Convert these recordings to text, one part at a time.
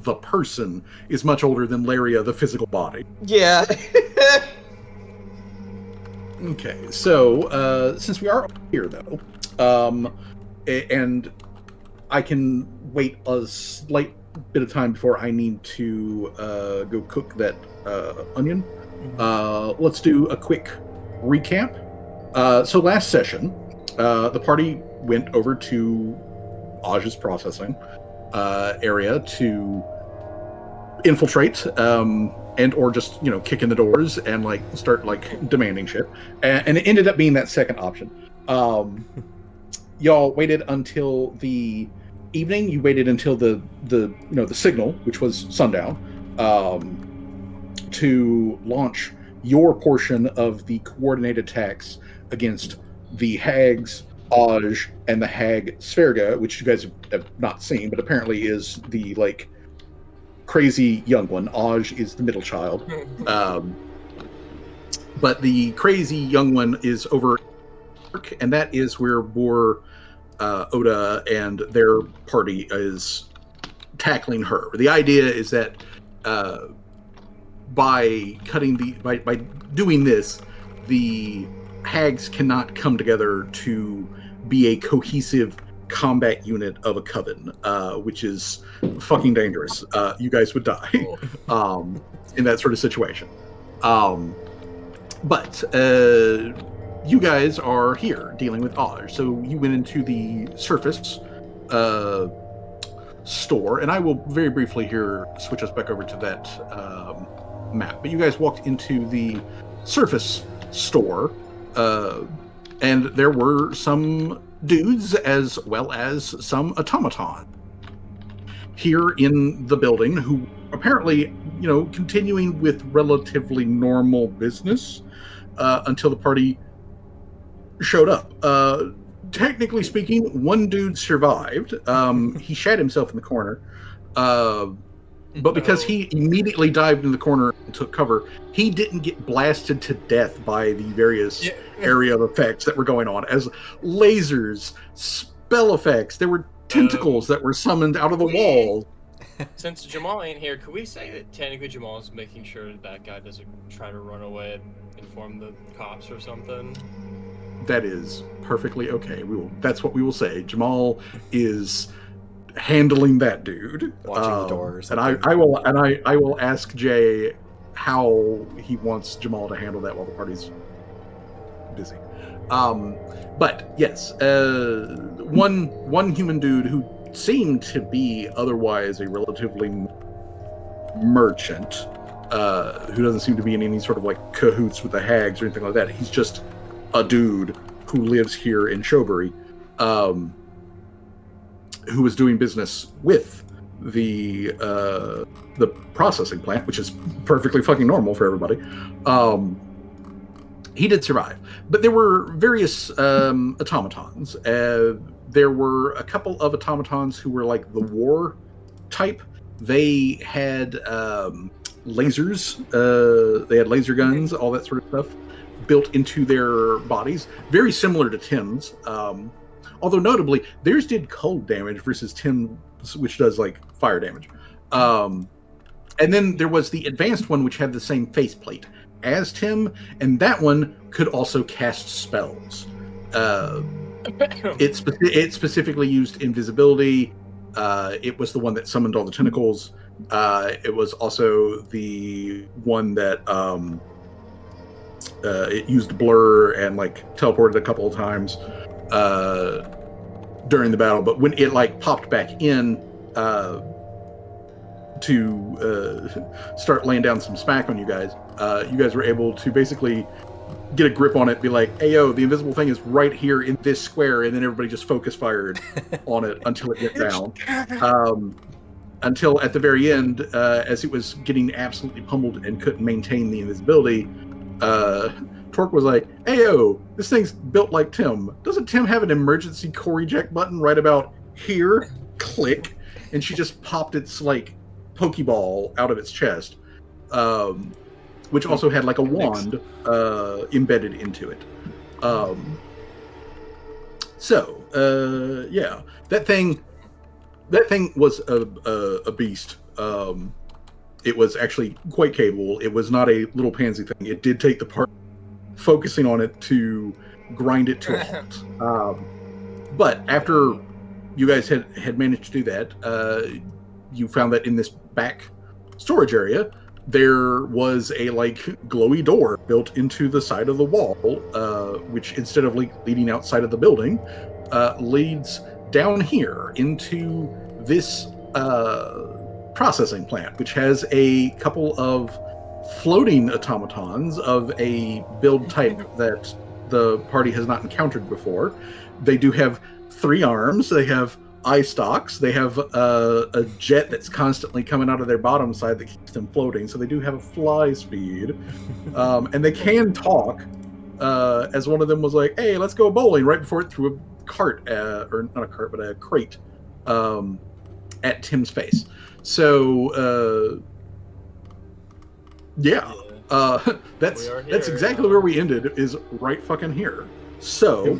the person is much older than Laria, the physical body. Yeah. Okay, so since we are here, though, and I can wait a slight bit of time before I need to go cook that onion, let's do a quick recap. So last session, the party went over to Aj's processing area to infiltrate and or just kick in the doors and start demanding shit, and it ended up being that second option. Y'all waited until the evening. You waited until the signal, which was sundown, to launch your portion of the coordinated attacks against the hags Aj and the hag Sverga, which you guys have not seen, but apparently is the crazy young one. Aj is the middle child. But the crazy young one is over, and that is where Boar, Oda, and their party is tackling her. The idea is that by doing this, the hags cannot come together to be a cohesive combat unit of a coven, which is fucking dangerous. You guys would die in that sort of situation. But you guys are here dealing with Aj. So you went into the surface store, and I will very briefly here switch us back over to that map. But you guys walked into the surface store, and there were some dudes as well as some automaton here in the building who apparently, continuing with relatively normal business until the party showed up. Technically speaking, one dude survived. He shat himself in the corner. But because he immediately dived in the corner and took cover, he didn't get blasted to death by the various area of effects that were going on. As lasers, spell effects, there were tentacles that were summoned out of the wall. Since Jamal ain't here, could we say that technically Jamal is making sure that guy doesn't try to run away and inform the cops or something? That is perfectly okay. That's what we will say. Jamal is handling that dude, watching the doors, and I will ask Jay how he wants Jamal to handle that while the party's busy. But yes, one human dude who seemed to be otherwise a relatively merchant, who doesn't seem to be in any sort of cahoots with the hags or anything like that. He's just a dude who lives here in Showbury, who was doing business with the processing plant, which is perfectly fucking normal for everybody. He did survive, but there were various automatons. There were a couple of automatons who were the war type. They had lasers. They had laser guns, all that sort of stuff built into their bodies, very similar to Tim's. Although notably, theirs did cold damage versus Tim's, which does fire damage. And then there was the advanced one, which had the same faceplate as Tim, and that one could also cast spells. It specifically used invisibility. It was the one that summoned all the tentacles. It was also the one that it used blur and teleported a couple of times during the battle. But when it popped back in to start laying down some smack on you guys were able to basically get a grip on it, be like, hey, yo, the invisible thing is right here in this square, and then everybody just focus fired on it until it get down. Until at the very end, as it was getting absolutely pummeled and couldn't maintain the invisibility, Torque was like, hey, yo, this thing's built like Tim. Doesn't Tim have an emergency core eject button right about here? Click. And she just popped its Pokeball out of its chest. Which also had a wand embedded into it. Yeah, that thing was a beast. It was actually quite capable. It was not a little pansy thing. It did take the part focusing on it to grind it to a halt. But after you guys had managed to do that, you found that in this back storage area, there was a like glowy door built into the side of the wall, which instead of leading outside of the building, leads down here into this processing plant, which has a couple of floating automatons of a build type that the party has not encountered before. They do have 3 arms. They have eye stalks. They have a jet that's constantly coming out of their bottom side that keeps them floating. So they do have a fly speed, and they can talk. As one of them was like, "Hey, let's go bowling!" Right before it threw a cart, or not a cart, but a crate, at Tim's face. So, that's exactly where we ended. Is right fucking here. So,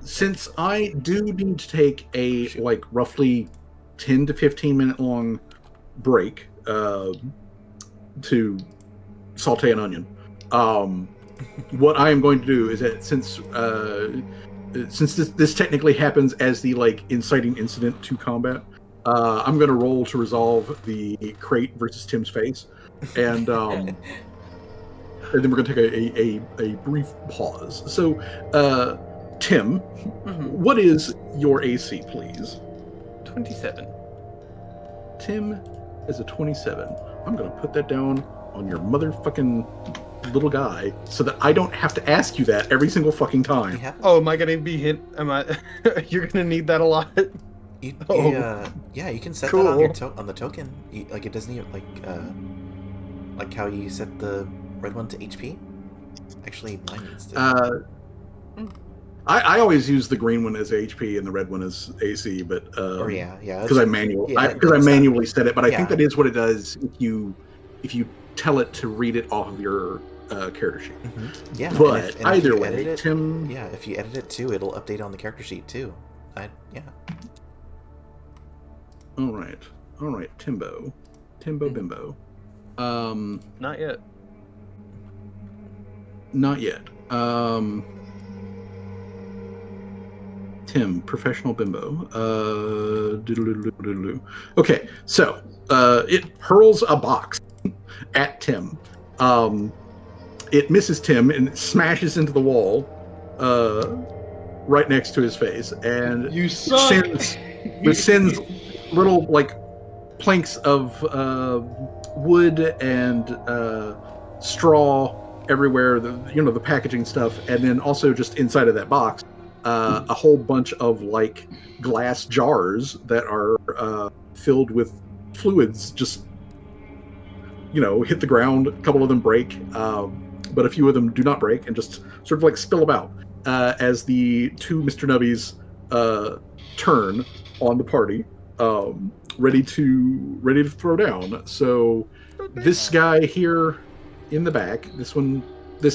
since I do need to take a like roughly 10 to 15 minute long break to saute an onion, what I am going to do is that since this technically happens as the like inciting incident to combat, I'm going to roll to resolve the crate versus Tim's face, and and then we're going to take a brief pause. So, Tim, what is your AC, please? 27. Tim is a 27. I'm going to put that down on your motherfucking little guy so that I don't have to ask you that every single fucking time. Oh, am I going to be hit? You're going to need that a lot. You can set that on your on the token. Like it doesn't even like how you set the red one to HP. Actually, mine needs to. I always use the green one as HP and the red one as AC, but because I manually set it. But I think that is what it does if you tell it to read it off of your character sheet. Yeah, but and either way, Tim. Yeah, if you edit it too, it'll update on the character sheet too. All right, Timbo, Bimbo. Not yet. Not yet. Tim, professional bimbo. Okay, so it hurls a box at Tim. It misses Tim and it smashes into the wall right next to his face, and you suck. sends little like planks of wood and straw everywhere, the packaging stuff, and then also just inside of that box a whole bunch of like glass jars that are filled with fluids just hit the ground. A couple of them break, but a few of them do not break and just sort of like spill about as the 2 Mr. Nubbies turn on the party, ready to throw down. So this guy here in the back, this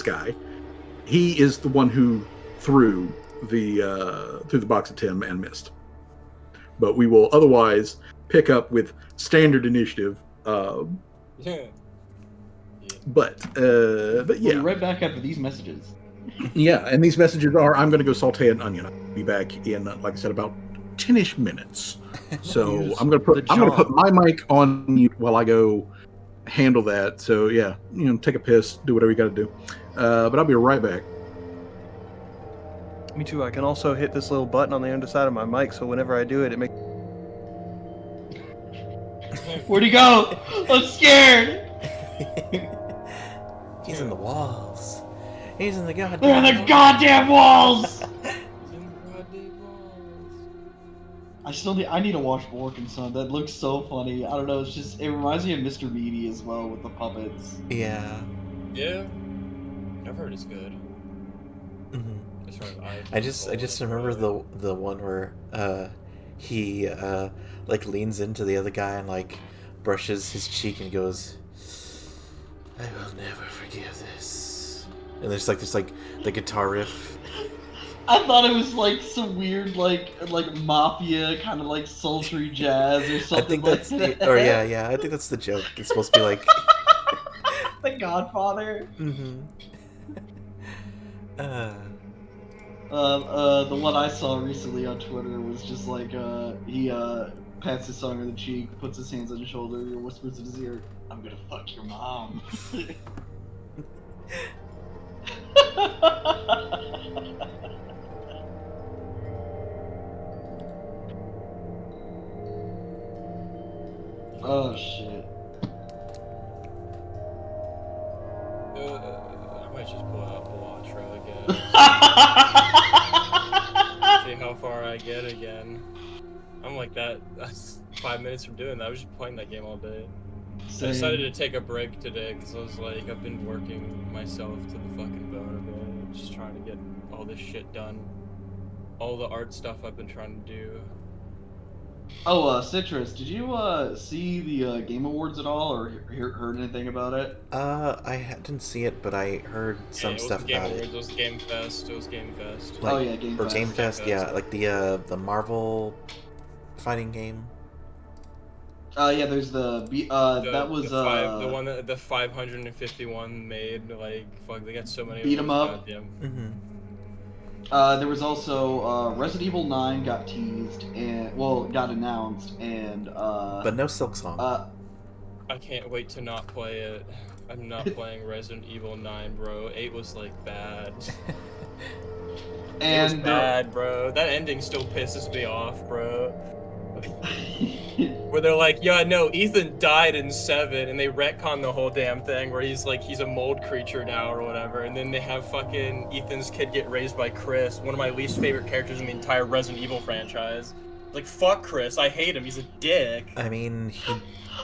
guy, he is the one who threw the box at Tim and missed. But we will otherwise pick up with standard initiative. But yeah. We'll be right back after these messages. Yeah, and these messages are: I'm going to go saute an onion. I'll be back in, like I said, about 10-ish minutes. So I'm going to put my mic on mute while I go handle that. So yeah, take a piss, do whatever you got to do. But I'll be right back. Me too. I can also hit this little button on the underside of my mic, so whenever I do it, it makes. Where'd he go? I'm scared. He's in the walls. He's in the goddamn. They're in the goddamn walls. I need to watch Bork and Son. That looks so funny. I don't know. It reminds me of Mr. Beatty as well with the puppets. Yeah. Yeah. I've heard it's good. I just remember the one where he like leans into the other guy and like brushes his cheek and goes, "I will never forgive this." And there's like the guitar riff I thought it was like some weird like mafia kind of like sultry jazz or I something think like that's that. or yeah, I think that's the joke. It's supposed to be like The Godfather. mm-hmm. The one I saw recently on Twitter was just like he pats his son on the cheek, puts his hands on his shoulder, and whispers in his ear, "I'm gonna fuck your mom." Oh shit. I might just pull out Belatra again. See how far I get again. I'm like that. That's 5 minutes from doing that. I was just playing that game all day. I decided to take a break today because I was like, I've been working myself to the fucking bone a bit, just trying to get all this shit done. All the art stuff I've been trying to do. Oh, Citrus, did you see the Game Awards at all, or heard anything about it? Didn't see it, but I heard some stuff about it. It was Game Fest. It was Game Fest. Like, oh yeah, Game or Fest. Game Fest, yeah, like the Marvel fighting game. Yeah, there's that was the one that the 551 made, like fuck, they got so many Beat of 'em those, up. goddamn. There was also Resident Evil 9 got teased and got announced, and But no Silk Song. I can't wait to not play it. I'm not playing Resident Evil 9, bro. 8 was like bad. It was and bad, bro. That ending still pisses me off, bro. Where they're like, yeah, no, Ethan died in 7, and they retcon the whole damn thing where he's like, he's a mold creature now or whatever, and then they have fucking Ethan's kid get raised by Chris, one of my least favorite characters in the entire Resident Evil franchise. Like, fuck Chris, I hate him, he's a dick. I mean,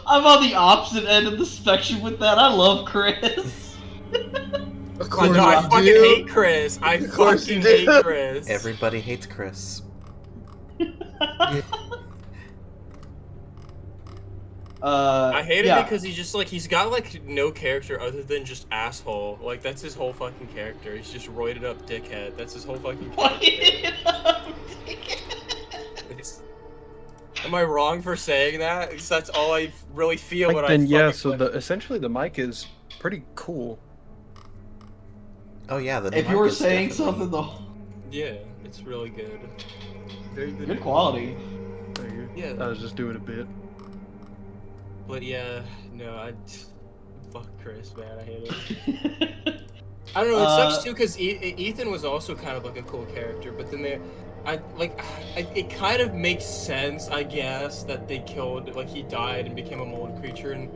I'm on the opposite end of the spectrum with that. I love Chris. God, no, I fucking hate Chris. I fucking hate Chris. Everybody hates Chris. I hate him because he's just like, he's got like no character other than just asshole. Like, that's his whole fucking character. He's just roided up dickhead. That's his whole fucking character. Am I wrong for saying that? Because that's all I really feel when then, I yeah, so essentially the mic is pretty cool. Oh yeah, the new If you mic were is saying definitely- something though, Yeah, it's really good. Very good. good quality. Yeah. I was just doing a bit. But yeah, no, fuck Chris, man, I hate him. I don't know, it sucks too because Ethan was also kind of like a cool character, but then it kind of makes sense, I guess, that they killed, like he died and became a mold creature in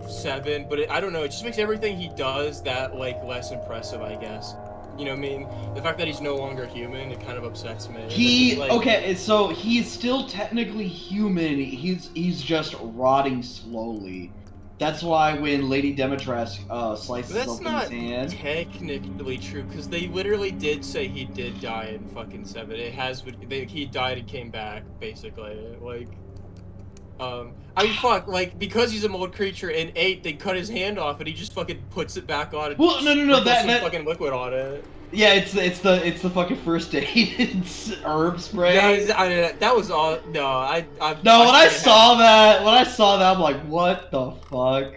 7, but I don't know, it just makes everything he does that like less impressive, I guess. You know what I mean? The fact that he's no longer human, it kind of upsets me. Okay, so he's still technically human. He's just rotting slowly. That's why when Lady Demetras slices open his hand. That's not technically true, because they literally did say he did die in fucking 7. It has been, he died and came back, basically. Like, I mean, fuck, like, because he's a mold creature, in 8, they cut his hand off, and he just fucking puts it back on and Well, no, that fucking liquid on it. Yeah, it's the fucking first aid herb spray. Yeah, that was all. No, when I saw that, I'm like, what the fuck?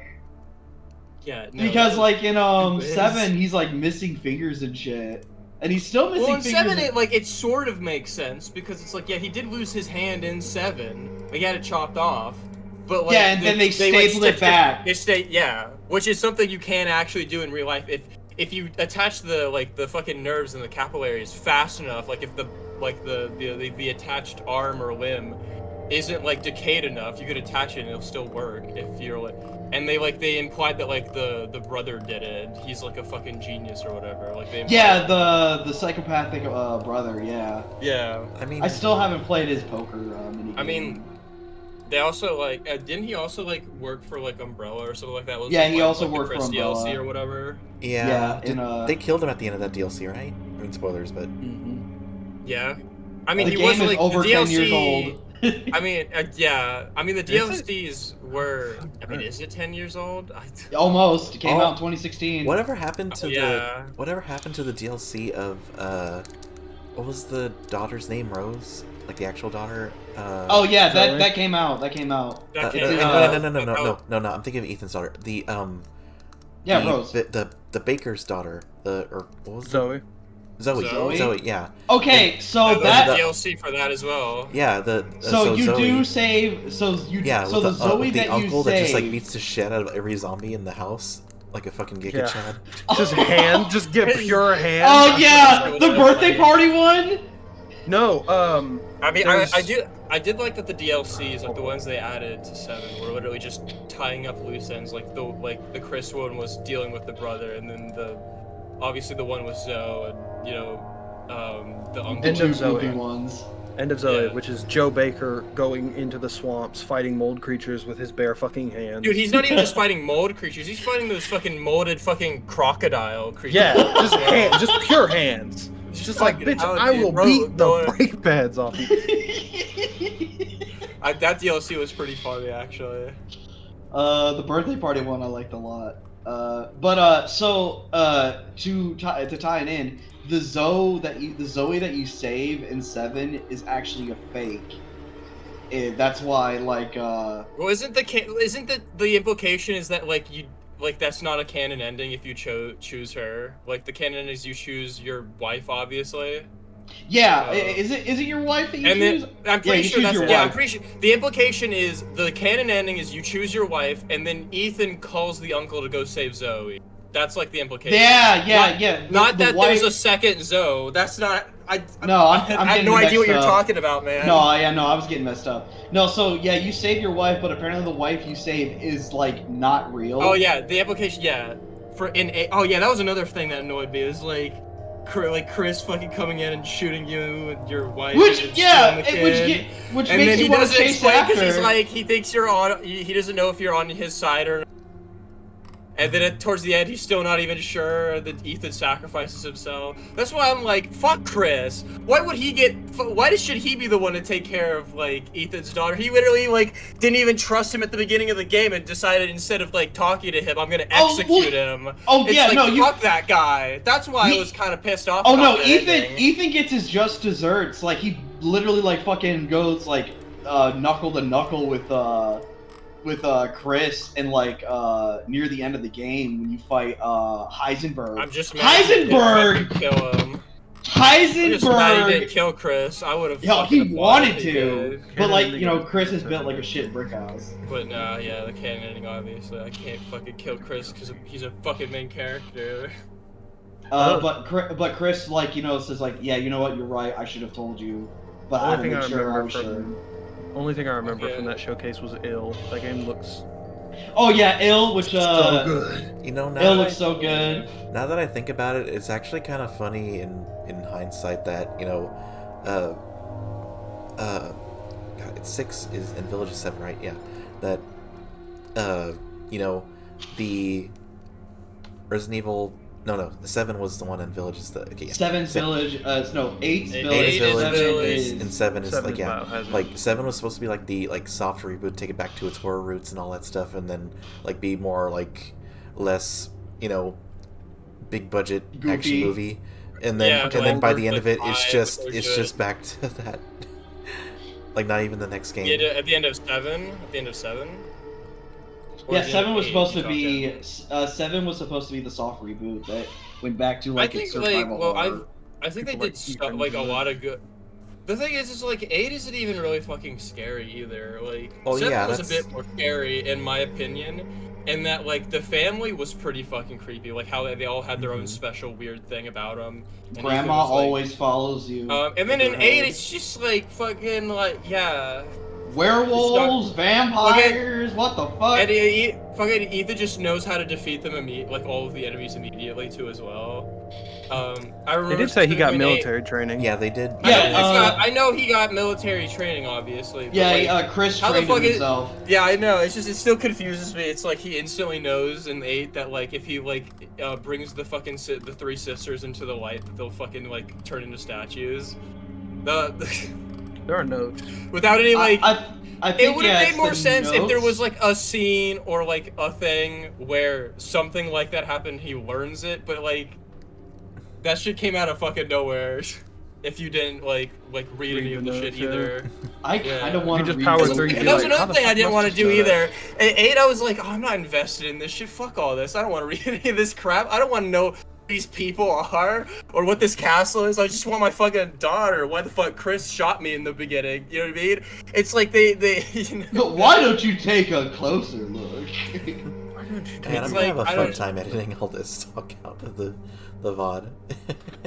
Yeah, no, because like in 7, he's like missing fingers and shit, and he's still missing fingers. Well, in 7, it sort of makes sense because it's like, yeah, he did lose his hand in 7. Like, he had it chopped off, but like, yeah, and then they stapled it back. Yeah, which is something you can actually do in real life if you attach the fucking nerves and the capillaries fast enough, like if the attached arm or limb isn't like decayed enough, you could attach it and it'll still work if you're like. And they implied that like the brother did it. He's like a fucking genius or whatever. Like the psychopathic brother. Yeah. Yeah. I mean, I still haven't played his poker minigame. I mean, they also like didn't he also like work for like Umbrella or something like that? Yeah, he also like, worked for Umbrella DLC or whatever. Yeah. Yeah. They killed him at the end of that DLC, right? I mean, spoilers, but. Yeah. I mean, the he game was is like over the 10 DLC, years old. I mean, yeah. I mean, the DLCs were. I mean, is it 10 years old? Almost. It came out in 2016. Whatever happened to yeah. Whatever happened to the DLC of what was the daughter's name? Rose, like the actual daughter. Oh yeah, Zoe? that came out. That came out. That It's came in, out. No. I'm thinking of Ethan's daughter. Yeah, the, Rose. The baker's daughter. Or what was Zoe. Zoe. Yeah. Okay, so There's that. a DLC for that as well. Yeah. So you Zoe, do save. So you. Yeah. So with the Zoe with the that you uncle that just like save. beats the shit out of every zombie in the house, like a fucking Giga Yeah. Chad. Just hand, just get pure hand. Oh yeah, what the was birthday funny. party one. No, I mean, There's- I did like that the DLCs, like the ones they added to 7, were literally just tying up loose ends. Like the Chris one was dealing with the brother, and then obviously the one with Zoe, and the uncle. The End of two Zoe. goofy ones. End of Zoe, Yeah. which is Joe Baker going into the swamps, fighting mold creatures with his bare fucking hands. Dude, he's not even just fighting mold creatures. He's fighting those fucking molded fucking crocodile creatures. Yeah, just hand, just pure hands. It's just like, Fucking bitch, hell, I dude, will bro, beat the going- brake pads off you. That DLC was pretty funny, actually. The birthday party one I liked a lot. To tie it in, the Zoe that you save in 7 is actually a fake. That's why Well, isn't the implication is that that's not a canon ending if you choose her? Like the canon is you choose your wife, obviously. yeah, is it your wife that you And choose? then I'm pretty you sure choose that's your I'm wife. pretty sure the implication is the canon ending is you choose your wife, and then Ethan calls the uncle to go save Zoe. That's like the implication. Yeah. Not The that wife- there's a second Zoe. That's not. No, I'm I have getting no idea mixed what you're up. talking about, man. No, I was getting messed up. No, so yeah, you save your wife, but apparently the wife you save is like not real. Oh yeah, the implication. Yeah, oh yeah, that was another thing that annoyed me. Is like Chris fucking coming in and shooting you and your wife. Which and yeah, stealing the kid. which And makes then you he want to doesn't chase explain after. because he's like he thinks you're on. He doesn't know if you're on his side or. And then towards the end, he's still not even sure that Ethan sacrifices himself. That's why I'm like, fuck Chris. Why would he get? Why should he be the one to take care of like Ethan's daughter? He literally like didn't even trust him at the beginning of the game and decided instead of like talking to him, I'm gonna execute him. Oh, It's yeah, like, no, fuck that guy. That's why I was kind of pissed off. Oh about no, that Ethan ending. Ethan gets his just desserts. Like he literally like fucking goes like knuckle to knuckle with Chris and like near the end of the game when you fight Heisenberg. I'm just mad he didn't Heisenberg! fucking kill him. I'm just mad he didn't Heisenberg! kill Chris. I would have. Yo, he wanted to, but like Canon you know, ending. Chris is built like a shit brick house. But no, yeah, the canon ending, obviously. I can't fucking kill Chris because he's a fucking main character. But Chris like you know says like yeah you know what you're right I should have told you, but I Only had to thing make I sure I remember was from sure. only thing I remember Okay. from that showcase was Ill. That game looks Oh yeah, Ill, which so good. You know, Ill looks so good. now that I think about it, it's actually kind of funny in hindsight that God, it's 6 is in Village is 7, right? Yeah, that the Resident Evil. No, 7 was the one in Village. Is the okay? Yeah. 7's Village, no, 8's Eight Village, is Village, 7 is- and 7 is 7 like is yeah, Biohazard. like 7 was supposed to be like the like soft reboot, take it back to its horror roots and all that stuff, and then like be more like less big budget action Goofy. movie, and then Yeah, and then by like, the end of it, like, it's before it's you just back to that. Like not even the next game. Yeah, at the end of 7. At the end of 7. Or Yeah, at the end 7 of was 8, supposed you to talking? be 7 was supposed to be the soft reboot that went back to I like think its survival horror. I think they People did like Ethan like a do it. lot of good. The thing is like 8 isn't even really fucking scary either. Like Oh, 7 yeah, was a that's- bit more scary in my opinion, and that like the family was pretty fucking creepy. Like how they all had their own Mhm. special weird thing about them. And Grandma Ethan was, like- always follows you. And then with in her 8, head. it's just like fucking like yeah. Werewolves, vampires, what the fuck? And fucking Ethan just knows how to defeat them like all of the enemies immediately too as well. I remember They did say he got in 8 military training. Yeah, they did. Yeah, I know he got military training, obviously. But Yeah, like, Chris how the trained fuck is- himself. yeah, I know. It's just it still confuses me. It's like he instantly knows in 8 that like if he like brings the fucking the 3 sisters into the light, that they'll fucking like turn into statues. There are notes. Without any like. I It think would have yeah, made it's more the sense if there notes. was like a scene or like a thing where something like that happened. He learns it, but like that shit came out of fucking nowhere. if you didn't like read any of the shit either. I kind of want to just read power those through, games. you'd That be was like, how another the thing I fuck didn't want to must do you know either. At 8, I was like, oh, I'm not invested in this shit. Fuck all this. I don't want to read any of this crap. I don't want to know who these people are or what this castle is. I just want my fucking daughter. Why the fuck Chris shot me in the beginning? You know what I mean? It's like they you know, Why don't you take a closer look? Why don't you take Man, I'm It's gonna like, have a I fun don't- time editing all this talk out of the VOD.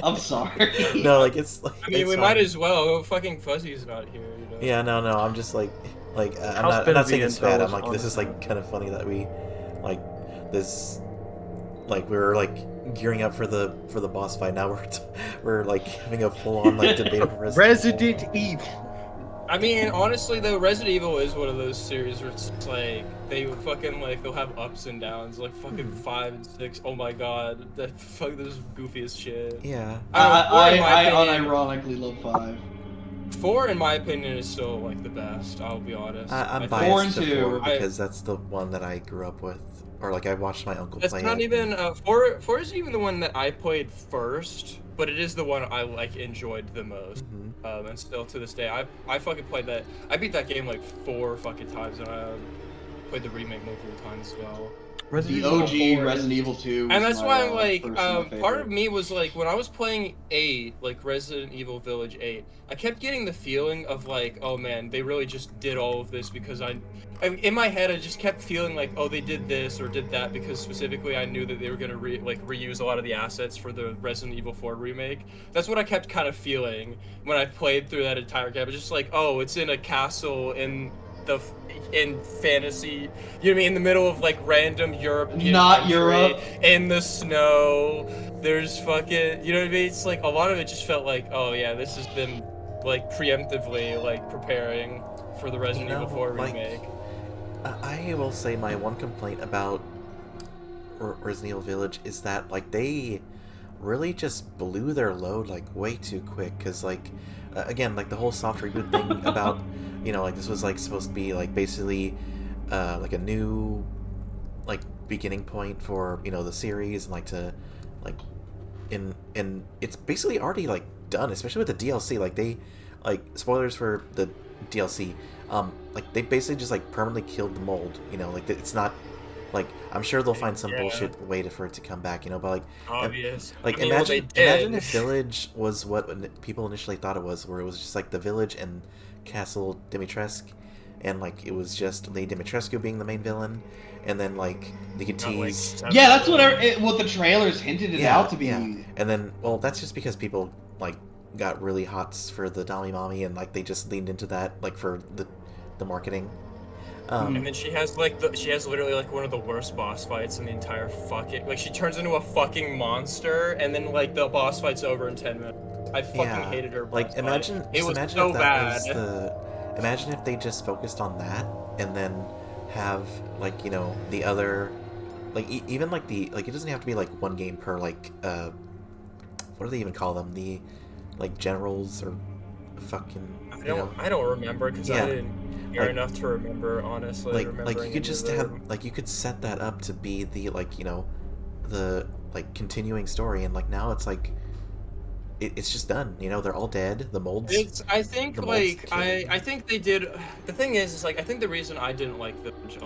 I'm sorry. No, like it's like. I mean, it's we fine. might as well. Go fucking Fuzzy's about here, you know? Yeah, no, I'm just like I'm House not saying it's Benaviento bad. I'm is like, this is honestly- like kind of funny that we, like, this, like we're like gearing up for the boss fight. Now we're like having a full on like debate over Resident Evil. I mean, honestly though, Resident Evil is one of those series where it's like they fucking like they'll have ups and downs. Like fucking 5 and 6. Oh my god, that fuck those goofy as shit. Yeah. I unironically love 5. 4, in my opinion, is still like the best. I'll be honest. I'm I Four biased and to 4 2. because that's the one that I grew up with, or like I watched my uncle That's play not it. even 4. 4 isn't even the one that I played first, but it is the one I like enjoyed the most. Mhm. And still to this day, I fucking played that. I beat that game like 4 fucking times, and I played the remake multiple times as well. The OG Evil 4 Resident Evil 2. And was that's my, why I'm like, first and my part of favorite. me was like, when I was playing 8, like Resident Evil Village 8, I kept getting the feeling of like, oh man, they really just did all of this because in my head, I just kept feeling like, oh, they did this or did that because specifically I knew that they were gonna reuse a lot of the assets for the Resident Evil 4 remake. That's what I kept kind of feeling when I played through that entire game. Just like, oh, it's in a castle in fantasy, you know what I mean, in the middle of like random European Not country, Europe. in the snow. There's fucking, you know what I mean? It's like a lot of it just felt like, oh yeah, this is them like preemptively like preparing for the Resident Evil 4 like, remake. I will say my one complaint about Resident Evil Village is that like they really just blew their load like way too quick, because like again, like the whole soft reboot thing about, you know, like this was like supposed to be like basically like a new like beginning point for, you know, the series, and like to like in it's basically already like done, especially with the DLC. Like they, like, spoilers for the DLC, like they basically just like permanently killed the mold, you know, like it's not like, I'm sure they'll find some Yeah. bullshit way for it to come back, you know, but like Obvious. like I mean, well, imagine they did. imagine if Village was what people initially thought it was, where it was just like the Village and Castle Dimitrescu, and like it was just Lady Dimitrescu being the main villain, and then like they could Not, like, tease. seven- Yeah, that's what the trailers hinted it out to be. Yeah. And then, well, that's just because people like got really hot for the Dami Mommy, and like they just leaned into that like for the marketing. And then she has literally like one of the worst boss fights in the entire fucking, like she turns into a fucking monster, and then like the boss fight's over in 10 minutes. I fucking hated her. Like boss imagine, fight. It just was imagine so if that bad. was imagine if they just focused on that, and then have like, you know, the other, like even like the, like it doesn't have to be like one game per like what do they even call them, the like generals or fucking, I don't remember because Yeah. I didn't hear Like- enough to remember, honestly. like you remembering could any just of have them. like, you could set that up to be the, like, you know, the like continuing story, and like now it's like it's just done, you know, they're all dead, the molds. I think the molds like killed. I think they did. The thing is like I think the reason I didn't like Village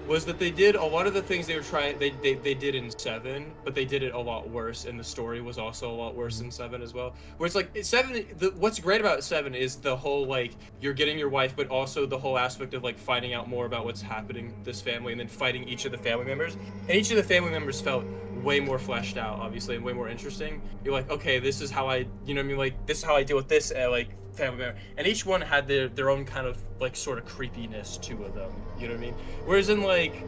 was that they did a lot of the things they were trying. They did in 7, but they did it a lot worse, and the story was also a lot worse in 7 as well. Where it's like 7. What's great about 7 is the whole like you're getting your wife, but also the whole aspect of like finding out more about what's happening to this family, and then fighting each of the family members. And each of the family members felt way more fleshed out, obviously, and way more interesting. You're like, okay, this is how I, you know what I mean, like this is how I deal with this, like family member. And each one had their own kind of like sort of creepiness to them, you know what I mean? Whereas in like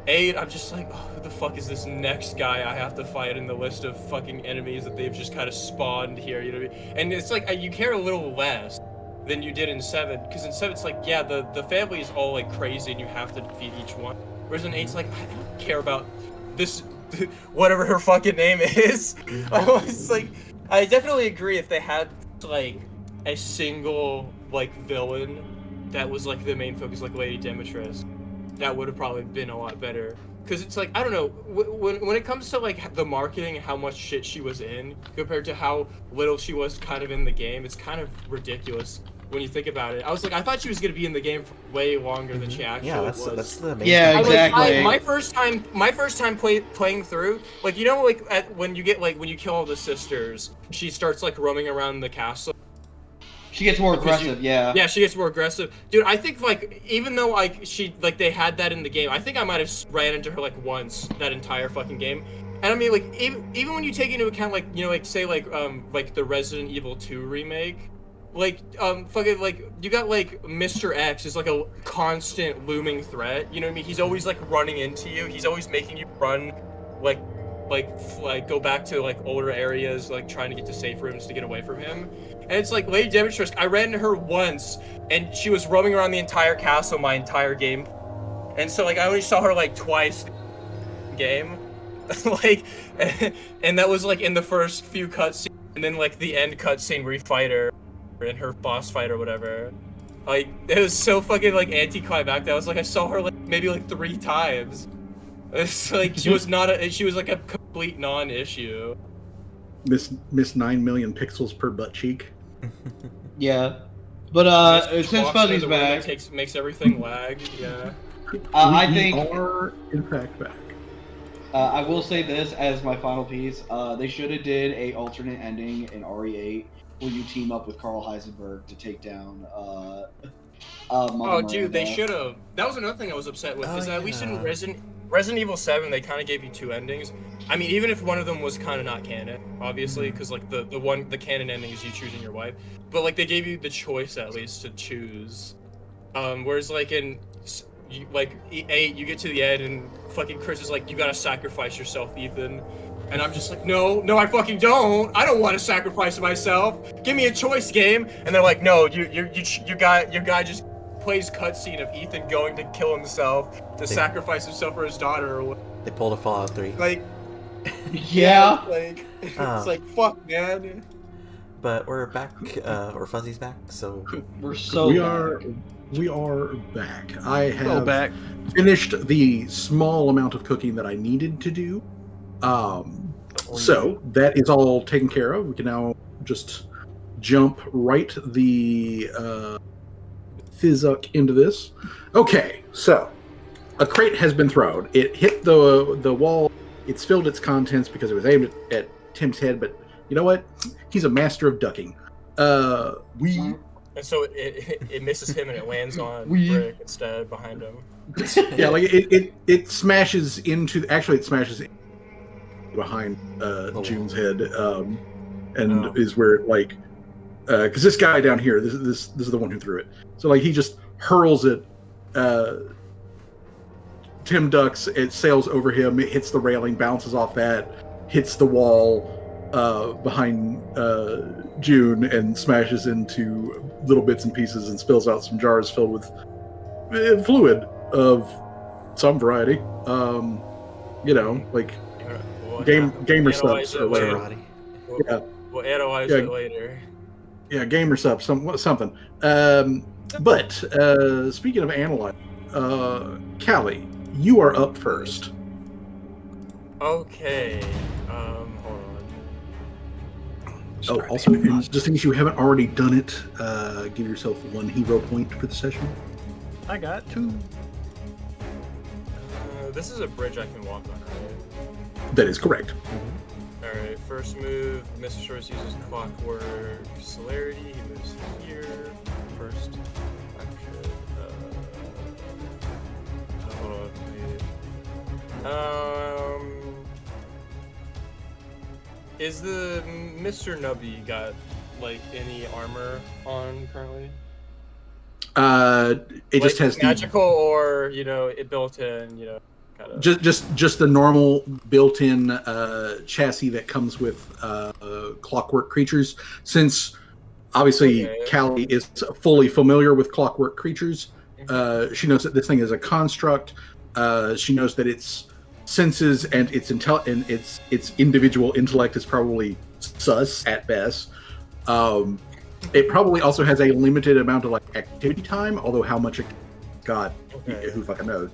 8, I'm just like, oh, who the fuck is this next guy I have to fight in the list of fucking enemies that they've just kind of spawned here, you know what I mean? And it's like you care a little less than you did in 7, because in 7 it's like, yeah, the family is all like crazy and you have to defeat each one. Whereas in 8 it's like, I don't care about this whatever her fucking name is. It's like, I definitely agree if they had like a single like villain that was like the main focus, like Lady Demetrius, that would have probably been a lot better. because it's like I don't know when it comes to like the marketing, how much shit she was in compared to how little she was kind of in the game. It's kind of ridiculous when you think about it. I was like, I thought she was gonna be in the game for way longer than she actually was. That's the main Yeah, thing. exactly. My first time playing through, like like when you kill all the sisters, she starts like roaming around the castle. She gets more aggressive, yeah. Yeah, she gets more aggressive. Dude, I think, like, even though, like, they had that in the game, I think I might have ran into her, like, once that entire fucking game. And I mean, like, even when you take into account, like, like, say, like the Resident Evil 2 remake, like, fucking, like, you got, like, Mr. X is, like, a constant looming threat, you know what I mean? He's always, like, running into you. He's always making you run, like, go back to, like, older areas, like, trying to get to safe rooms to get away from him. And it's like, Lady Demetrius, I ran into her once, and she was roaming around the entire castle my entire game. And so, like, I only saw her, like, twice the game. Like, and that was, like, in the first few cutscenes, and then, like, the end cutscene where you fight her, in her boss fight or whatever. Like, it was so fucking, like, anticlimactic. I was like, I saw her, like, maybe, like, 3 times. It's like, she was like, a complete non-issue. Miss 9 million pixels per butt cheek. Yeah. But since Fuzzy's in the room, back, it makes everything lag. Yeah. I think we are in fact back. I will say this as my final piece. They should have did a alternate ending in RE8 where you team up with Carl Heisenberg to take down Oh, dude, they should have. That was another thing I was upset with. At least in Resident Evil 7, they kind of gave you 2 endings. I mean, even if one of them was kind of not canon, obviously, because like the canon ending is you choosing your wife, but like they gave you the choice at least to choose. Whereas like in 8, you get to the end and fucking Chris is like, you gotta sacrifice yourself, Ethan. And I'm just like, no, I fucking don't. I don't want to sacrifice myself. Give me a choice, game. And they're like, no, your guy just plays cutscene of Ethan going to kill himself to sacrifice himself for his daughter or what. They pulled a Fallout 3. Like, yeah. like it's like fuck, man. But we're back, or Fuzzy's back, so We're so we are back. I have back. finished the small amount of cooking that I needed to do. So that is all taken care of. We can now just jump right the Fizzuck into this. Okay, so a crate has been thrown. It hit the wall. It spilled its contents because it was aimed at Tim's head, but you know what? He's a master of ducking. And so it misses him and it lands on Brick instead behind him. Yeah, like it smashes into. Actually, it smashes behind June's head, and is where it like because this guy down here, this is the one who threw it. So like he just hurls it. Tim ducks. It sails over him. It hits the railing, bounces off that, hits the wall behind June, and smashes into little bits and pieces and spills out some jars filled with fluid of some variety. Like gamer subs or whatever. We'll analyze it later. Yeah, gamer subs, something. But speaking of analyzing, Callie, you are up first. Okay. Hold on. Also, just in case you haven't already done it, give yourself 1 hero point for the session. I got 2. This is a bridge I can walk on, right? That is correct. Alright, first move, Mr. Shores uses Clockwork Celerity. He moves here. First action. Hold on, wait. Is the Mr. Nubby got like any armor on currently? It just has magical or it built in, kind of just the normal built-in chassis that comes with clockwork creatures. Since obviously Callie is fully familiar with clockwork creatures, she knows that this thing is a construct. She knows that its senses and its its individual intellect is probably sus at best. It probably also has a limited amount of like activity time, although how much it got, who fucking knows.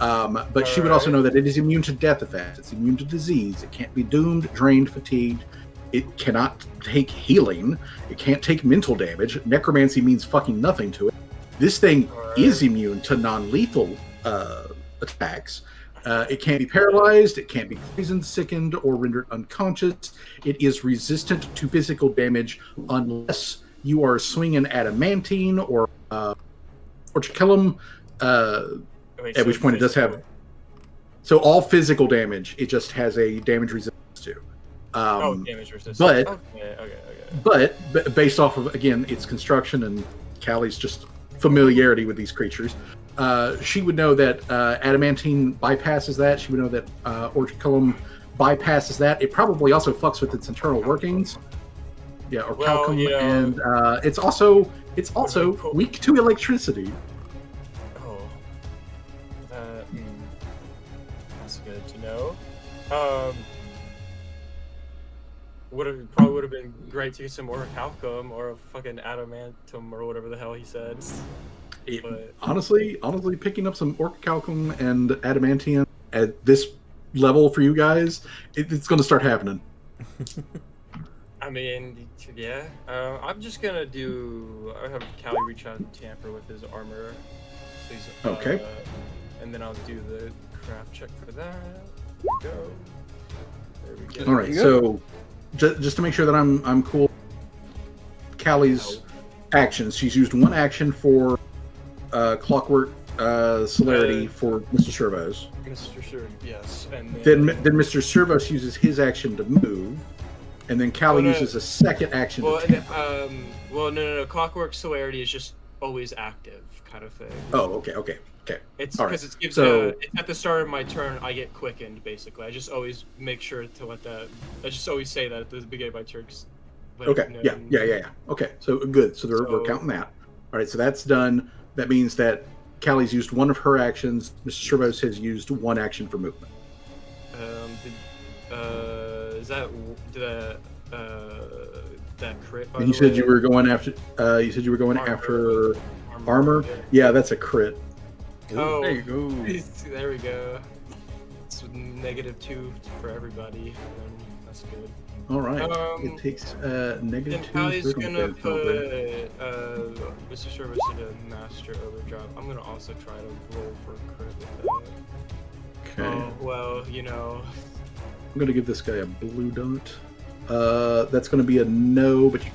But she would also know that it is immune to death effects. It's immune to disease. It can't be doomed, drained, fatigued. It cannot take healing. It can't take mental damage. Necromancy means fucking nothing to it. This thing is immune to non-lethal attacks. It can't be paralyzed. It can't be poisoned, sickened, or rendered unconscious. It is resistant to physical damage unless you are swinging adamantine or orchicellum, at which point it does have... So all physical damage, it just has a damage resistance to. Damage resistance. But, okay. but based off of, again, its construction and Callie's just familiarity with these creatures, she would know that adamantine bypasses that. She would know that orchicellum bypasses that. It probably also fucks with its internal workings. Yeah, or calcum, and it's also weak to electricity. Oh, that's good to know. Probably would have been great to get some more calcum or a fucking adamantum or whatever the hell he said. Honestly, picking up some orchicalcum and adamantium at this level for you guys, it's going to start happening. I mean, yeah. I'm just gonna I have Callie reach out and tamper with his armor. So Okay. And then I'll do the craft check for that. Go. There we go. All right. So, just to make sure that I'm cool, Callie's actions. She's used one action for clockwork celerity for Mr. Servos. Mr. Servos, yes. And Then Mr. Servos uses his action to move. And then Callie uses a second action to tamper. No. Clockwork celerity is just always active, kind of thing. Oh, okay. It's All right. because it gives So- it's at the start of my turn. I get quickened, basically. I just always make sure to let that. I just always say that at the beginning of my turn. Okay. Yeah. Okay. So good. So we're counting that. All right. So that's done. That means that Callie's used one of her actions. Mr. Servos has used one action for movement. Is that that crit? And you said you were going after. You said you were going after armor. Yeah, that's a crit. Oh, There you go. There we go. It's -2 for everybody. That's good. All right. Um, It takes Then -2. Callie's gonna put Mr. Service in a master overdrive. I'm gonna also try to roll for crit with that. Okay. Oh, well, I'm gonna give this guy a blue dot. That's gonna be a no, but you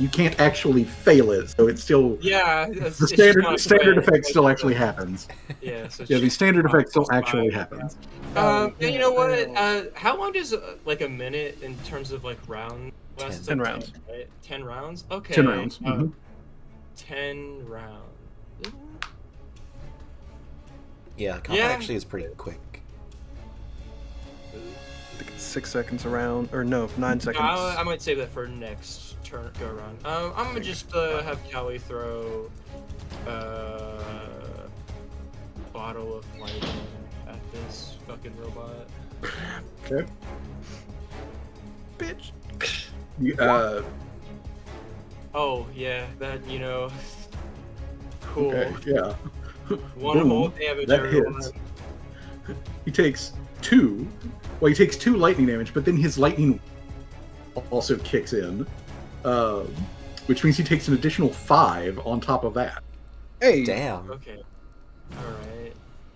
can't actually fail it, so it's still the standard effect still actually happens. Yeah, so Yeah, the standard effect still actually happens. And you know what? How long does like a minute in terms of like round? 10 rounds. Right? 10 rounds. Okay. 10 rounds. 10 rounds. Yeah, combat actually is pretty quick. I think it's 6 seconds around, or no, 9 seconds. I might save that for next turn go around. I'm gonna just have Callie throw bottle of lightning at this fucking robot. Okay. Bitch. Oh yeah, that cool. Okay, yeah. One Boom. whole damage. That everyone. hits. He takes 2. Well, he takes 2 lightning damage, but then his lightning also kicks in, which means he takes an additional 5 on top of that. Hey. Damn. Okay. All right.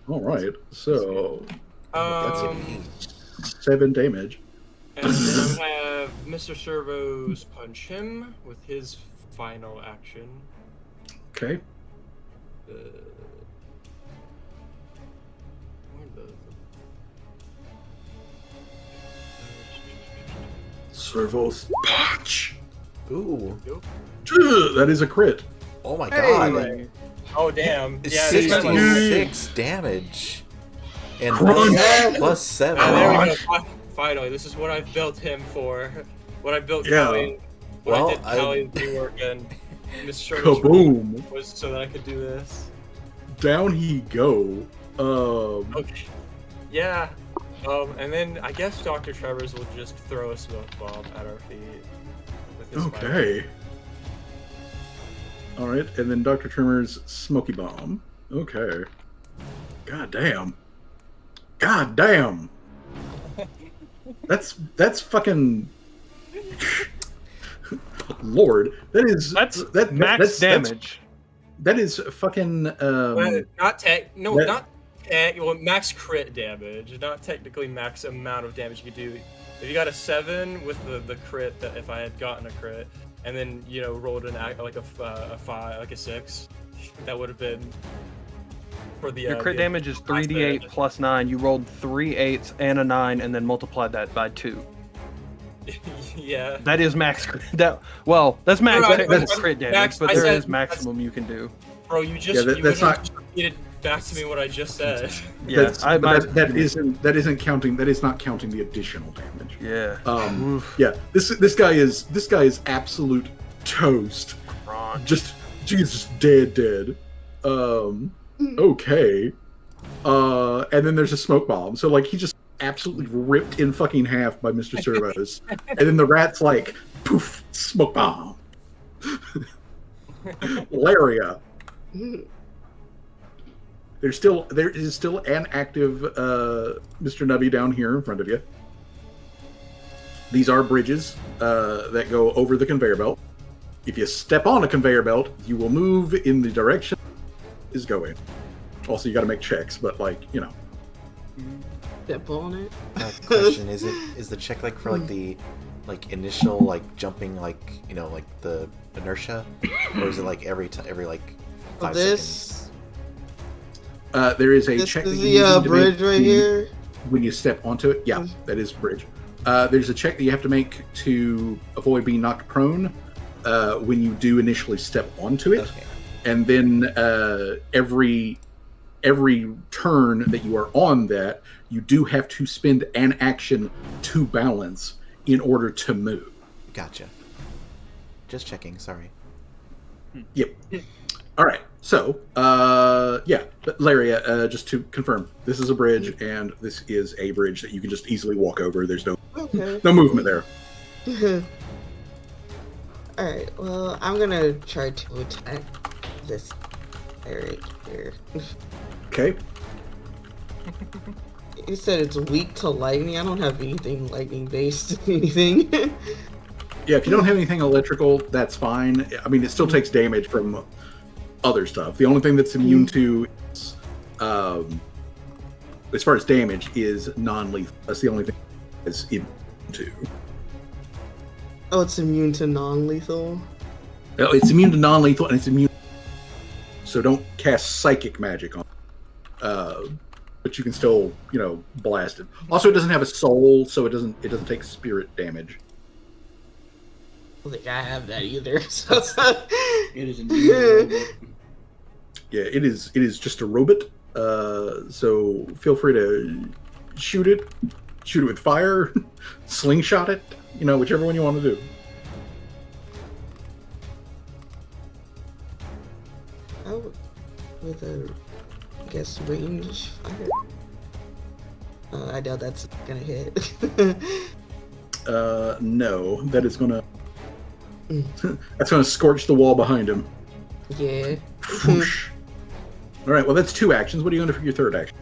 All right, so that's Um, 7 damage. and then I have Mr. Servos punch him with his final action. Okay. Where the- Servos punch. Ooh. That is a crit. Oh my Hey. god. Oh damn! It's Yeah, there's like- 66 damage. And Crunch. plus 7. there we go. Finally, this is what I've built him for. What I built Yeah. Callie. What Well, I did Callie do work and Mr. Kaboom! was so that I could do this. Down he go. Okay. Yeah. And then I guess Dr. Travers will just throw a smoke bomb at our feet with his fire. Okay. All right, and then Dr. Trimmer's smoky bomb. Okay. God damn. God damn. That's fucking Lord. That's max damage. That is fucking Not tech. No, that- not tech. Well, max crit damage. Not technically max amount of damage you can do. If you got a 7 with the crit, that if I had gotten a crit, and then rolled like a 5, like a 6, that would have been for the. Your crit damage is 3d8 plus 9. You rolled 3 8s and a 9, and then multiplied that by 2. Yeah. That is max crit. That's max. That's crit damage, max, but there is maximum you can do. Bro, you just that's not just repeated back to me what I just said. Yeah, that isn't counting. That is not counting the additional damage. Yeah. Yeah. This guy is absolute toast. Just Jesus, dead. Okay. And then there's a smoke bomb. So like he just absolutely ripped in fucking half by Mr. Servos. And then the rat's like, poof, smoke bomb. Laria. There is still an active Mr. Nubby down here in front of you. These are bridges that go over the conveyor belt. If you step on a conveyor belt, you will move in the direction is going. Also, you got to make checks, but Step on it. Question: Is the check like for like the initial jumping like the inertia, or is it like every like 5 this? seconds? There is a This check. is that you the need to bridge make right here. when you step onto it. Yeah, that is bridge. There's a check that you have to make to avoid being knocked prone when you do initially step onto it, Okay. and then every turn that you are on that, you do have to spend an action to balance in order to move. Gotcha. Just checking. Sorry. Yep. All right. So, Laria, just to confirm, this is a bridge, and this is a bridge that you can just easily walk over. There's no movement there. Alright, well, I'm gonna try to attack this area here. Okay. You said it's weak to lightning. I don't have anything lightning based anything. Yeah, if you don't have anything electrical, that's fine. I mean, it still takes damage from other stuff. The only thing that's immune to, as far as damage, is non-lethal. That's the only thing it's immune to. Oh, it's immune to non-lethal? No, it's immune to non-lethal, and it's immune. So don't cast psychic magic on it. But you can still, blast it. Also, it doesn't have a soul, so it doesn't take spirit damage. I don't think I have that either. So. It is indeed. Yeah, it is just a robot. So feel free to shoot it with fire, slingshot it, whichever one you want to do. Oh, with a, I guess, range fire. I doubt that's gonna hit. No, that is gonna that's gonna scorch the wall behind him. Yeah. Whoosh. All right, well that's 2 actions. What are you going to do for your third action?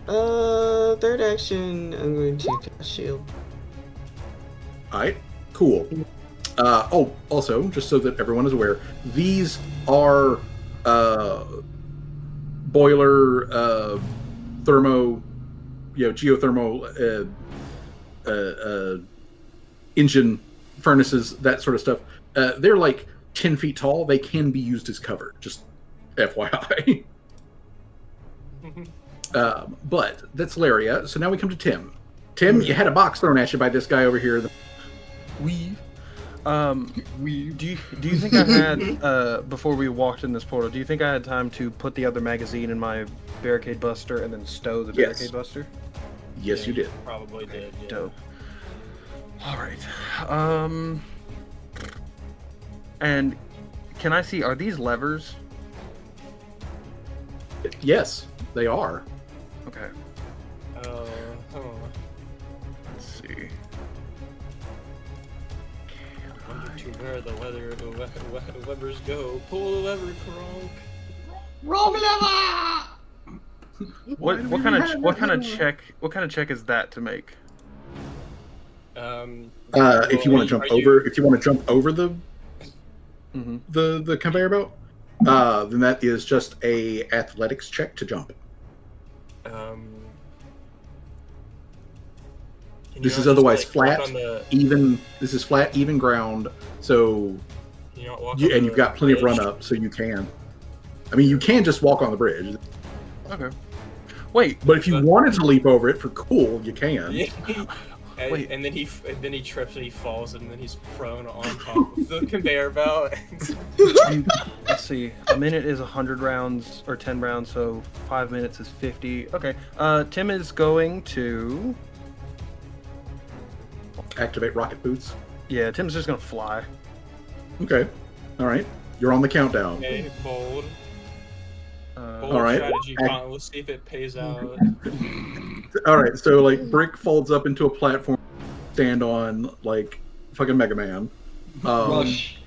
Third action, I'm going to cast shield. All right, cool. Also, just so that everyone is aware, these are boiler, geothermal, engine furnaces, that sort of stuff. They're like 10 feet tall. They can be used as cover, just FYI. But that's Laria. So now we come to Tim. Tim, you had a box thrown at you by this guy over here. Do you think I had before we walked in this portal? Do you think I had time to put the other magazine in my barricade buster and then stow the Yes. barricade buster? Yes, you did. Probably did. Yeah. Dope. All right. And can I see? Are these levers? Yes, they are. Okay. Let's see. Wonder to where the levers go. Pull the lever, Kronk. Wrong lever! What kind of check is that to make? If you want to jump over the the conveyor belt, then that is just a athletics check to jump. This is otherwise flat, even. This is flat, even ground. So, you've got plenty of run up, so you can. I mean, you can just walk on the bridge. Okay. Wait. But if you wanted to leap over it for cool, you can. Wait. And then he trips and he falls and then he's prone on top of the conveyor belt. Let's see. A minute is 100 rounds or 10 rounds, so 5 minutes is 50. Okay. Tim is going to activate rocket boots. Yeah, Tim's just gonna fly. Okay. All right. You're on the countdown. Okay, bold. All right. Strategy. We'll see if it pays out. All right. So like Brick folds up into a platform, stand on like fucking Mega Man. Rush.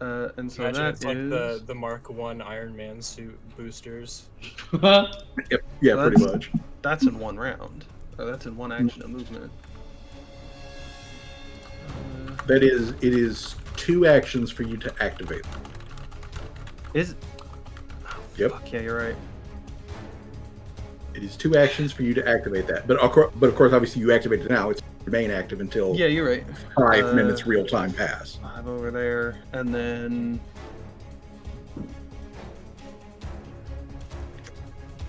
And so Imagine that it's like is the Mark 1 Iron Man suit boosters. Yep. Yeah, So pretty much. That's in one round. Or that's in one action of movement. It is 2 actions for you to activate. Is Yep. Fuck yeah, you're right. It is 2 actions for you to activate that. But of course, obviously, you activate it now. It's remain active until Yeah, you're right. 5 minutes real time pass. 5 over there, and then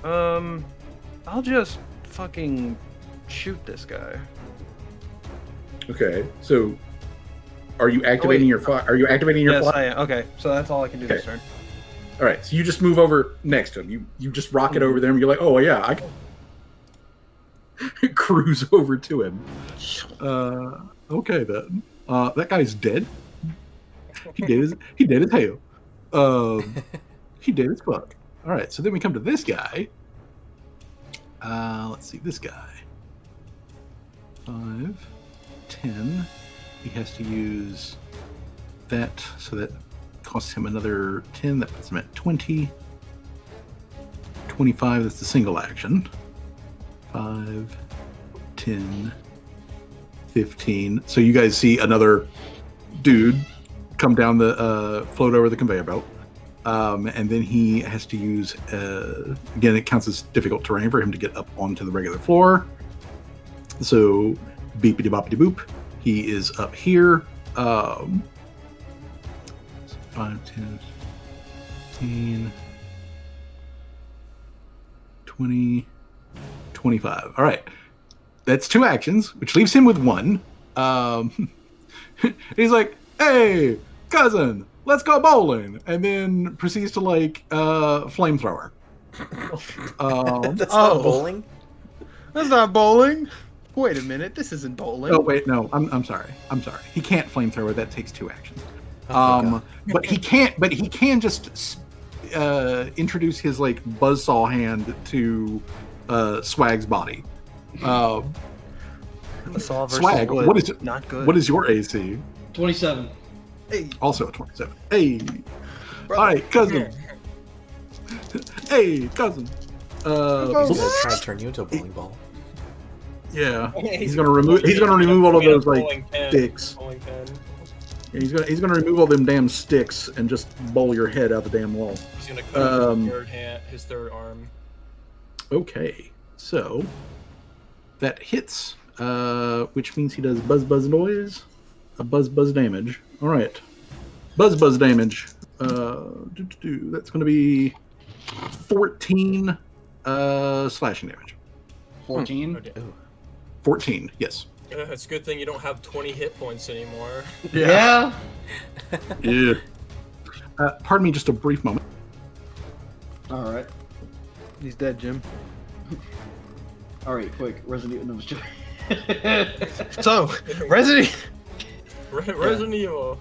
I'll just fucking shoot this guy. Okay. So, are you activating your fire? Are you activating your Yes, fly? I am. Okay, so that's all I can do this turn. All right. So you just move over next to him. You just rocket over there, and you're like, oh yeah, I can cruise over to him. Okay then. That guy's dead. He dead as hell. He dead as fuck. All right. So then we come to this guy. Let's see this guy. 5, 10. He has to use that, so that costs him another 10. That puts him at 20. 25, that's the single action. 5, 10, 15. So you guys see another dude come down the, float over the conveyor belt. And then he has to use, again, it counts as difficult terrain for him to get up onto the regular floor. So, beepity boppity boop. He is up here. 5, 10, 15, 20, 25. All right. That's 2 actions, which leaves him with 1. He's like, hey, cousin, let's go bowling. And then proceeds to, like, flamethrower. That's not bowling. That's not bowling. Wait a minute, this isn't bowling. Oh wait, no, I'm sorry. He can't flamethrower. That takes 2 actions. Oh, but he can't. But he can just introduce his like buzzsaw hand to Swag's body. Swag, what is it? Not good. What is your AC? 27. Hey, Also a 27. Hey, all right, cousin. Hey, cousin. He's gonna try to turn you into a bowling ball. Yeah, he's gonna remove all of those like sticks. Bowling pin. Yeah, he's gonna remove all them damn sticks and just bowl your head out the damn wall. He's gonna cut off his third arm. Okay, so that hits, which means he does buzz noise, a buzz damage. All right, buzz damage. That's gonna be 14 slashing damage. 14. Okay. 14, yes. It's a good thing you don't have 20 hit points anymore. Yeah. Yeah. Pardon me, just a brief moment. All right. he's dead, Jim. All right, quick. Resident Evil. No, just So, Resident Evil.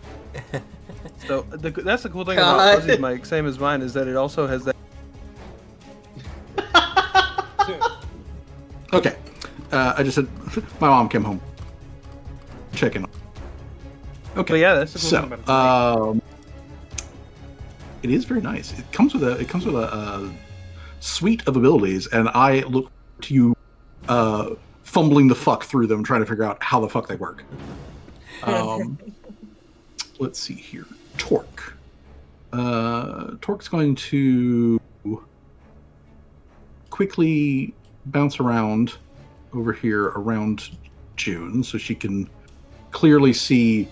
So that's the cool thing God. about Fuzzy's mic, same as mine, is that it also has that. Okay. I just said my mom came home. Checking on. Okay. But yeah, that's the cool thing about it. It is very nice. It comes with a suite of abilities, and I look to you fumbling the fuck through them, trying to figure out how the fuck they work. Let's see here. Torque. Torque's going to quickly bounce around over here around June, so she can clearly see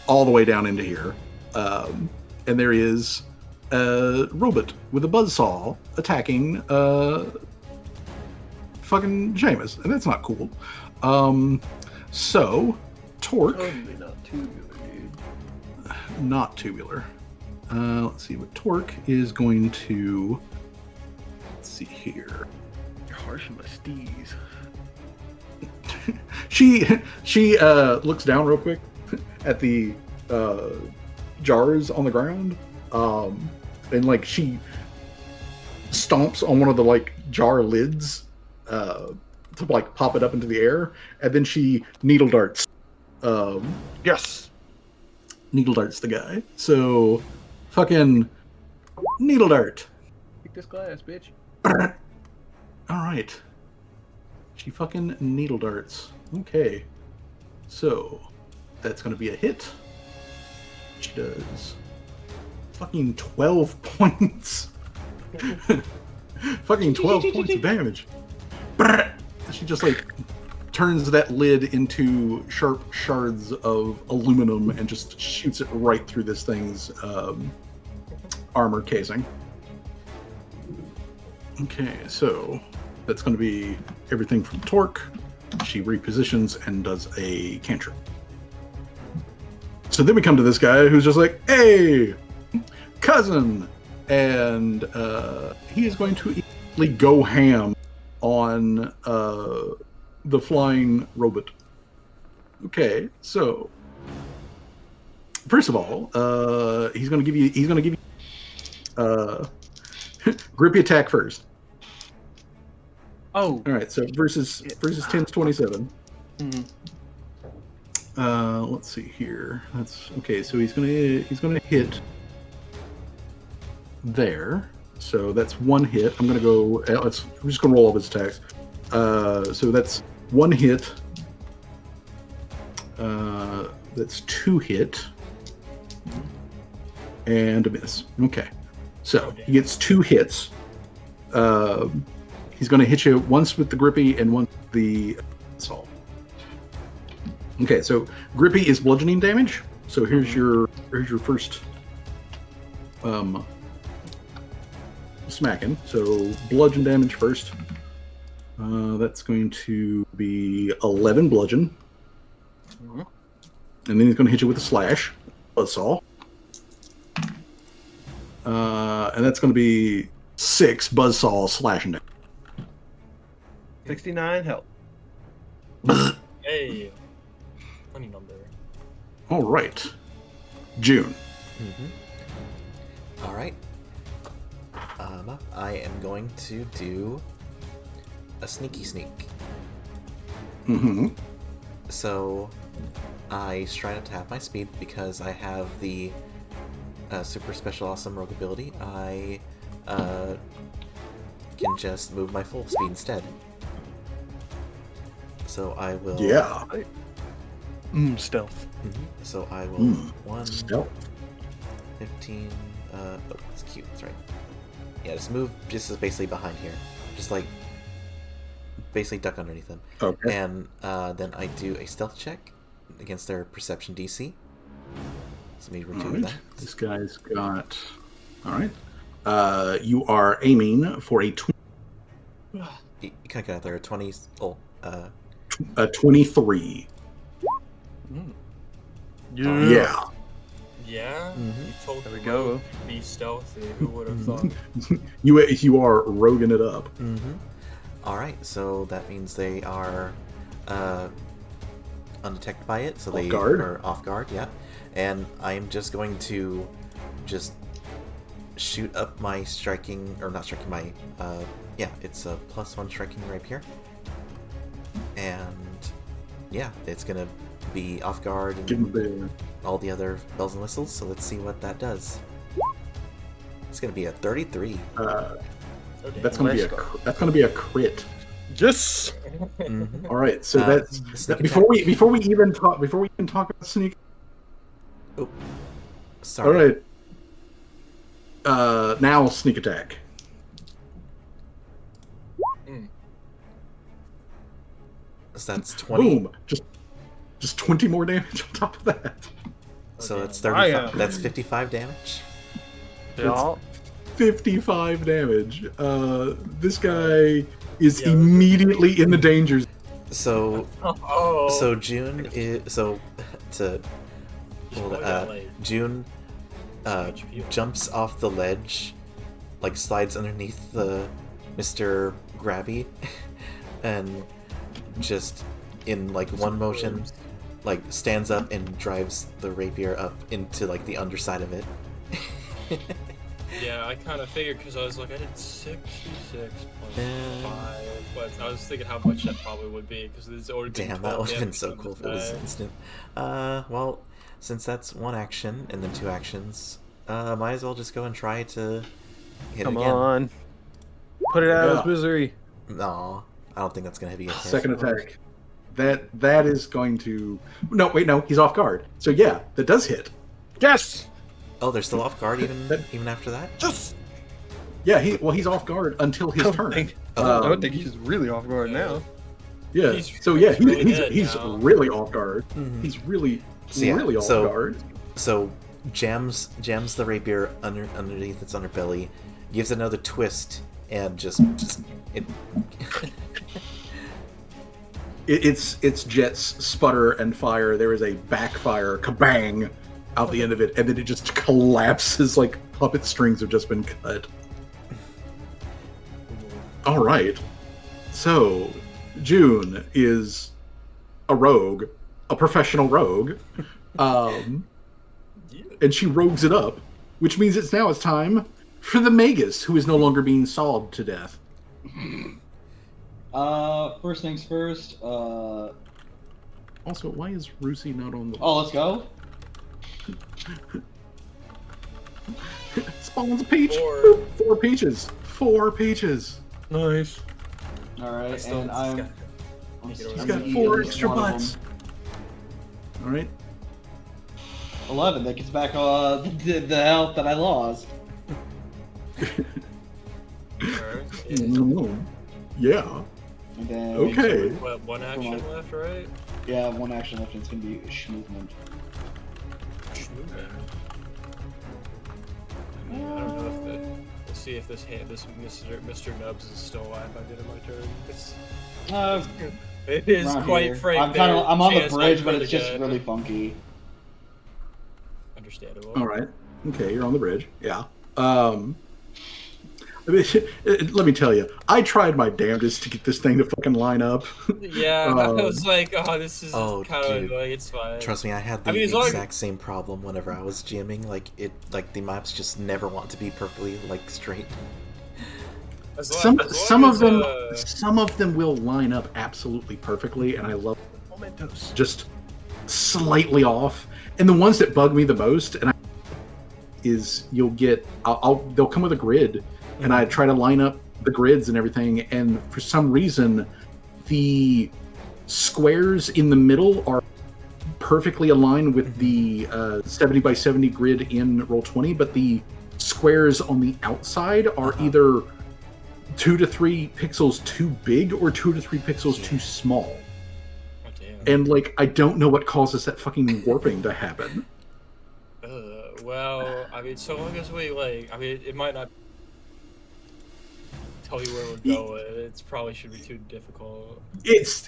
all the way down into here. And there is a robot with a buzzsaw attacking fucking Seamus, and that's not cool. So Torque, Totally not tubular, dude. not tubular. Let's see what Torque is going to. Let's see here. You're harsh on my steez. She looks down real quick at the jars on the ground, and like she stomps on one of the like jar lids to like pop it up into the air, and then she needle darts. Yes. Needle darts the guy. So fucking needle dart. Take this glass, bitch. All right. She fucking needle darts. Okay. So that's going to be a hit. She does fucking 12 points. Fucking 12 points of damage. She just like turns that lid into sharp shards of aluminum and just shoots it right through this thing's armor casing. Okay, so that's going to be everything from Torque. She repositions and does a cantrip. So then we come to this guy who's just like, hey, cousin! And he is going to immediately go ham on the flying robot. Okay, so first of all, he's going to give you grippy attack first. Oh. All right, so versus 10's 27. Mm-hmm. Let's see here. That's okay. So he's gonna hit there. So that's one hit. I'm gonna go. I'm just gonna roll all of his attacks. So that's one hit. That's two hit. And a miss. Okay. So he gets two hits. He's going to hit you once with the grippy and once with the assault. Okay, so grippy is bludgeoning damage. So here's your first smacking. So bludgeon damage first. That's going to be 11 bludgeon. Mm-hmm. And then he's going to hit you with a slash, buzzsaw. And that's going to be 6 buzzsaw slashing damage. 69 health. Hey, funny number. All right, June. All right. I am going to do a sneaky sneak. Mm-hmm. So I stride up to half my speed because I have the super special awesome rogue ability. I can just move my full speed instead. So I will. Yeah. Stealth. So I will 1, Stealth. 15. Oh, it's cute. That's right. Yeah, just move. Just as basically behind here. Just like basically duck underneath them. Okay. And then I do a stealth check against their perception DC. So maybe we're doing that. This guy's got. All right. You are aiming for a You kind of got there. 20. Oh. a 23. Yeah. Yeah. Mhm. You told There we the go. rogue to be stealthy. Who would have thought? You are roguing it up. All right. So that means they are undetected by it. So they guard? are off guard. Yeah. And I am just going to just shoot up my striking, or not striking, my yeah, it's a +1 striking right here. And yeah, it's gonna be off guard and Give him all the other bells and whistles. So let's see what that does. It's gonna be a 33. Oh, damn. That's gonna be Let's a go. that's gonna be a crit. Yes. Mhm. All right, so that's sneak before attack. we even talk about sneak. Oh, sorry. All right. Now sneak attack. So that's 20. Boom! Just 20 more damage on top of that. So that's damn. 35. That's 55 damage. Yeah. 55 damage. This guy is Yeah, immediately in the danger zone. So Oh. so June is to He's well, probably got, like, June HP. jumps off the ledge, like slides underneath the Mr. Grabby, and just in like one motion, like stands up and drives the rapier up into like the underside of it. Yeah, I kind of figured because I was like, I did 66 plus 5, but I was thinking how much that probably would be because it's already been Damn, 12 that would have been damage so on cool this if it was guy. instant. Well, since that's one action and then 2 actions, might as well just go and try to hit Come it again. on. Put it out of its Yeah. misery. No, I don't think that's gonna be a hit. Second attack. That is going to. No, wait, no, he's off guard. So yeah, that does hit. Yes. Oh, they're still off guard even after that. Yes. Yeah, he's off guard until his turn. I don't think he's really off guard now. Yeah. He's- So yeah, he's really dead he's now. really off guard. Mhm. He's really So, yeah, really off so- guard. So jams the rapier underneath its underbelly, gives it another twist, and just it. It's jets sputter and fire. There is a backfire, kabang, out the end of it, and then it just collapses like puppet strings have just been cut. All right. So June is a rogue, a professional rogue, and she rogues it up, which means it's time for the Magus, who is no longer being sawed to death. First things first. Also, why is Rusi not on the? Oh, let's go. Spawns a peach. Four. 4 peaches. 4 peaches. Nice. All right, I still- and he's I'm. got- He's He's got 4 extra butts. All right. 11. That gets back the health that I lost. Yeah. And then Okay. What, one action left, right? Yeah, one action left, and it's gonna be movement. I don't know if the. Let's see if this Mr. Nubs is still alive by the end of my turn. It is Around quite here. frank. I'm on the Chance bridge, for but the it's just guy. really funky. Understandable. All right. Okay, you're on the bridge. Yeah. I mean, let me tell you, I tried my damnedest to get this thing to fucking line up. Yeah, I was like, oh, this is Oh, kind of dude. annoying. It's fine. Trust me, I had the I mean, as long as- exact same problem whenever I was GMing. Like the maps just never want to be perfectly like straight. As long- Some as long some as, of them will line up absolutely perfectly, and I love Momentos. just slightly off. And the ones that bug me the most, is you'll get they'll come with a grid, and I try to line up the grids and everything, and for some reason, the squares in the middle are perfectly aligned with the 70 by 70 grid in Roll20, but the squares on the outside are either 2 to 3 pixels too big or 2 to 3 pixels too small. Oh, damn. And like, I don't know what causes that fucking warping to happen. Well, I mean, so long as we like, I mean, it might not tell you where we're going. It's probably should be too difficult. It's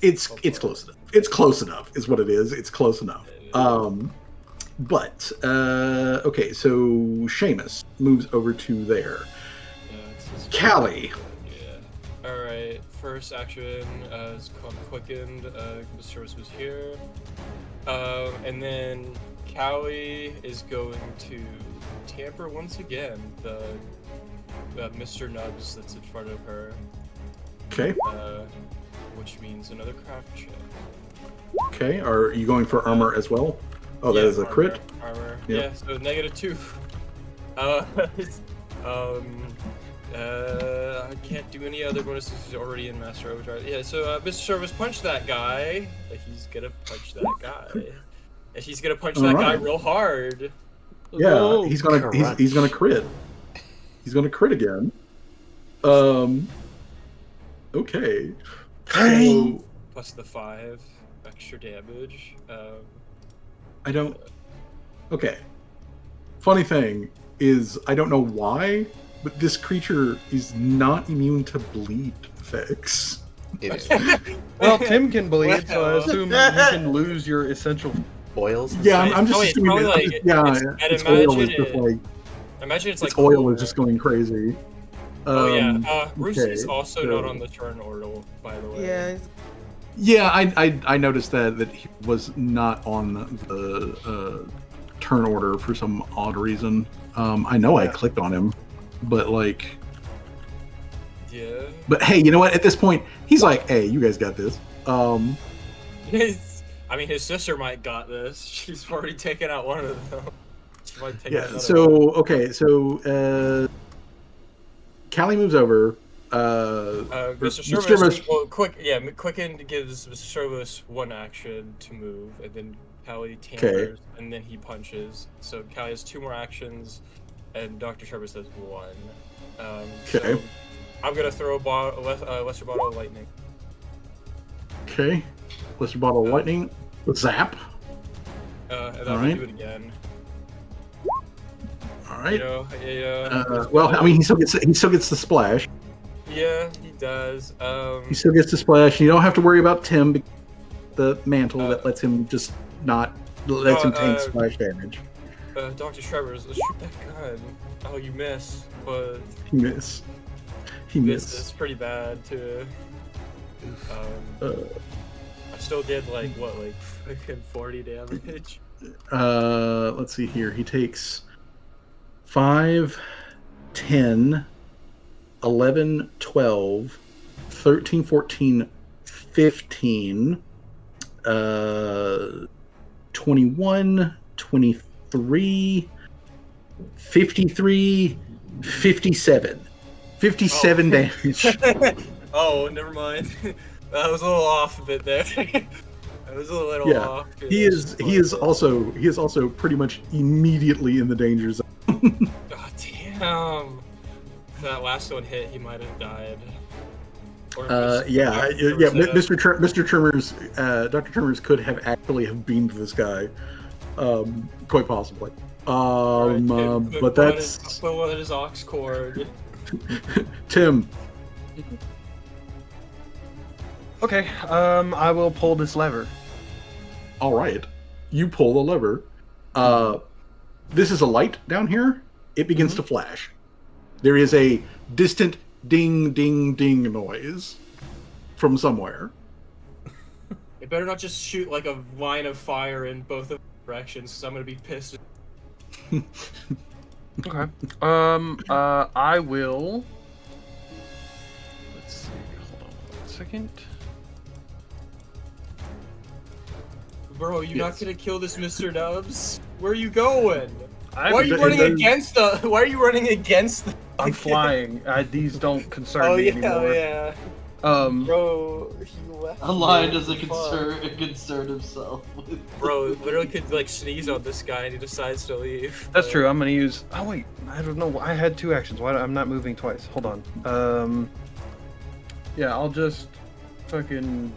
close enough. It's close enough is what it is. It's close enough. But okay, so Seamus moves over to there. Callie. Yeah. All right. First action is called quickened. The service was here, and then Callie is going to tamper once again the Mr. Nubs that's in front of her. Okay. Which means another craft check. Okay. Are you going for armor as well? Oh, that Yeah, is a crit. Armor. Yeah. Yeah. So -2. Okay. too many other bonuses. He's already in Master Overdrive. Yeah, so Mr. Service, punch that guy. He's gonna punch that guy. And he's gonna punch that guy real hard. Yeah, Oh, he's gonna crit. He's gonna crit again. Okay. So, Plus the 5 extra damage. I don't. Okay. Funny thing is, I don't know why, but this creature is not immune to bleed effects. It is. Well, Tim can bleed, so I Well. assume you can lose your essential. Boils. and Yeah, stuff. I'm just it's assuming probably that. like- Its I'd oil imagine is just it- like Imagine it's like its oil cooler. is just going crazy. Oh yeah, Roosie's okay, also so- not on the turn order, by the way. Yeah. Yeah, I noticed that he was not on the turn order for some odd reason. I know I clicked on him, but like, Yeah. but hey, you know what? At this point, he's like, "Hey, you guys got this." I mean, his sister might got this. She's already taken out one of them. She might take out Yeah. another one. So okay, so Callie moves over. Mr. Service- Service, well, Quicken gives Mr. Service one action to move, and then Callie tampers, and then he punches. So Callie has 2 more actions, and Dr. Service has 1. Okay. So I'm gonna throw a lesser bottle of lightning. Okay. Lesser bottle of lightning. Zap. And then All I'm right. gonna do it again. All right. Well, I mean, he still gets the splash. yeah, he does. He still gets the splash. You don't have to worry about Tim, the mantle that lets him just not lets him take splash damage. Dr. Trevor's, let's shoot that gun. Oh, you miss, but He missed. He this is missed. pretty bad too. I still did like freaking 40 damage. Let's see here. He takes 5, 10, 11, 12, 13, 14, 15, 21, 23, 53, 57. 57 damage. Oh, never mind. That was a little off a bit there. That was a little Yeah, off. He is also pretty much immediately in the danger zone. God damn. If that last one hit, he might have died. Or Mr. Trimmers, Dr. Trimmers could have actually have beamed this guy, quite possibly. But that's put one in his aux cord. Tim. Okay, I will pull this lever. All right, you pull the lever. This is a light down here. It begins to flash. There is a distant ding, ding, ding noise from somewhere. It better not just shoot like a line of fire in both of directions, because I'm gonna be pissed. Okay. I will. Let's see. Hold on 1 second. Bro, you're not Yes. gonna kill this Mr. Dubs? Where are you going? I- Why are you it running does- against the? Why are you running against the? I'm flying. These don't concern Oh me yeah, anymore. yeah. Bro, he left. A lion me. doesn't Fuck. concern himself with. Bro, literally could like sneeze on this guy and he decides to leave. that's true. I'm gonna use. Oh wait, I don't know. I had 2 actions. Why? I'm not moving twice. Hold on. Yeah, I'll just fucking.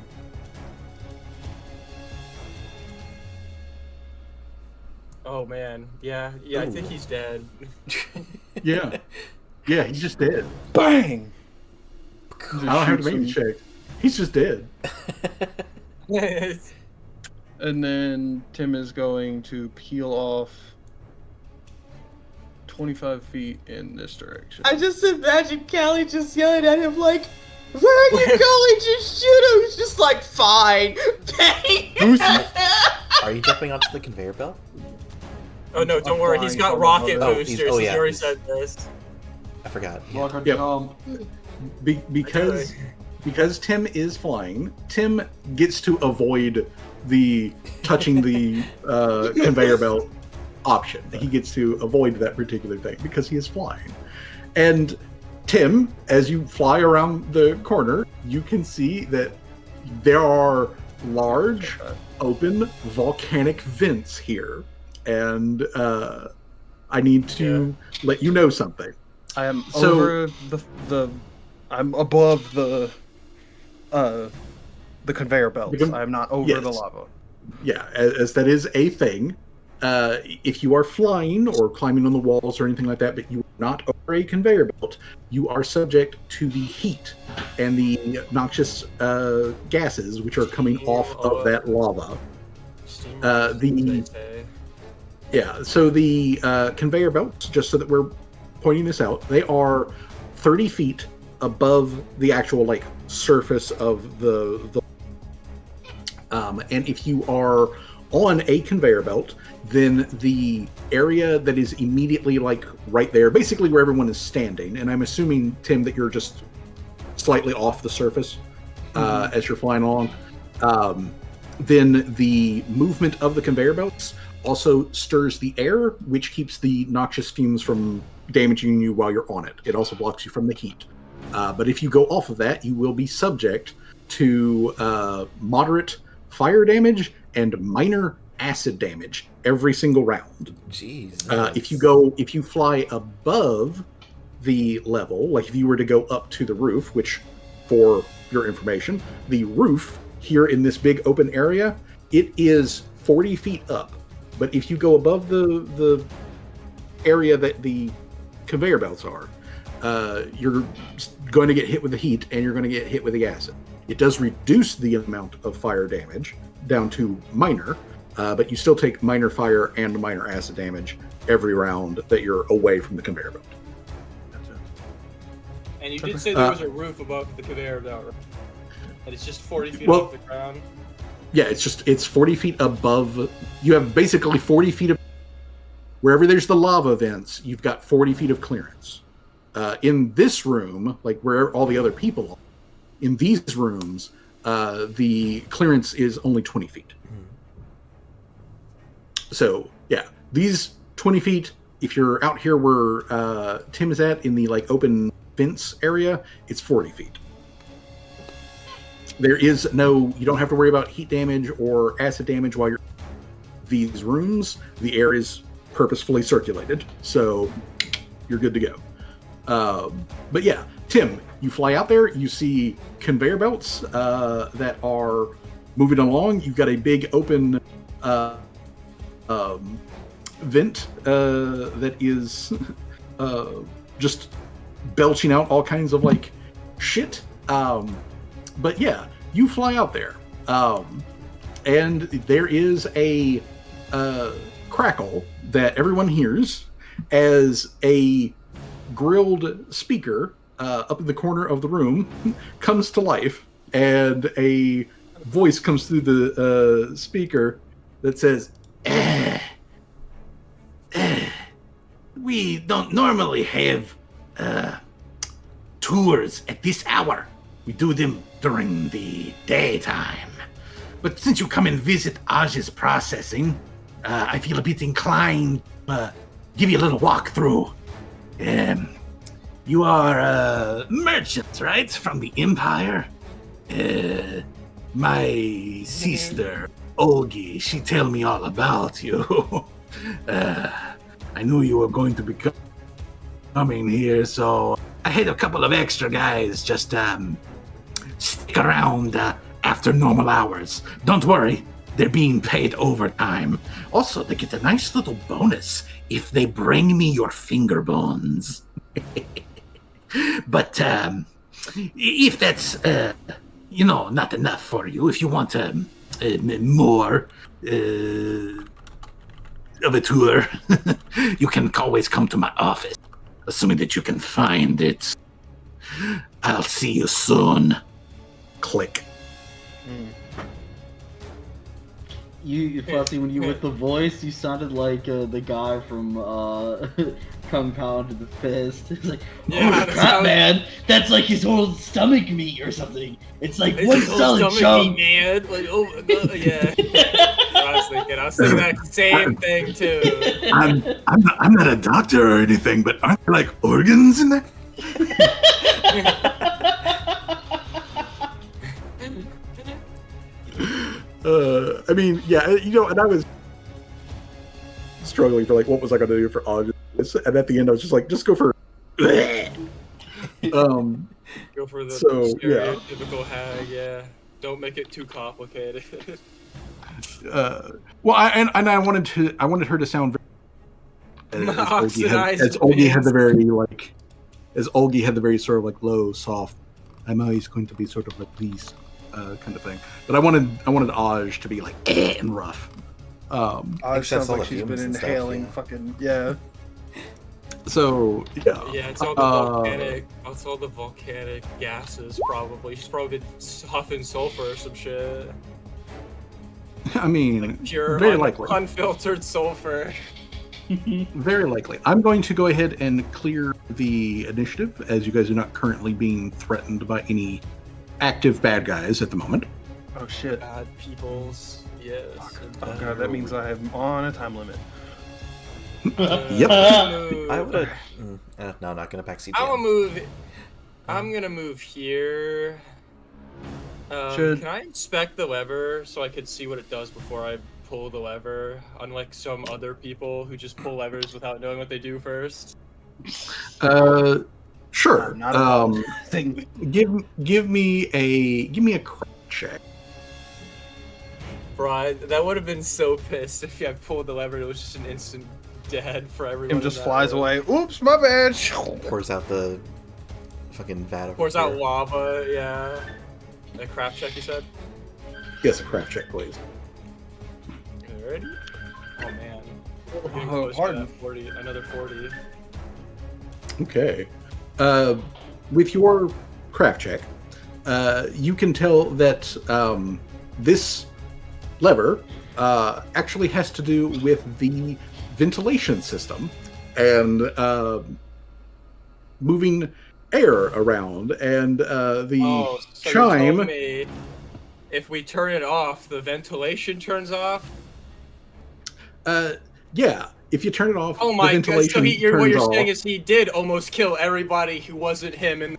Oh man, yeah. I think he's dead. Yeah, he's just dead. Bang! I don't have to make a check. He's just dead. And then Tim is going to peel off 25 feet in this direction. I just imagine Callie just yelling at him like, "Where are you going? Just shoot him!" He's just like, "Fine." Bang. Are you jumping onto the conveyor belt? Oh no, don't worry. He's got flying rocket from above. boosters. Oh, He's yeah, already he's- said this. I forgot. Yeah. Walk on Yep. jump. Because Tim is flying, Tim gets to avoid the touching the conveyor belt option. He gets to avoid that particular thing because he is flying. And Tim, as you fly around the corner, you can see that there are large, open, volcanic vents here. And I need to let you know something. I am over I'm above the conveyor belts. I am not over the lava. Yeah, as that is a thing. If you are flying or climbing on the walls or anything like that, but you are not over a conveyor belt, you are subject to the heat and the noxious gases which are coming off of that lava. So the conveyor belts, just so that we're pointing this out, they are 30 feet above the actual like surface of the and if you are on a conveyor belt, then the area that is immediately like right there, basically where everyone is standing, and I'm assuming, Tim, that you're just slightly off the surface as you're flying along, then the movement of the conveyor belts also stirs the air, which keeps the noxious fumes from damaging you while you're on it. It also blocks you from the heat. But if you go off of that, you will be subject to moderate fire damage and minor acid damage every single round. Jeez. If you fly above the level, like if you were to go up to the roof, which, for your information, the roof here in this big open area, it is 40 feet up. But if you go above the area that the conveyor belts are, you're going to get hit with the heat and you're going to get hit with the acid. It does reduce the amount of fire damage down to minor, but you still take minor fire and minor acid damage every round that you're away from the conveyor belt. And you did say there was a roof above the conveyor belt, right? And it's just 40 feet off the ground? Yeah, it's 40 feet above. You have basically 40 feet of... Wherever there's the lava vents, you've got 40 feet of clearance. In this room, like where all the other people are, in these rooms, the clearance is only 20 feet. So, yeah, these 20 feet, if you're out here where Tim is at, in the like open fence area, it's 40 feet. There is no, you don't have to worry about heat damage or acid damage while you're in these rooms. The air is purposefully circulated, so you're good to go. But yeah, Tim, you fly out there, you see conveyor belts that are moving along. You've got a big open vent that is just belching out all kinds of like shit. But yeah, you fly out there, and there is a crackle that everyone hears as a grilled speaker up in the corner of the room comes to life, and a voice comes through the speaker that says, "We don't normally have tours at this hour. We do them during the daytime. But since you come and visit Aj's processing, I feel a bit inclined to give you a little walkthrough. You are merchants, right? From the Empire? My sister, Olgi, she tell me all about you. I knew you were going to be coming here, so I had a couple of extra guys just stick around after normal hours. Don't worry, they're being paid overtime. Also, they get a nice little bonus if they bring me your finger bones. But if that's, not enough for you, if you want more of a tour, you can always come to my office, assuming that you can find it. I'll see you soon. Click. You Fussy, when you with the voice, you sounded like the guy from Compound to the Fist. It's like, Yeah, holy crap, man! That's like his whole stomach meat or something. It's like one solid chunk. Man. Like, oh, yeah. I was thinking that same thing too. I'm not a doctor or anything, but aren't there like organs in there? I mean, yeah, and I was struggling for like, what was I going to do for all of this? And at the end, I was just like, just go for. Go for the So, yeah. stereotypical hag. Yeah, don't make it too complicated. Well, I wanted her to sound very, as Oxidized Olgi had Vince. the very like, as Olgi had the very sort of like low, soft. I'm always going to be sort of like these kind of thing. But I wanted Aj to be like and rough. It Except sounds all like the she's been fumes and stuff, inhaling yeah. fucking yeah. So yeah. Yeah, it's all the volcanic. It's all the volcanic gases. Probably she's probably been huffing sulfur or some shit. I mean, Like pure, very likely. unfiltered sulfur. Very likely. I'm going to go ahead and clear the initiative, as you guys are not currently being threatened by any active bad guys at the moment. Oh shit. Bad peoples. Yes. Oh god, that means I am on a time limit. Yep. I would have. No, I'm not gonna pack CGM. I'm gonna move here. Can I inspect the lever so I could see what it does before I pull the lever? Unlike some other people who just pull levers without knowing what they do first. Sure. Not a thing. Give me a crack check. Bro, that would have been so pissed if I pulled the lever and it was just an instant dead for everyone. Him in just that flies room. away. Oops, my bad. Pours out the fucking vat of Pours out beer. lava, yeah. A craft check, you said? Yes, a craft check, please. Ready? Oh man. We're getting Oh, close pardon. to 40, another 40. Okay. With your craft check, you can tell that this lever actually has to do with the ventilation system and moving air around, and the Oh, so you're chime. telling me if we turn it off, the ventilation turns off? Yeah, if you turn it off, Oh my the god, so ventilation what turns you're off. saying is he did almost kill everybody who wasn't him and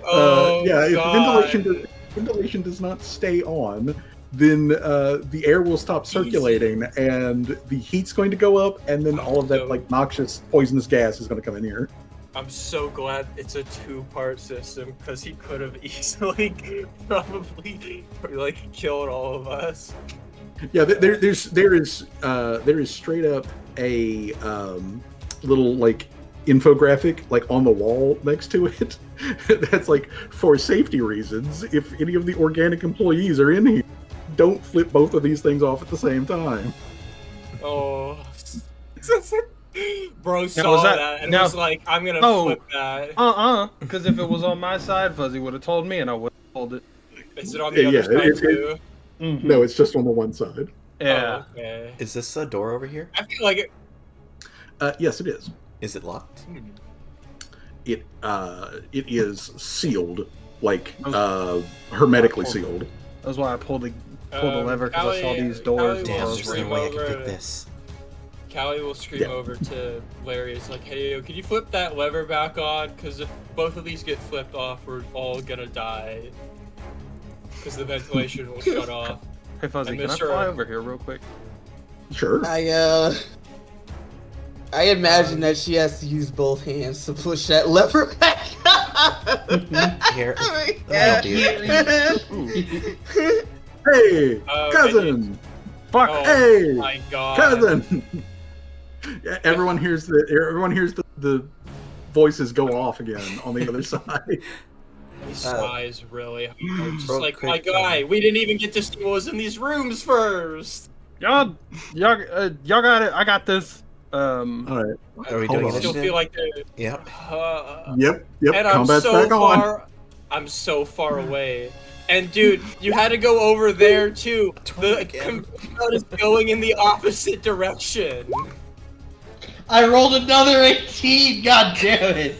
Oh, yeah, if God. the ventilation does not stay on, then the air will stop circulating, and the heat's going to go up, and then all of that So- like noxious, poisonous gas is going to come in here. I'm so glad it's a two-part system because he could have easily probably like killed all of us. Yeah, there is straight up a little like infographic like on the wall next to it that's like, for safety reasons, if any of the organic employees are in here, don't flip both of these things off at the same time. Oh, bro saw was that, that- and now- was like, "I'm gonna Oh. flip that." Because if it was on my side, Fuzzy would have told me, and I would have told it. Is it on the Yeah, other side too? No, it's just on the one side. Yeah. Oh, okay. Is this a door over here? I feel like it. Yes, it is. Is it locked? It is sealed, like hermetically sealed. That's why I pulled the lever, because I saw Callie- these doors. Callie Damn, will there's no scream way I can over pick this. Callie will scream Yeah. over to Larry. It's like, "Hey, yo, could you flip that lever back on? Because if both of these get flipped off, we're all gonna die. Because the ventilation will shut off." Hey Fuzzy, And can I Mr. fly over here real quick? Sure. I imagine that she has to use both hands to push that lever back. Here, Oh my let me help you. Hey, Oh, cousin. Fuck! Oh Hey, my god. cousin. Yeah, everyone hears the voices go off again on the other side. He sighs really hard. Just real like, quick, my guy, we didn't even get to see what was in these rooms first. Y'all got it. I got this. All right. Are we Hold doing on. I still initiative? feel like they're. Yep. Yep. And I'm Combat's so back on. far. I'm so far away. And dude, you had to go over there too. The Again. combat is going in the opposite direction. I rolled another 18. God damn it!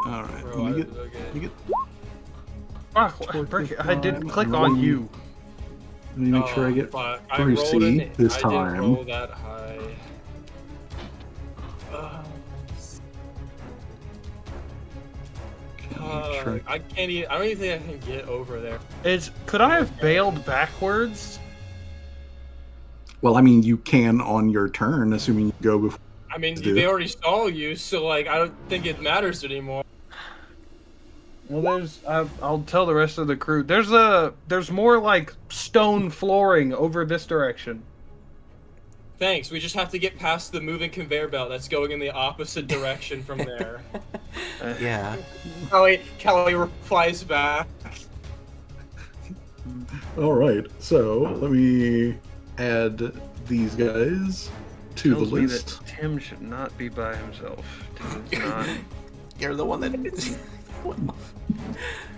All right. Bro, Let me okay. get Fuck! I didn't click on you. Let me make sure I get fuck. through C this I time. didn't roll that high. Sure. I can't even. I don't even think I can get over there. Could I have bailed backwards? Well, I mean, you can on your turn, assuming you go before. I mean, Do. they already saw you, so like, I don't think it matters anymore. Well, I'll tell the rest of the crew. There's more like stone flooring over this direction. Thanks. We just have to get past the moving conveyor belt that's going in the opposite direction from there. Yeah. Kelly replies back. All right, so let me add these guys to the Tells me list. that Tim should not be by himself. Tim's not. You're the one that.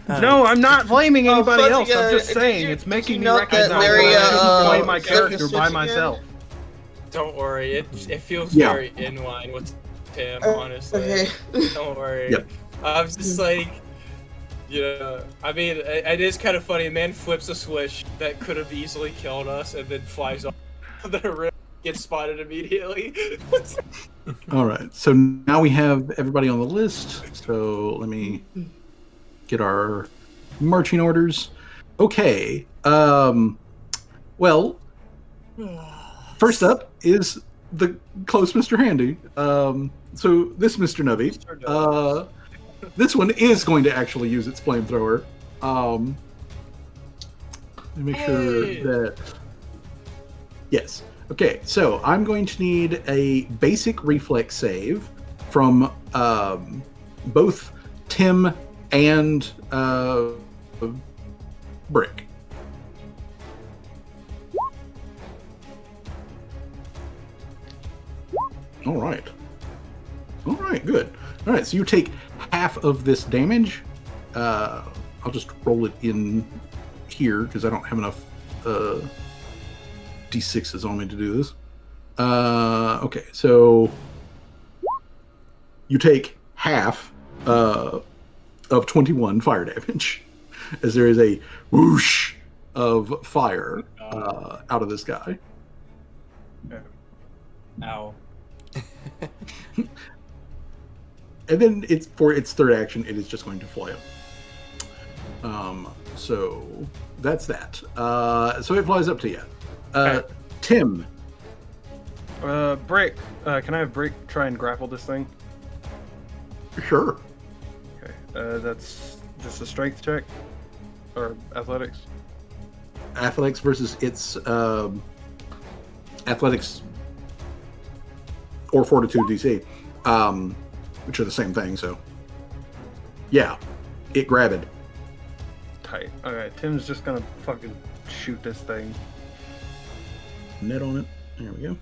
No, I'm not blaming anybody Fuzzy, else. I'm just did saying you- it's did making you me note recognize that that Larry, I shouldn't play my flipped character the by switch myself. Don't worry. It feels Yeah. very in line with Tim, Oh, honestly. okay. Don't worry. Yep. I'm just like, I mean, it is kind of funny. A man flips a switch that could have easily killed us and then flies off the rim, gets spotted immediately. All right, so now we have everybody on the list. So let me get our marching orders. Okay. Well, first up is the close Mr. Handy. So this Mr. Nubby, this one is going to actually use its flamethrower. Let me make sure Hey. that. Yes. Okay, so I'm going to need a basic reflex save from both Tim and Brick. All right. All right, good. All right, so you take half of this damage. I'll just roll it in here because I don't have enough D6s on me to do this. Okay, so you take half of 21 fire damage as there is a whoosh of fire out of this guy. Ow. And then it's for its third action, it is just going to fly up. So that's that. So it flies up to you. Okay. Tim. Brick. Can I have Brick try and grapple this thing? Sure. Okay. That's just a strength check, or athletics. Athletics versus its athletics or fortitude DC, which are the same thing. So yeah, it grabbed. Tight. Alright, Tim's just gonna fucking shoot this thing. Net on it. There we go.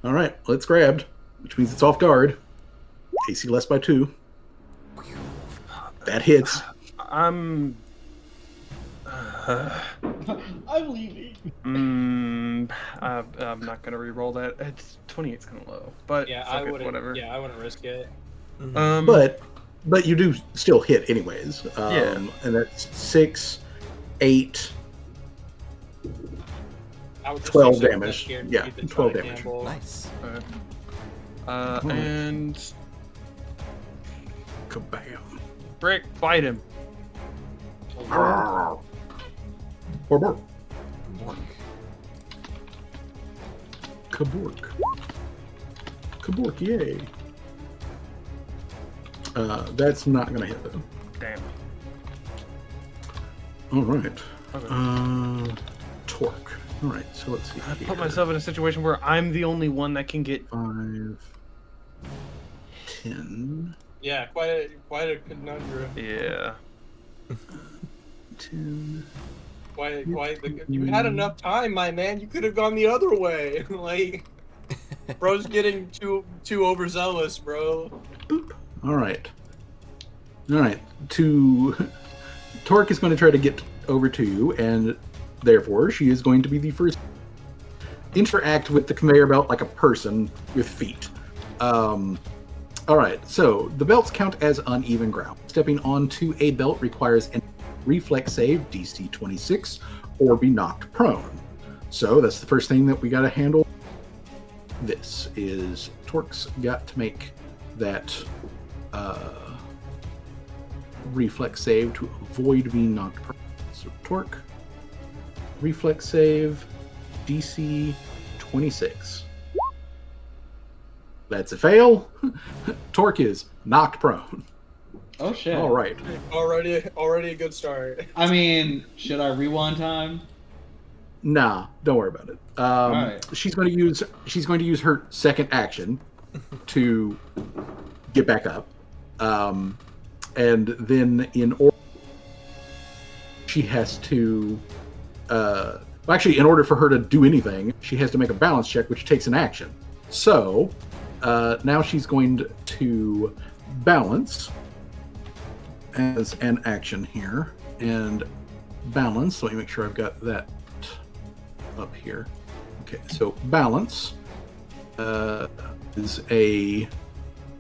All right, well, it's grabbed, which means it's off guard. AC less by 2. That hits. I'm leaving. I'm not gonna re-roll that. It's 28's kind of low, but Yeah, fuck I it, wouldn't. whatever. Yeah, I wouldn't risk it. But you do still hit anyways. Yeah. And that's 6, 8, I would just 12 use it damage. here and Yeah, keep it 12 try damage. gamble. Nice. And kabam. Brick, fight him. Or bork. Bork. Kabork. Kabork, yay. That's not gonna hit though. Damn. All right. Okay. Torque. All right. So let's see. I here. put myself in a situation where I'm the only one that can get. 5, 10, Yeah, quite a conundrum. Yeah. 10. You had enough time, my man. You could have gone the other way. Like, bro's getting too overzealous, bro. Boop. All right. All right. Torque is going to try to get over to you, and therefore she is going to be the first to interact with the conveyor belt like a person with feet. All right. So the belts count as uneven ground. Stepping onto a belt requires a reflex save, DC 26, or be knocked prone. So that's the first thing that we got to handle. This is Torque's got to make that reflex save to avoid being knocked prone. So Torque, reflex save, DC 26. That's a fail. Torque is knocked prone. Oh shit. All right. Already a good start. I mean, should I rewind time? Nah, don't worry about it. Alright. She's going to use her second action to get back up, and then in order she has to. Actually, in order for her to do anything, she has to make a balance check, which takes an action. So now she's going to balance as an action here, and balance. Let me make sure I've got that up here. Okay, so balance is a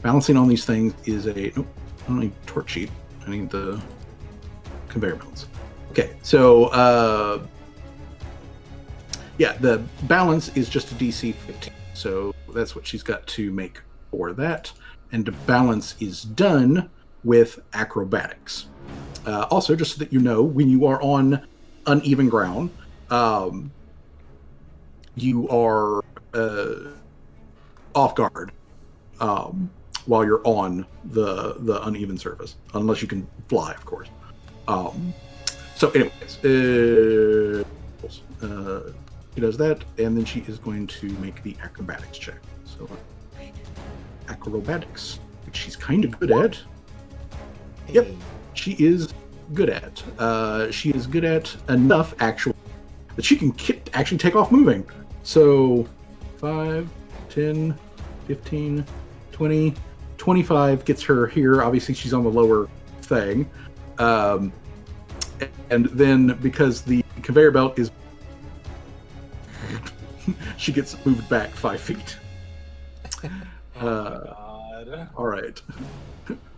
balancing on these things is a. Nope, I don't need torque sheet. I need the conveyor belts. Okay, so yeah, the balance is just a DC 15. So that's what she's got to make for that. And the balance is done with acrobatics. Also, just so that you know, when you are on uneven ground, you are off guard while you're on the uneven surface, unless you can fly, of course. So, anyways, she does that, and then she is going to make the acrobatics check. So, acrobatics, which she's kind of good at. Yep, she is good at. She is good at enough, actually, that she can actually take off moving. So, 5, 10, 15, 20, 25 gets her here. Obviously, she's on the lower thing. And then, because the conveyor belt is... she gets moved back 5 feet. God. All right.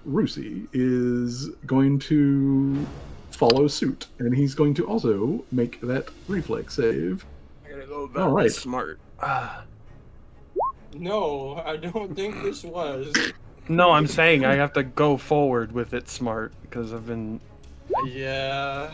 Rusi is going to follow suit, and he's going to also make that reflex save. I gotta go back. All right. Smart. No, I don't think this was. No, I'm saying I have to go forward with it smart because I've been. Yeah.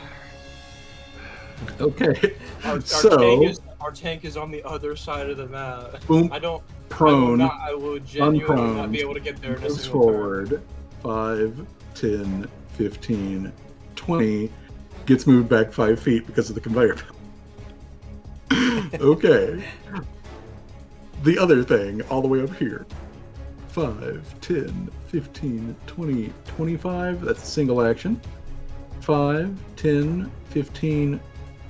Okay. Our So, tank is on the other side of the map. boom, I prone, will genuinely not be able to get there in a moves single turn. forward, 5, 10, 15, 20, gets moved back 5 feet because of the conveyor belt. Okay. The other thing, all the way up here. 5, 10, 15, 20, 25. That's a single action. 5, 10, 15,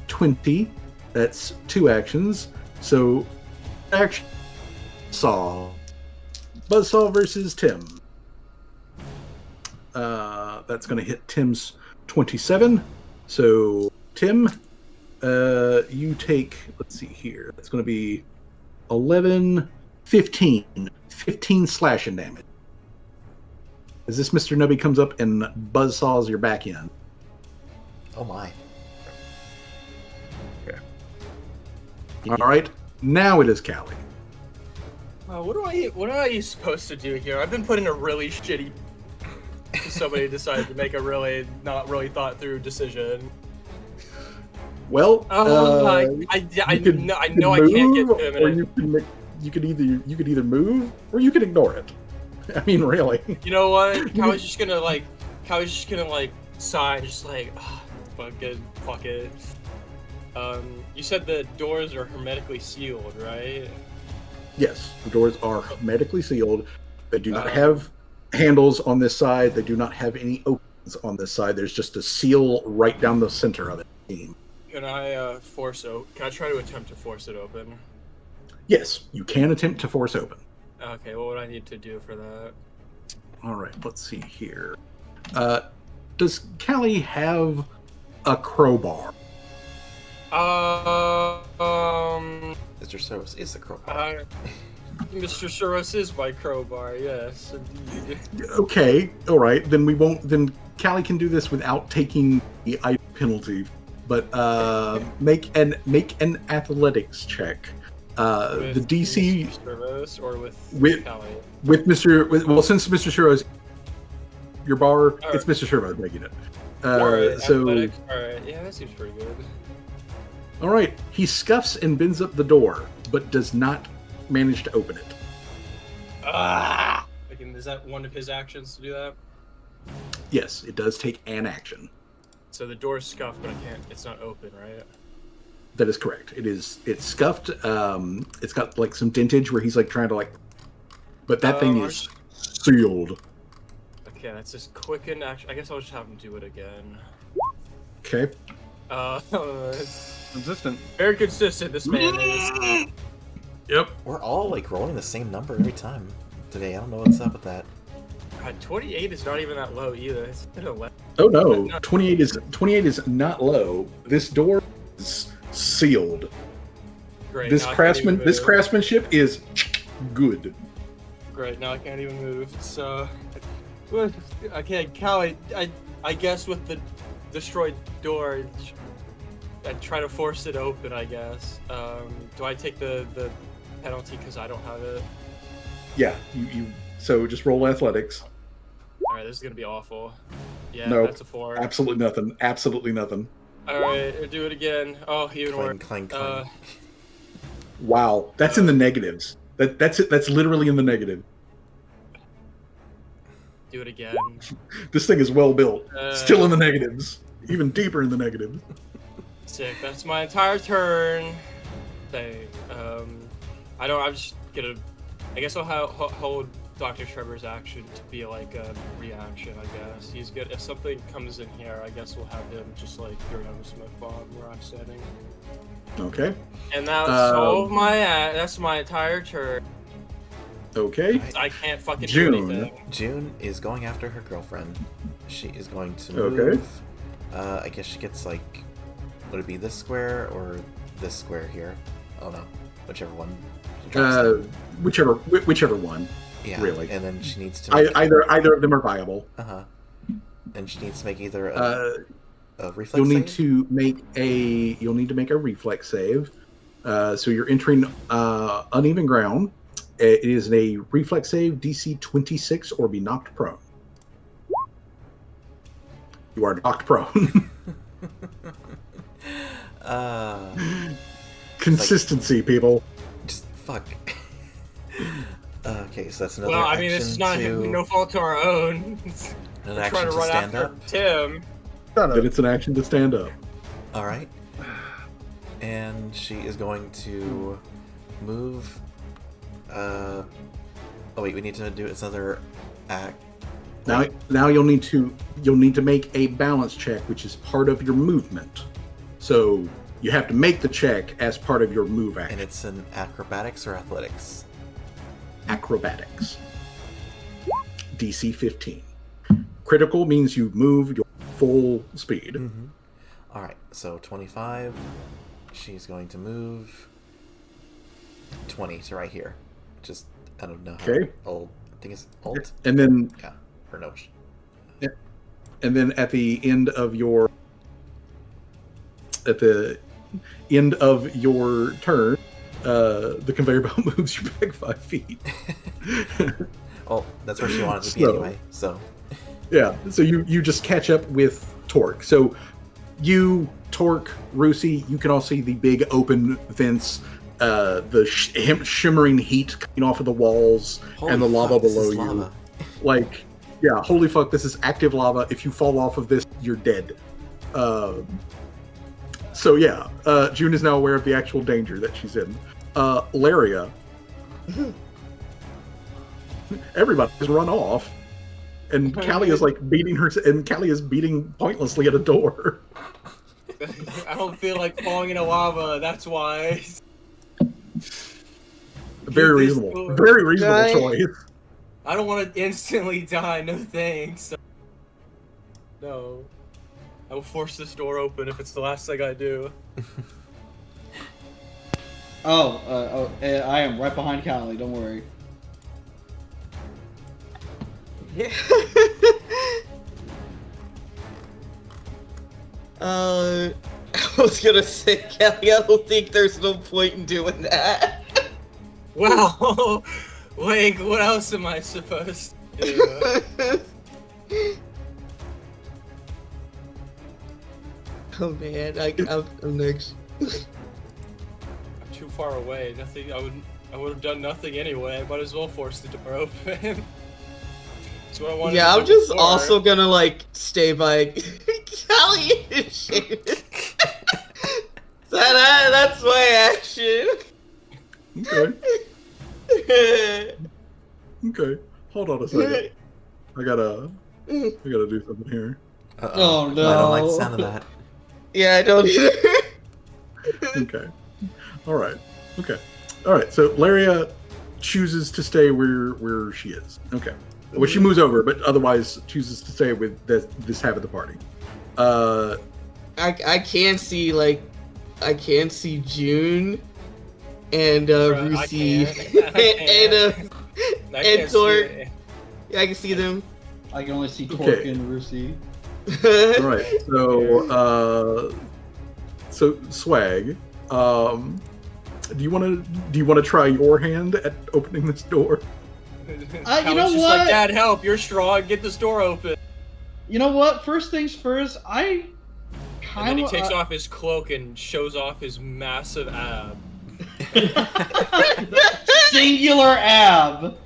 20. That's 2 actions. So, action. Saw. Buzzsaw versus Tim. That's going to hit Tim's 27. So, Tim, you take, let's see here. That's going to be 11, 15. 15 slashing damage. As this Mr. Nubby comes up and buzzsaws your back end. Oh my. Okay. All right. Now it is Callie. What am I supposed to do here? I've been put in a really shitty. Somebody decided to make a really not really thought through decision. Well, I know I can't get to him. Or you could either move or you can ignore it. I mean, really. You know what? Callie's just gonna sigh and just like, fuck it. You said the doors are hermetically sealed, right? Yes, the doors are hermetically sealed. They do not have handles on this side. They do not have any openings on this side. There's just a seal right down the center of it. Can I Can I try to attempt to force it open? Yes, you can attempt to force open. Okay, what would I need to do for that? All right, let's see here. Does Callie have a crowbar? Mr. Soros is the crowbar. Mr. Soros is my crowbar, yes, indeed. Okay, all right. Then we won't. Then Callie can do this without taking the item penalty but make an athletics check. The DC Mr. Servos or with Callie? Well, since Mr. Shiro's your bar, All it's right. Mr. Shiro making it. Alright, So athletics. Alright, yeah, that seems pretty good. all right, he scuffs and bends up the door, but does not manage to open it. Ah! Is that one of his actions to do that? Yes, it does take an action. So the door's scuffed, but it's not open, right? That is correct. It's scuffed. It's got like some dentage where he's like trying to like, but that thing is sealed. Okay, that's just quicken action. I guess I'll just have him do it again. Okay. It's Consistent. very consistent, this man is. Yep. We're all like rolling the same number every time today. I don't know what's up with that. God, 28 is not even that low either. It's been 11. Oh no, 28 is not low. This door is sealed. Great. This now I can't even move. craftsmanship is good. Great, now I can't even move. So, okay, Callie, I guess with the destroyed door, I'd try to force it open, I guess. Do I take the penalty because I don't have it? Yeah, you. So just roll athletics. Alright, this is gonna be awful. Yeah, No, that's a 4. Absolutely nothing. Absolutely nothing. Alright, do it again. Oh, even Clang, worse. clang, clang. Wow, that's in the negatives. That's it. That's literally in the negative. Do it again. This thing is well built. Uh, Still in the negatives. Even deeper in the negatives. Sick. That's my entire turn. Thing. I'm just gonna. I guess I'll hold Dr. Trevor's action to be like a reaction. I guess he's good. If something comes in here, I guess we'll have him just like throw down a smoke bomb where I'm standing. Okay. And that's all my. That's my entire turn. Okay. I can't fucking June. do anything. June is going after her girlfriend. She is going to Okay. move. I guess she gets like, would it be this square or this square here? Oh no, whichever one. She drops them. Whichever one. Yeah, really. And then she needs to make Either of them are viable. And she needs to make either a reflex. You'll need save? to make a reflex save. So you're entering uneven ground. It is a reflex save, DC 26, or be knocked prone. You are knocked prone. Consistency, people. Just fuck. Okay, so that's another. Well, I mean, this is not no fault to our own. An Trying action to to run stand after up. Tim. Then it's an action to stand up. All right. And she is going to move. Oh wait, we need to do another act. Now you'll need to make a balance check, which is part of your movement. So you have to make the check as part of your move action. And it's an acrobatics or athletics? Acrobatics. DC 15. Critical means you move your full speed. Mm-hmm. All right, so 25. She's going to move 20 to right here. Just I don't know how Okay. old. I think it's alt. And then Yeah, or no. and then at the end of your turn, the conveyor belt moves you back 5 feet. Well, that's where she wanted to be So- anyway. So Yeah, so you just catch up with Torque. So you, Torque, Rusi, you can all see the big open vents, the shimmering heat coming off of the walls, holy and the lava fuck, this below is you. lava. Like, yeah, holy fuck, this is active lava. If you fall off of this, you're dead. So yeah, June is now aware of the actual danger that she's in. Laria. Everybody's run off. And Callie is like beating pointlessly at a door. I don't feel like falling into lava. That's why. Very This reasonable. door. Very reasonable Right. choice. I don't want to instantly die. No thanks. No. I will force this door open if it's the last thing I do. I am right behind Callie. Don't worry. Yeah. was gonna say, Kelly, I don't think there's no point in doing that. Well, like, what else am I supposed to do? Oh man, I'm next. I'm too far away. Nothing. I would have done nothing anyway. I might as well force the door open. That's what I wanted. Yeah, to I'm do just before. also gonna like stay by Kelly and Seamus. That's my action. Okay. Okay. Hold on a second. I gotta do something here. Oh, no. I don't like the sound of that. Yeah, I don't either. Okay. All right. Okay. All right. So Laria chooses to stay where she is. Okay. Well, she moves over, but otherwise chooses to stay with this half of the party. I can see June and Bruh, I Rusi can't. I and can't see Torque. it. Yeah, I can see them. I can only see Okay. Torque and Rusi. All right. So Swag, do you want to try your hand at opening this door? You Cal's know just what? like, Dad, help! You're strong. Get this door open. You know what? First things first, I And kind then he of... takes off his cloak and shows off his massive ab. Singular ab.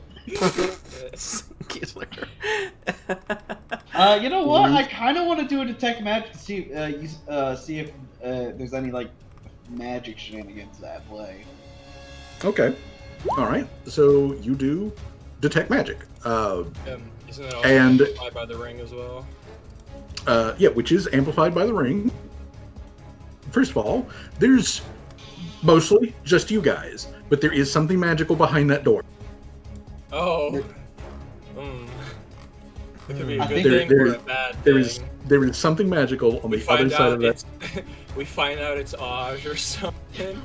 Singular. You know what? I kind of want to do a detect magic to see if there's any like magic shenanigans at play. Okay. All right. So you do detect magic. Isn't it also And- amplified by the ring as well? Yeah, which is amplified by the ring. First of all, there's mostly just you guys, but there is something magical behind that door. Oh. It could be a I good think thing or a bad There thing. there is something magical on We the other find side out of that. it's we find out it's Aj or something.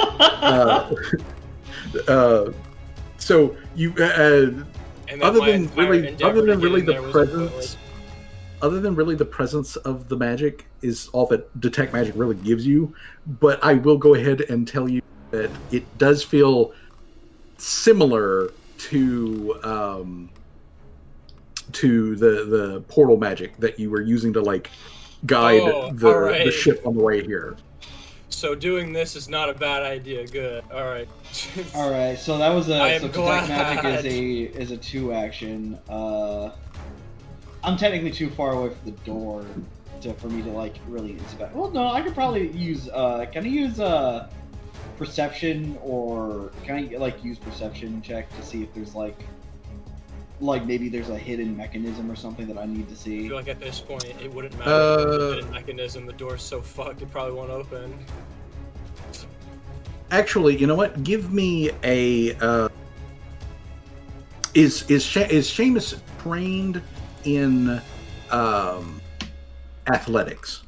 So you And then other my than entire really endeavor other to than get really in the there was presence other than really the presence of the magic is all that detect magic really gives you, but I will go ahead and tell you that it does feel similar to the portal magic that you were using to like guide Oh, the alright. ship on the way here. So doing this is not a bad idea. Good. All right. All right, so that was I a am so detect magic glad. is a 2 action. I'm technically too far away from the door for me to like really inspect. Well, no, I could probably use. Can I use perception, or can I like use perception check to see if there's like maybe there's a hidden mechanism or something that I need to I see? feel like at this point it wouldn't matter. If there's a hidden mechanism. The door's so fucked it probably won't open. Actually, you know what? Give me a. Is Seamus trained in athletics?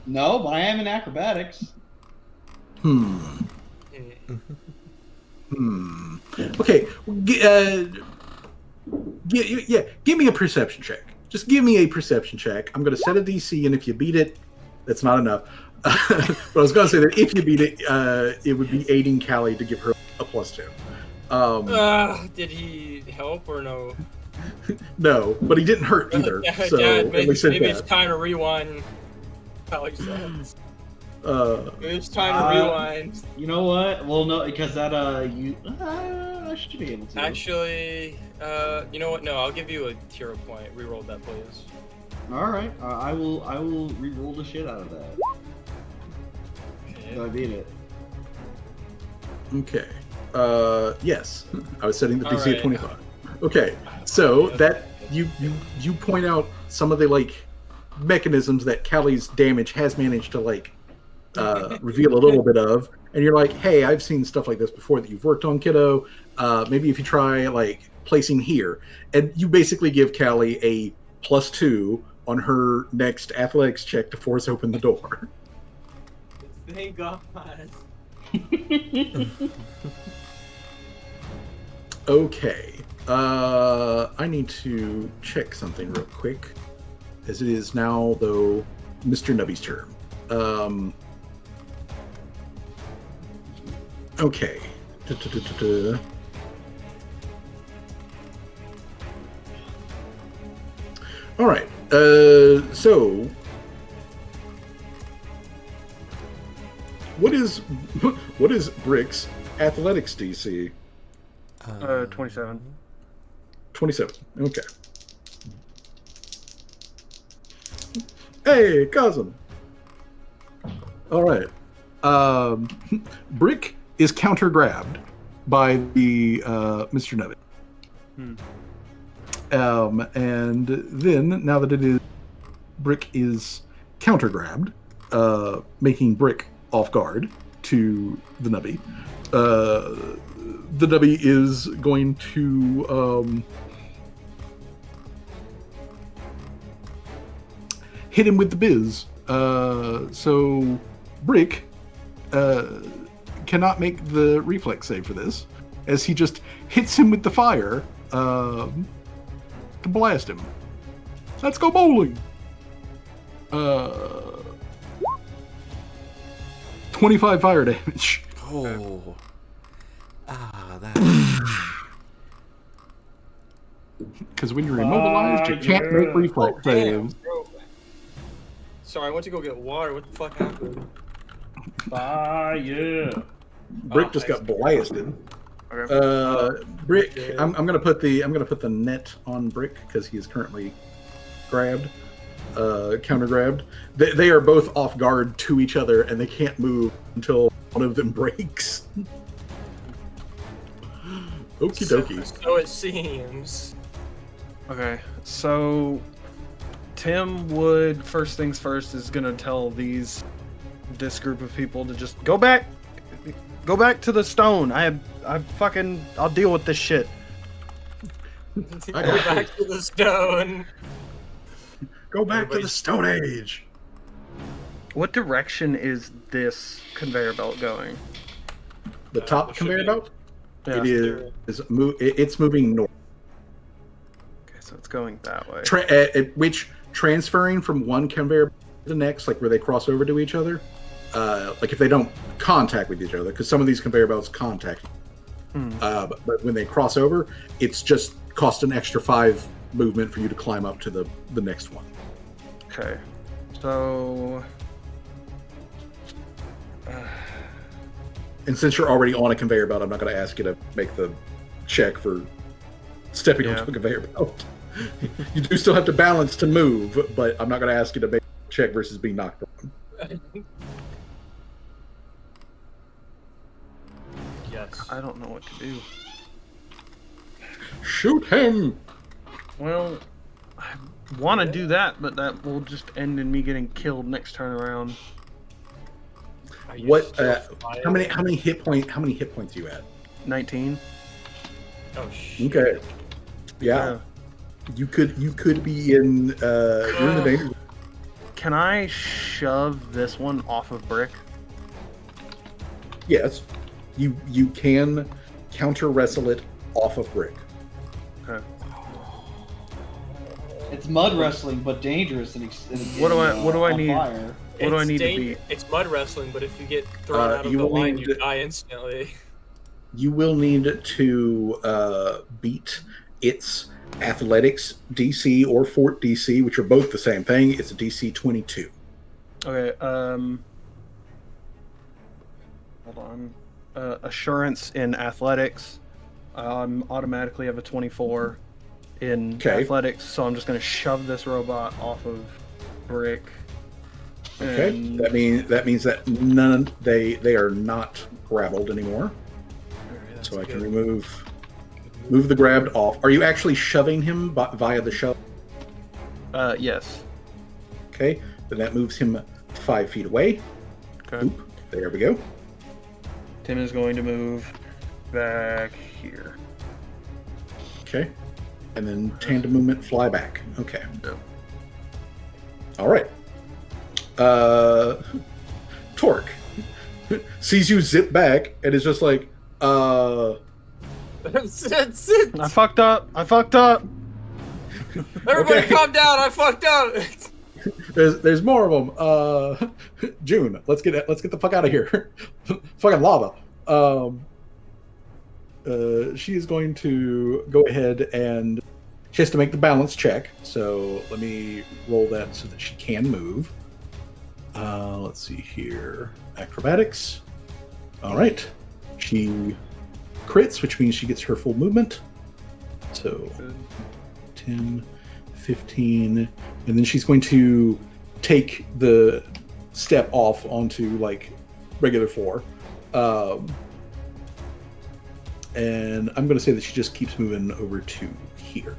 No, but I am in acrobatics. Okay. Give me a perception check. Just give me a perception check. I'm going to set a DC, and if you beat it, that's not enough. But I was going to say that if you beat it, it would be aiding Callie to give her a +2. Did he help or no? No, but he didn't hurt either. So Dad, at maybe, least there's maybe it's that. time to rewind. Alex says. Uh, Maybe it's time to rewind. You know what? Well, no, because that I should be able to. Actually, you know what? No, I'll give you a hero point. Reroll that, please. All right, I will re-roll the shit out of that. So I beat it. okay. Yes, I was setting the DC Alright. at 25. Okay, so that you point out some of the like mechanisms that Callie's damage has managed to like reveal a little bit of, and you're like, hey, I've seen stuff like this before that you've worked on, kiddo. Maybe if you try like placing here, and you basically give Callie a +2 on her next athletics check to force open the door. Thank God. Okay. I need to check something real quick, as it is now, though, Mr. Nubby's turn. Okay. All right. So what is Brick's athletics DC? 27. 27. Okay. Hey, cousin. All right. Brick is counter grabbed by the Mr. Nubby. And then, now that it is Brick is counter grabbed, making Brick off guard to the Nubby. The Nubby is going to hit him with the biz. So Brick cannot make the reflex save for this, as he just hits him with the fire to blast him. Let's go bowling. 25 fire damage. Oh. That. Because when you're immobilized, you can't make reflex saves. Bro. Sorry, I went to go get water. What the fuck happened? Fire. Brick just got blasted. Okay. Brick, I'm gonna put the net on Brick because he is currently grabbed, counter grabbed. They are both off guard to each other, and they can't move until one of them breaks. Okie dokie. So it seems. Okay, so Tim Wood, first things first, is gonna tell this group of people to just go back to the stone. I'll deal with this shit. Go back to the stone. Go back to the Stone Age. What direction is this conveyor belt going? The top conveyor belt. Yeah. It's moving north. Okay, so it's going that way. Which transferring from one conveyor belt to the next, like where they cross over to each other, like if they don't contact with each other, because some of these conveyor belts contact. But when they cross over, it's just cost an extra 5 movement for you to climb up to the next one. Okay, so. And since you're already on a conveyor belt, I'm not going to ask you to make the check for stepping onto a conveyor belt. You do still have to balance to move, but I'm not going to ask you to make a check versus being knocked on. Yes. I don't know what to do. Shoot him! Well, I want to do that, but that will just end in me getting killed next turn around. What? How many hit points are you at? 19. Oh shit. Okay. Yeah. You could be in you're in the danger. Can I shove this one off of Brick? Yes. You can counter wrestle it off of Brick. Okay. It's mud wrestling, but dangerous. What do I need? Fire. What do I need to be? It's mud wrestling, but if you get thrown out of you the will line, need you to- die instantly. You will need to beat its athletics DC or fort DC, which are both the same thing. It's a DC 22. Okay. Hold on. Assurance in athletics. Automatically have a 24 in athletics, so I'm just gonna shove this robot off of Brick. Okay. And... That means that they are not grappled anymore. Right, So I can move the grabbed off. Are you actually shoving him via the shove? Yes. Okay. Then that moves him 5 feet away. Okay. Oop, there we go. Tim is going to move back here. Okay. And then tandem movement, fly back. Okay. Yep. All right. Torque sees you zip back and is just like, That's it. I fucked up. Everybody Okay. calm down. I fucked up. there's more of them. June, let's get the fuck out of here. Fucking lava. She is going to go ahead and she has to make the balance check. So let me roll that so that she can move. Let's see here. Acrobatics. All right. She crits, which means she gets her full movement. So 10, 15, and then she's going to take the step off onto like regular floor. And I'm going to say that she just keeps moving over to here.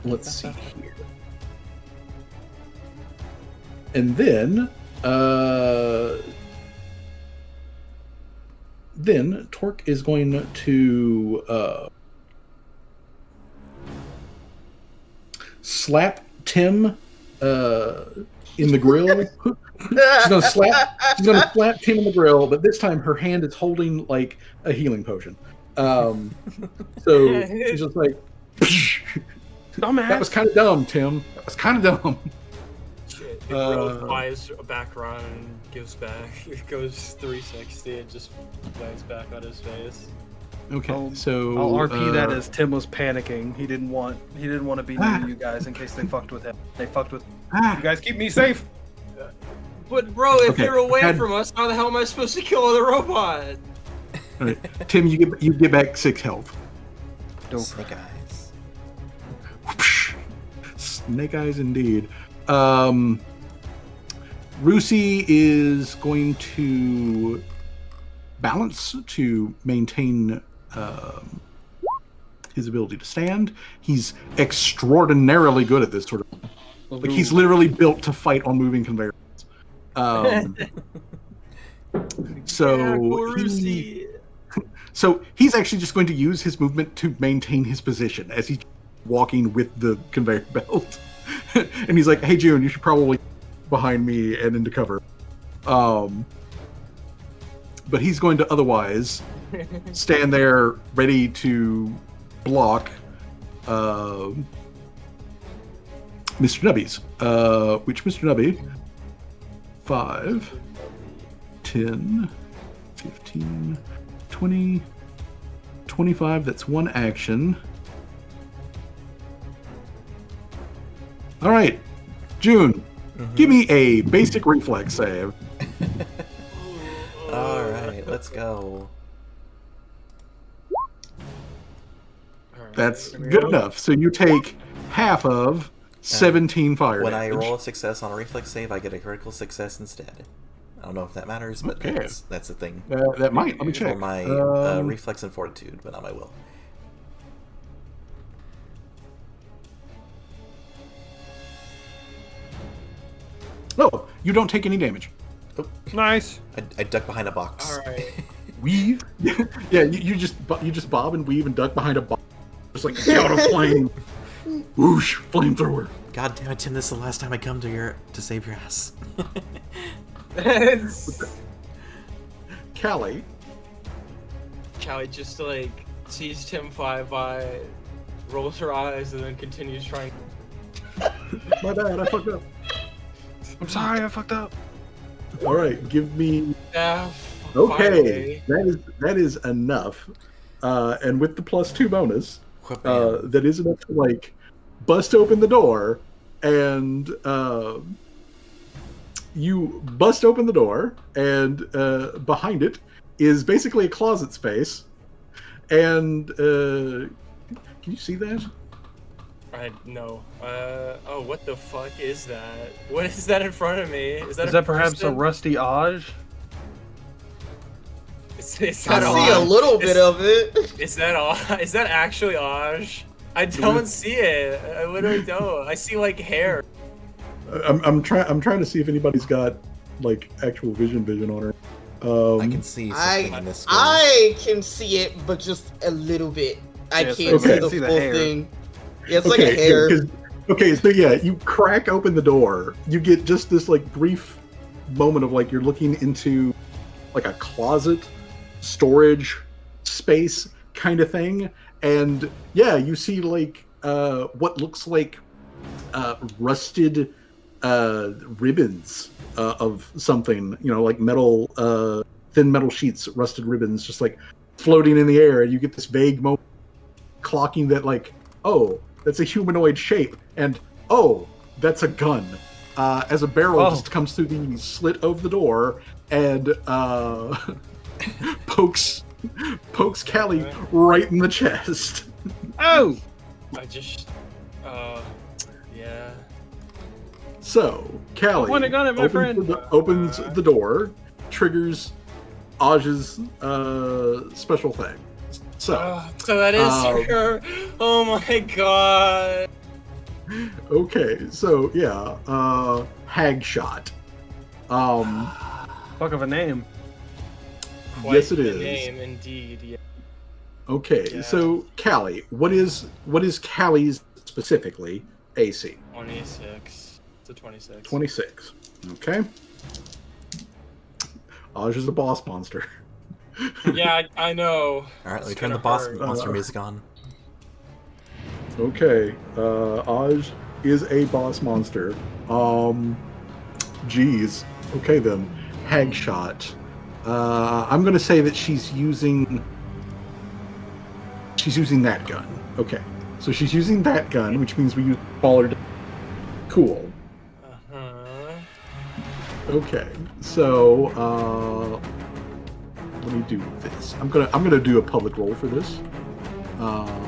Let's see here. And then Torque is going to slap Tim in the grill. She's gonna slap Tim in the grill, but this time her hand is holding like a healing potion. So she's just like, Dumbass. Oh, that was kind of dumb, Tim. That was kind of dumb. Shit. It flies back around and gives back. It goes 360 and just lands back on his face. Okay, I'll RP that as Tim was panicking. He didn't want to be near you guys in case they fucked with him. They fucked with you guys. Keep me safe. But bro, if Okay, you're away had- from us, how the hell am I supposed to kill the robot? All right. Tim, you get back 6 health. Dope. Snake eyes. Snake eyes indeed. Rusi is going to balance to maintain his ability to stand. He's extraordinarily good at this sort of. Like he's literally built to fight on moving conveyor belts. So he's actually just going to use his movement to maintain his position as he's walking with the conveyor belt. And he's like, "Hey June, you should probably behind me and into cover." But he's going to otherwise stand there ready to block Mr. Nubby's. Which Mr. Nubby 5, 10, 15, 20, 25, that's one action. All right, June, give me a basic reflex save. All right, let's go. That's good enough. So you take half of 17 fire When I damage. roll a success on a reflex save, I get a critical success instead. I don't know if that matters, but Okay. that's a thing. That might. Let me check. For my reflex and fortitude, but not my will. Oh, you don't take any damage. Oh, Nice. I duck behind a box. All right. Weave. Yeah, you just bob and weave and duck behind a box, just like out of flame. Whoosh, flamethrower. God damn it, Tim! This is the last time I come to save your ass. Callie. Callie just like sees Tim fly by, rolls her eyes, and then continues trying. My bad, I fucked up. I'm sorry, I fucked up. All right, give me. Yeah. Okay, that is enough. And with the +2 bonus, Whoop-bam. that is enough to like bust open the door, and you bust open the door, and behind it is basically a closet space. And can you see that? I no. Oh, what the fuck is that? What is that in front of me? Is Is a that perhaps a person? rusty Oj? Is I that see a Oj? little bit of it. Is that Oj? Is that actually Oj? I don't see it. I literally don't. I see like hair. I'm trying to see if anybody's got like actual vision on her. I can see something on this screen. I can see it, but just a little bit. I Yeah, can't so see you the see the full hair. thing. Yeah, it's like a hair. Okay, so yeah, you crack open the door. You get just this like brief moment of like you're looking into like a closet storage space kind of thing, and yeah, you see like what looks like rusted ribbons of something, like metal, thin metal sheets, rusted ribbons, just like floating in the air. And you get this vague moment clocking that, like, oh, that's a humanoid shape, and oh, that's a gun. As a barrel just comes through the slit of the door and pokes Callie right in the chest. Oh! I just, yeah. So, Callie point a gun at my friend. Opens the door, triggers Aj's special thing. So that is her. Oh my god. Okay, so yeah, hag shot. Fuck of a name. Quite yes, it the is. Name indeed. Yeah. Okay, Yeah. so Callie, what is Callie's specifically AC? 26. It's a 26. 26. Okay. Aj is a boss monster. Yeah, I know. All right, let me It's turn the gonna boss hurt. monster music on. Okay, Aj is a boss monster. Geez. Okay then, hag shot. I'm gonna say that she's using that gun. Okay, so she's using that gun, which means we use smaller. Cool. Uh-huh. Okay, so let me do this. I'm gonna do a public roll for this.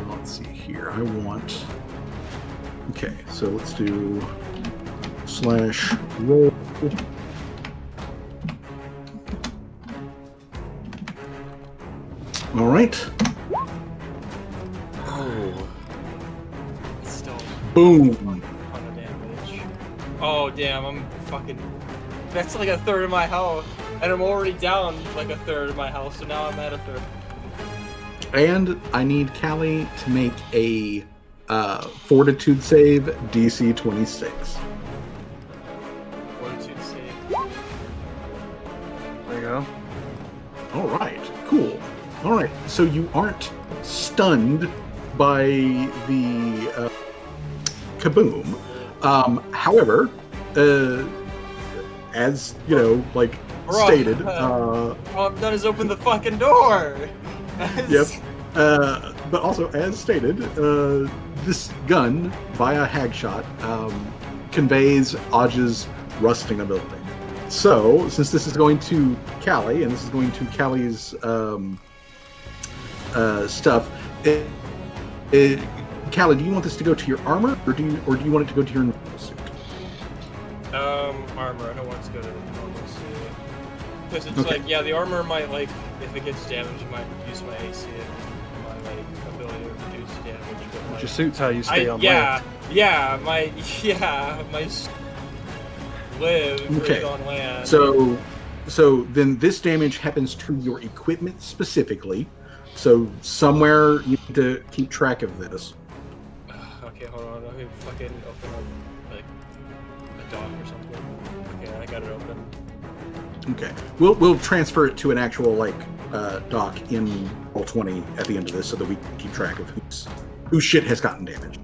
Let's see here. I want. Okay, so let's do /roll. All right. Oh, It's still Boom. a ton of damage. Oh damn, I'm fucking. That's like a third of my health, and I'm already down like a third of my health. So now I'm at a third. And I need Callie to make a fortitude save, DC 26. Fortitude save. There you go. All right, cool. All right, so you aren't stunned by the kaboom. However, as you know, like stated, All I've done is open the fucking door. yep. But also, as stated, this gun via hagshot conveys Aj's rusting ability. So, since this is going to Callie, and this is going to Callie's stuff, Callie, do you want this to go to your armor, or do you want it to go to your normal suit? Armor. I don't want it to go to the normal suit. Because it's Okay. like, yeah, the armor might, like, if it gets damaged, it might reduce my AC and my, like, ability to reduce damage. But, like, Your suit's how you stay on yeah, land. my live Okay. on land. So then this damage happens to your equipment specifically. So somewhere you need to keep track of this. Okay, hold on. Let me fucking open up, like, a dock or something. Okay, I got it open. Okay, we'll transfer it to an actual dock in Roll20 at the end of this, so that we can keep track of whose shit has gotten damaged.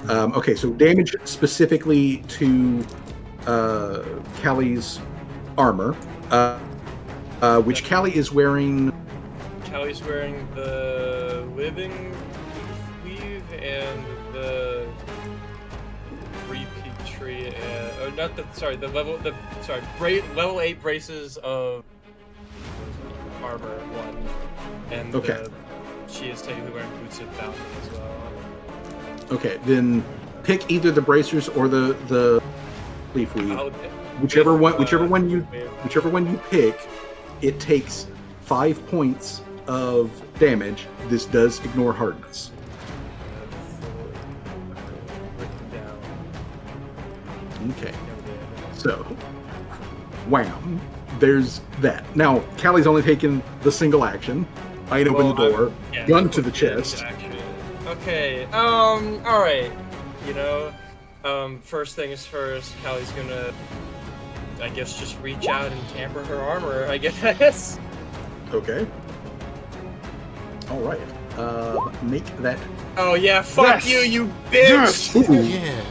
Okay, so damage specifically to Callie's armor, which Callie is wearing. Callie's wearing the living weave and the repeat tree, or not the level 8 braces of armor 1, and Okay. She is technically wearing boots of bounty as well. Okay, then pick either the bracers or the leaf weave. I'll- Whichever with, one you weave. pick, it takes 5 points of damage. This does ignore hardness. Written down. Okay, so wham, there's that. Now Callie's only taken the single action. I open Well, the door, Yeah, gun to the quick chest. action. Okay, all right. First thing is first, Callie's gonna, I guess, just reach out and tamper her armor, I guess. Okay. All right. Make that. Oh yeah, fuck Yes! you bitch! Ooh. yeah.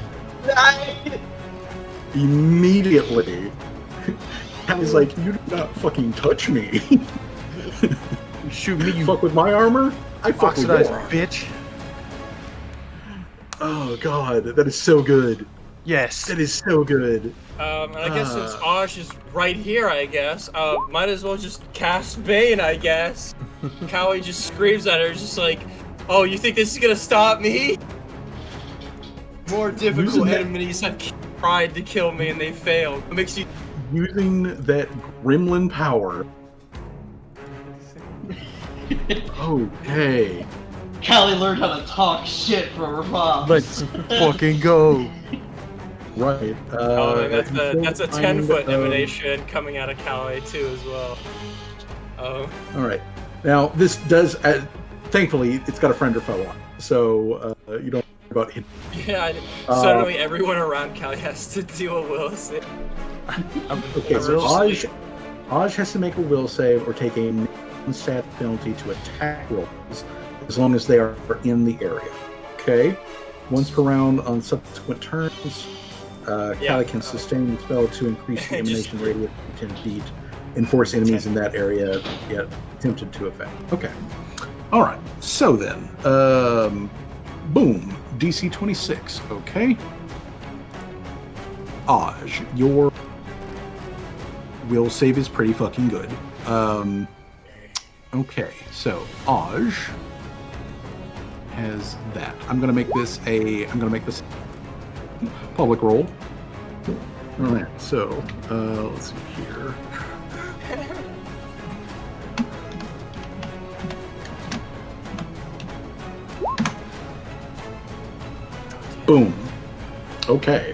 Immediately, Callie's like, "You do not fucking touch me. You shoot me, you fuck with my armor. I fuck with oxidized your armor." bitch. Oh god, that is so good. Yes. That is so good. And I guess since Osh is right here, I guess, might as well just cast Bane, I guess. Callie just screams at her, just like, "Oh, you think this is gonna stop me?" More difficult enemies have tried to kill me and they failed. What makes you... Using that gremlin power. Okay. Callie learned how to talk shit from her mom. Let's fucking go. Right. That's a 10-foot emanation coming out of Callie too as well. All right. Now this does. Thankfully, it's got a friend or foe on, so you don't worry about him. Yeah. Suddenly, everyone around Callie has to do a will save. Okay, so Aj has to make a will save or take a stat penalty to attack rolls as long as they are in the area. Okay. Once per round on subsequent turns. Callie can sustain the spell to increase the emanation radius to 10 feet and force enemies in that area yet attempted to affect. Okay. All right. So then, boom. DC 26. Okay. Aj, your will save is pretty fucking good. Okay. So Aj has that. I'm gonna make this a public roll. All right, so let's see here. Boom. Okay.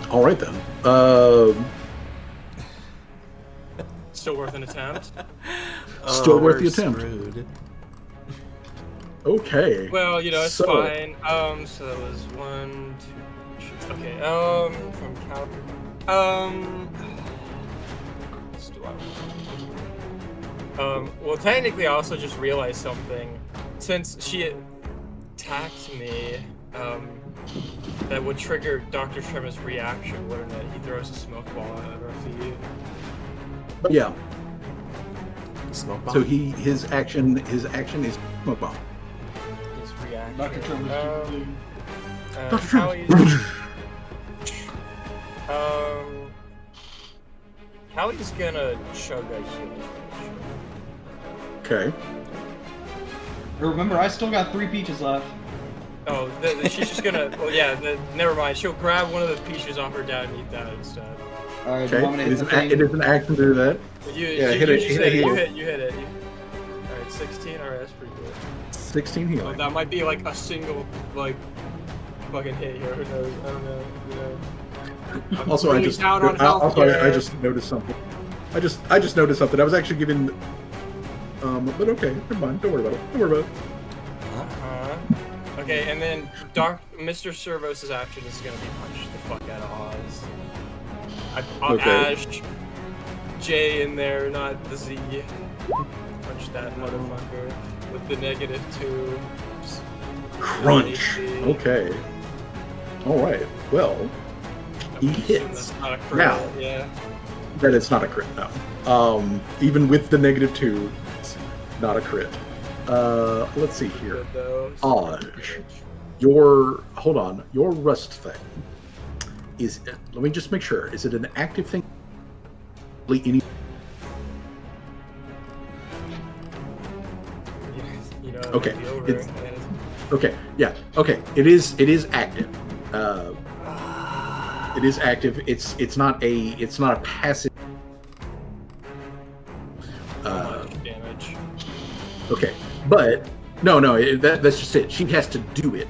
All right then. Still worth an attempt. Still worth the we're attempt. screwed. Okay. Well, you know, it's So- fine. So that was 1, 2. Shit. Okay. From Cal. Let's do well, technically, I also just realized something. Since she attacked me, that would trigger Dr. Trema's reaction, wouldn't it? He throws a smoke ball at our feet. Yeah. Smoke bomb. So his action is smoke bomb. His reaction. Dr. Trema's Dr. Callie's gonna chug a healing. Okay. Remember, I still got 3 peaches left. Oh, she's just gonna. Well, yeah. Never mind. She'll grab one of the peaches off her dad and eat that instead. Alright, do Okay. you want me to It hit the thing? is an action to do that. You Yeah, hit hit it, it. hit it, You hit hit it. All right, 16. All right, that's pretty good. 16 Oh, healing. that might be like a single fucking hit here. Who knows? I don't know. You know. I'm Also, I really just down on health also here. I just noticed something. I just noticed something. I was actually given. But okay, never mind. Don't worry about it. Don't worry about it. Okay, and then Mr. Servos' action is gonna be punch the fuck out of Oz. I'll Okay. Ash J in there, not the Z. Punch that motherfucker with the -2. Crunch. Okay. All right. Well, he I'm assuming hits. that's not a crit, Now. yeah. That it's not a crit. No. Even with the -2, it's not a crit. Let's see here. Good though. Odd. Hold on. Your rust thing is. Let me just make sure. Is it an active thing? Any? You know, it Okay, might be over, it's- and it's- Okay. Yeah. Okay. It is active. It is active. It's not a passive. not much damage. Okay. But no. That's just it. She has to do it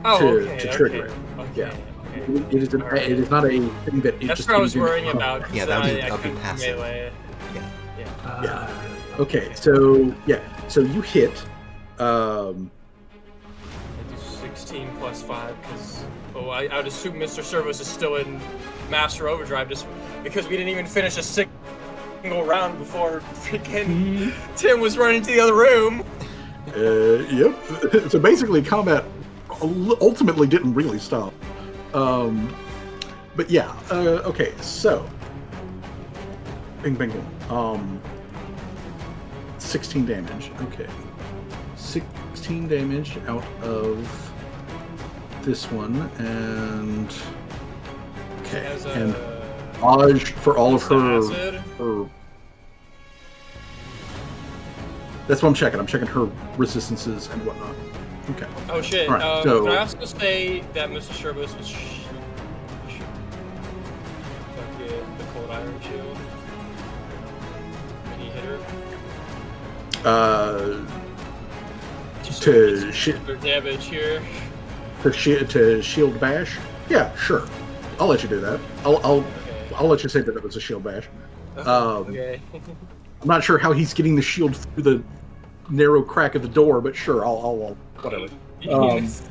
Oh, to okay, trigger it. okay, Yeah. okay. It is. All right. It is not a thing that. It That's just what I was comes in- worrying about. 'Cause Yeah, then that'd be I couldn't passive. melee. Yeah. Yeah. Okay. So yeah. So you hit. I do 16 plus 5 because I would assume Mr. Servos is still in Master Overdrive just because we didn't even finish a single round before freaking Tim was running to the other room. Yep. So basically, combat ultimately didn't really stop. But yeah, okay, so bing bing boom. 16 damage. Okay. 16 damage out of this one, and okay. Has And dodge for all of acid. her. That's what I'm checking. I'm checking her resistances and whatnot. Okay. Oh shit. All right, so can I also say that Mr. Sherbos was fucking the cold iron shield when he hit her? Just so we To get shit. some damage here. To shield bash. Yeah, sure. I'll let you do that. Okay. I'll let you say that it was a shield bash. Okay. I'm not sure how he's getting the shield through the narrow crack of the door, but sure, I'll whatever. Yes.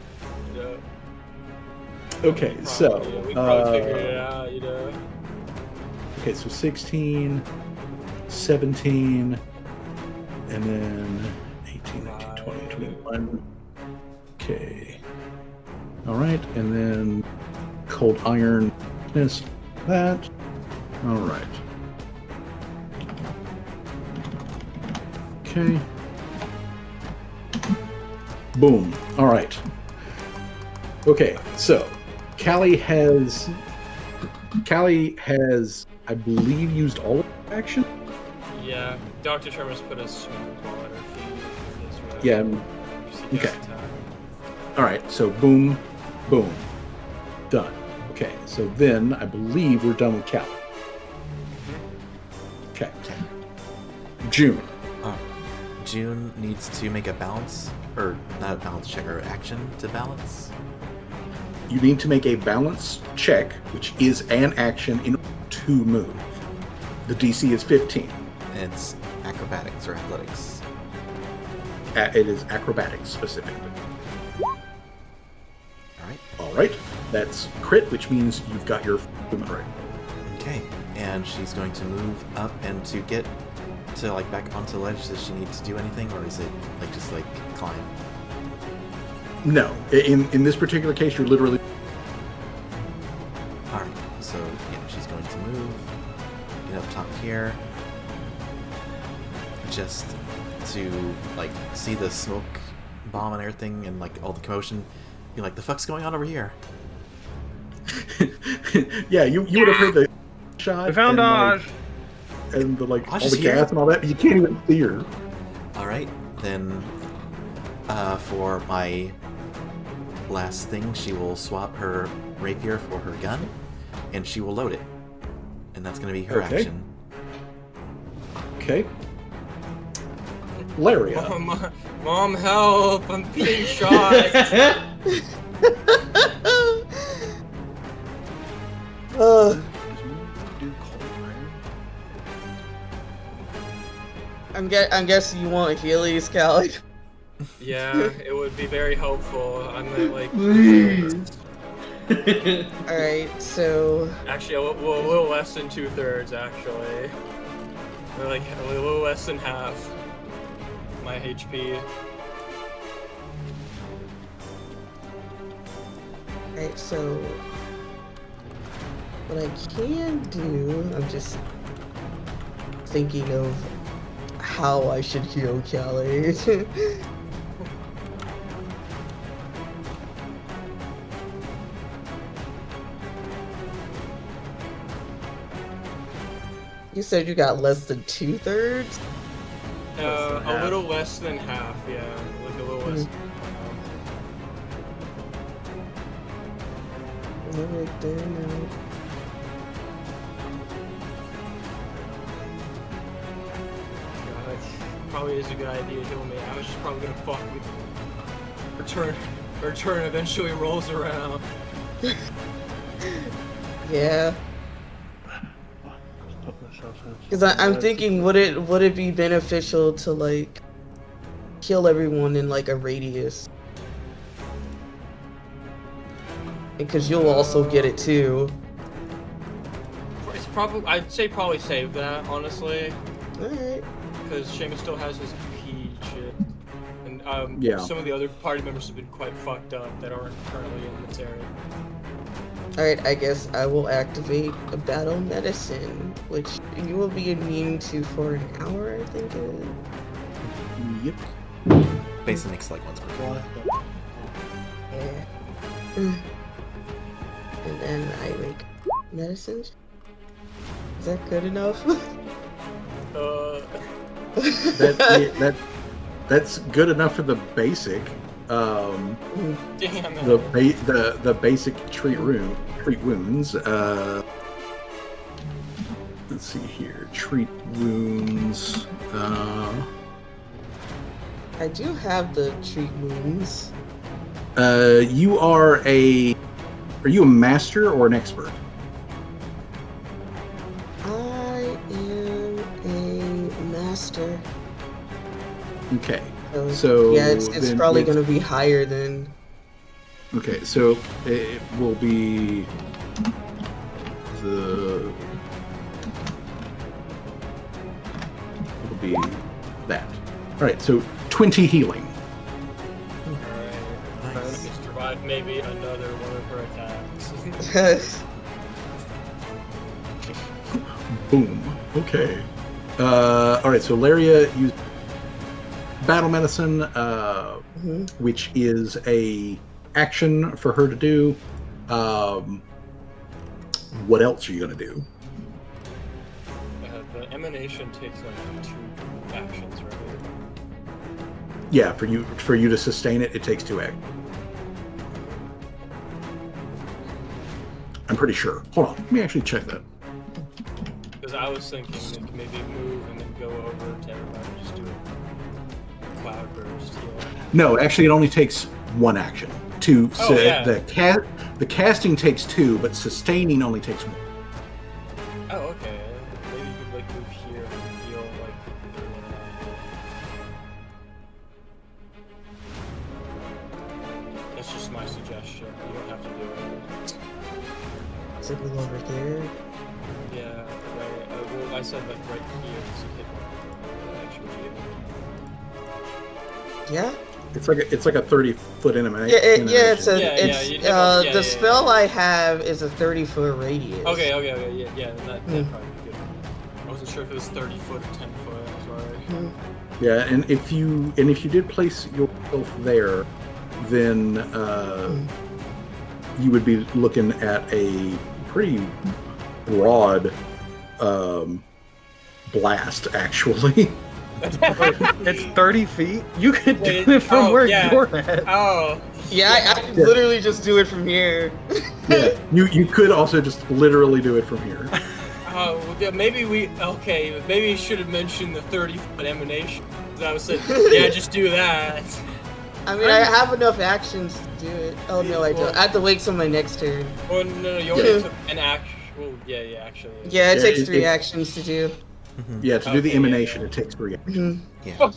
Yeah. Okay, so Yeah, we probably figured it out, you know. okay, so 16, 17, and then 18, 19, 20, 21. Okay. All right, and then cold iron. Missed that. All right. Okay. Boom. All right. Okay, so Callie has, I believe, used all of her action. Yeah, Dr. Tremors put a swimming ball at her feet. It's really Yeah. Okay. attack. All right. So boom, boom, done. Okay. So then I believe we're done with Callie. Okay. June. June needs to make a balance, or not a balance check, or action to balance. You need to make a balance check, which is an action in order to move. The DC is 15. And it's acrobatics or athletics. It is acrobatics specifically. Alright. All right. That's crit, which means you've got your movement right. Okay. And she's going to move up, and to get to like back onto the ledge, does she need to do anything, or is it like just like climb? No. In this particular case, you're literally. Alright, so yeah, she's going to move, get up top here, just to like see the smoke bomb and everything and like all the commotion, be like, the fuck's going on over here? Yeah, you would have heard the shot. We found and, Dodge. and the like Dodge all is the here? gas and all that, but you can't even see her. Alright, then for my last thing, she will swap her rapier for her gun, and she will load it. And that's going to be her Okay. action. Okay. Laria. Mom, help! I'm being shot. I'm guessing you want Achilles, Callie. Yeah, it would be very helpful. I'm gonna like. Please. Alright, so Actually, a little less than 2/3. Actually, or like a little less than half my HP. alright, so what I can do, I'm just thinking of how I should heal Callie. You said you got less than 2/3? A little less than half. Yeah, like a little less. Alright then, God, probably is a good idea to heal me. I was just probably gonna fucking return eventually rolls around. yeah. Because I'm thinking, would it be beneficial to like kill everyone in like a radius? Because you'll also get it too. It's probably, I'd say probably save that, honestly. Alright. Because Seamus still has his P shit. And Yeah. Some of the other party members have been quite fucked up that aren't currently in this area. Alright, I guess I will activate a battle medicine, which you will be immune to for an hour, I think it is. Yep. Basic makes like once per turn. Yeah. And then I make medicine. Is that good enough? That's good enough for the basic. Damn. The basic treat wounds. Let's see here. Treat wounds. I do have the treat wounds. Are you a master or an expert? I am a master. Okay. So yeah, it's then probably with- going to be higher than. Okay, so it will be it'll be that. All right, so 20 healing. Alright. Nice. Survive maybe another one of her attacks. Boom. Okay. All right, so Laria used battle medicine, which is a action for her to do. What else are you gonna do? The emanation takes like 2 actions, right? Yeah, for you to sustain it, it takes 2 actions. I'm pretty sure. Hold on, let me actually check that. Because I was thinking they could maybe move and then go over to everybody and just do a cloud burst. No, actually, it only takes 1 action. The casting takes 2, but sustaining only takes 1. Oh, okay. Maybe you could like move here and heal like. That's just my suggestion. You don't have to do it. Is it move over there? Yeah, right. Well, I said like right here. So hit one. Actually, Yeah. It's like a 30-foot enemy. Yeah. The Yeah, spell I have is a 30-foot radius. Okay, yeah. That probably be good. I wasn't sure if it was 30 foot or 10 foot. Sorry. Yeah, and if you did place yourself there, then you would be looking at a pretty broad blast, actually. It's 30 feet. You could do it from where you're at. Oh. Yeah, I can literally just do it from here. Yeah, you could also just literally do it from here. Oh, yeah, maybe we should have mentioned the 30-foot emanation. I was saying, yeah, just do that. I mean, I have enough actions to do it. Oh no, I don't. I have to wait till my next turn. Well, no, you already took an action. Well, yeah, actually. Yeah, it takes 3 actions to do. Yeah, to do the emanation, it takes 3 actions. Yeah.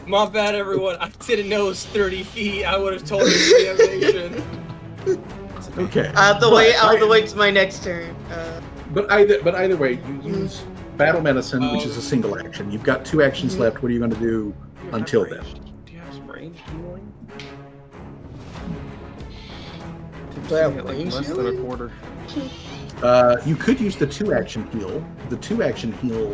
My bad, everyone. I didn't know it was 30 feet. I would have told you the emanation. Okay. I have to wait till my next turn. But either way, you use battle medicine, which is a single action. You've got 2 actions left. What are you going to do until then? Do you have some range healing? Do I have Like range less than healing? a quarter. You could use the 2-action heal. The 2-action heal.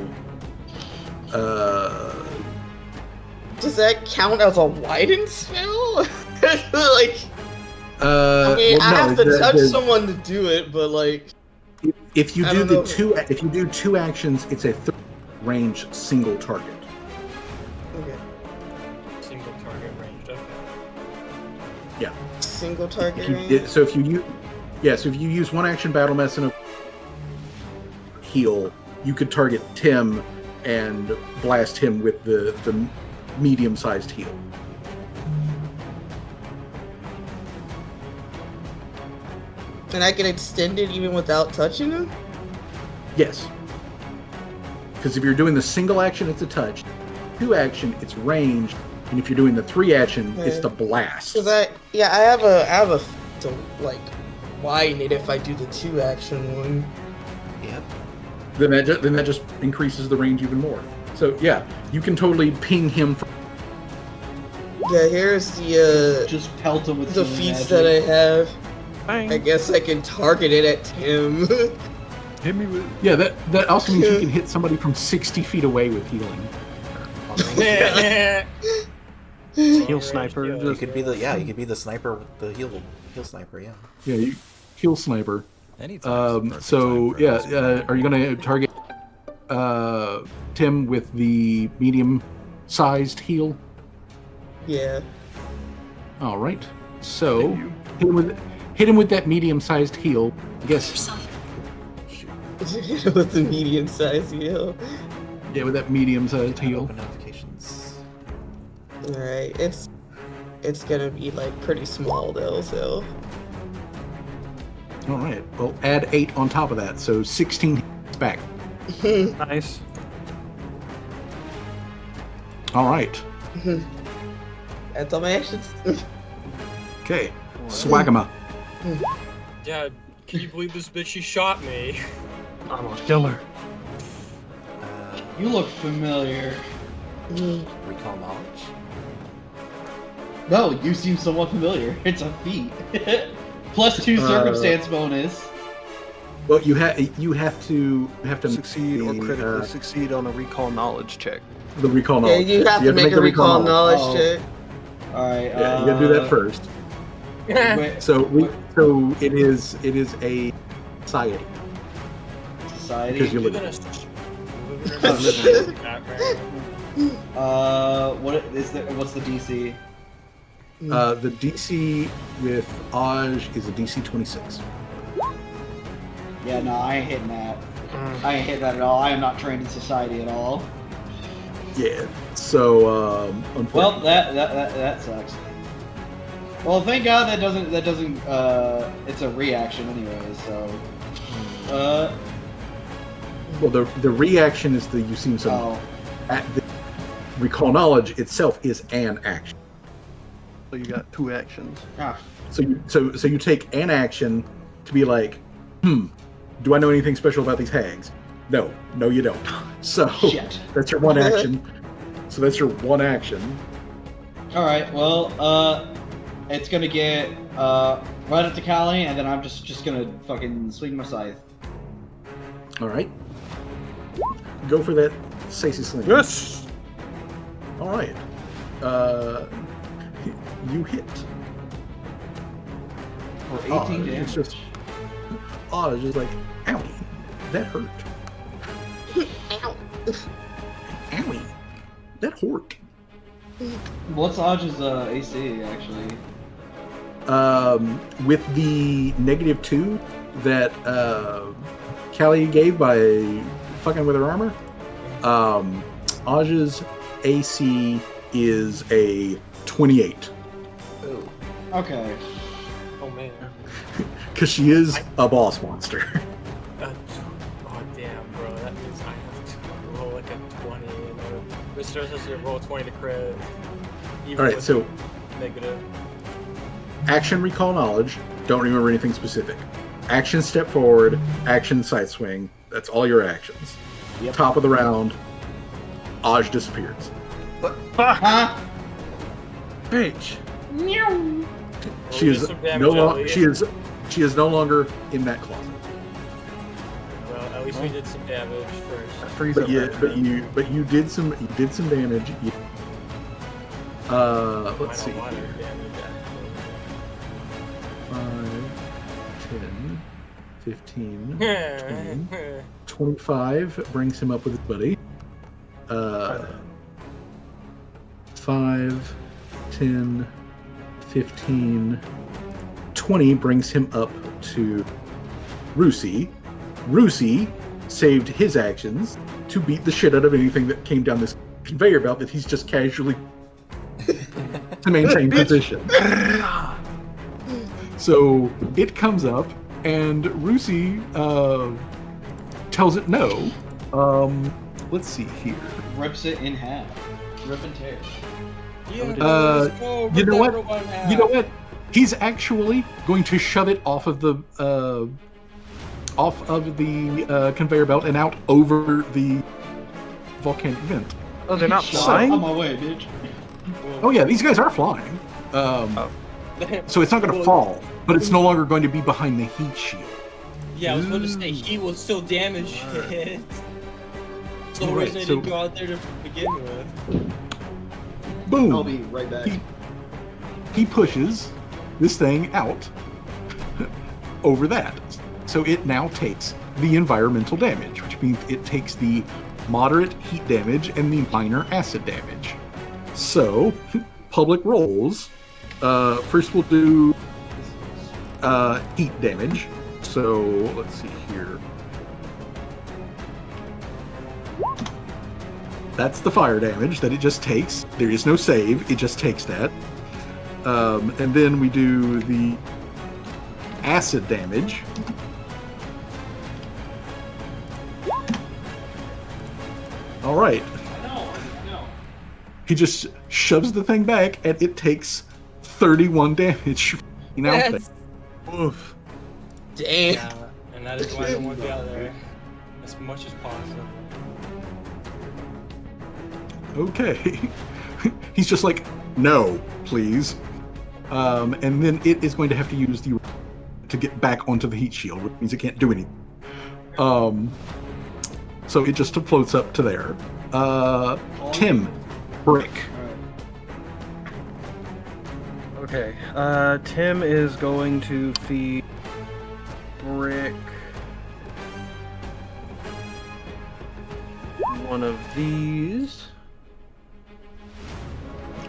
Does that count as a widen spell? Like, I mean, well, I have no, to touch someone to do it, but like, if you I do don't know. if you do 2 actions, it's a 30 range single target. okay, Single target range. Okay. Yeah. single target range. So if you use 1 action battle medicine of heal, you could target Tim and blast him with the medium-sized heal. And I can extend it even without touching him? Yes. Because if you're doing the single action, it's a touch. 2 action, it's ranged. And if you're doing the 3 action, it's the blast. Cause I have a to like widen it if I do the 2 action one. Yep. Then that just increases the range even more. So yeah, you can totally ping him from Yeah, here's the Just pelt him with the healing feats magic. that I have. Bang. I guess I can target it at Tim. Hit me with. Yeah, that also means you can hit somebody from 60 feet away with healing. Heal sniper. Yeah. You Just could be the sniper with the heal sniper, yeah. Yeah, you heal sniper. Anytime's the perfect So time for yeah, housekeeping. are you gonna target Tim with the medium-sized heal? Yeah. All right. So hit him with that medium-sized heal. I guess. With the medium size heal. Yeah, with that medium-sized heal. Open notifications. Alright, it's gonna be like pretty small though, so All right. Well, add 8 on top of that, so 16 hits back. nice. All right. that's all my actions. Okay. Swagama. Yeah, can you believe this bitch? She shot me. I'm a killer. You look familiar. Recall knowledge. No, you seem somewhat familiar. It's a feat. +2 circumstance bonus. Well, you have to Succeed or the, critically succeed on a recall knowledge check. the recall Yeah, knowledge. you check. have So to make a recall knowledge Oh. check. Alright, Yeah, you gotta do that first. Wait, So it is a society society. because you Live live. in in a What's the DC? The DC with Aj is a DC 26. Yeah, no, I ain't hitting that. I ain't hitting that at all. I am not trained in society at all. Yeah. So Well, unfortunately, that sucks. Well, thank God that doesn't it's a reaction anyway. So, well the reaction is you seem some. oh, The recall knowledge itself is an action. So you got 2 actions. ah, So you take an action to be like, do I know anything special about these hags? No, you don't. So shit. that's your one action. So that's your one action. All right. Well, it's gonna get right up to Callie, and then I'm just gonna fucking swing my scythe. All right. Go for that Stacey Sling. Yes. All right. You hit. For 18 It's damage. just like, owie, that hurt. Ow. Owie, that hurt. What's Aj's AC actually? With the -2 that Callie gave by fucking with her armor, Aj's AC is a 28. Okay. Oh man. Because she is a boss monster. Oh damn, bro. That means I have to roll like a 20. And Mr. has to roll 20 to crit. Even All right, with so negative. action recall knowledge. Don't remember anything specific. Action step forward. Action side swing. That's all your actions. Yep. Top of the round. Aj disappears. Fuck, Huh? bitch. She Roll is some damage, no longer. Ellie. She is no longer in that closet. Well, at least we did some damage first. Freeze But up. yeah, that but you did some damage. Let's see. Minor here. damage, 5, 10, 15, actually. 20, 25 brings him up with his buddy. 5, 10, 15, 20 brings him up to Rusi. Rusi saved his actions to beat the shit out of anything that came down this conveyor belt that he's just casually to maintain position. So it comes up, and Rusi tells it no. Let's see here. Rips it in half. Rip and tear. Yeah, let's go. you know what? You know what? He's actually going to shove it off of the conveyor belt and out over the volcanic vent. Oh, they're not Shut up, flying? on my way, bitch. Oh yeah, these guys are flying. So it's not going to fall, but it's no longer going to be behind the heat shield. Yeah, I was about to say he will still damage it. So the reason I didn't go out there to begin with. Boom. I'll be right back. He pushes this thing out over that. So it now takes the environmental damage, which means it takes the moderate heat damage and the minor acid damage. So, public rolls. First we'll do heat damage. So, let's see here. That's the fire damage that it just takes. There is no save, it just takes that. And then we do the acid damage. All right. I know. He just shoves the thing back, and it takes 31 damage. That's- Oof. Damn. Yeah, and that is why I want to be out there as much as possible. Okay. He's just like, no, please. And then it is going to have to use the to get back onto the heat shield, which means it can't do anything. So it just floats up to there. Tim, Brick. Okay. Tim is going to feed Brick one of these.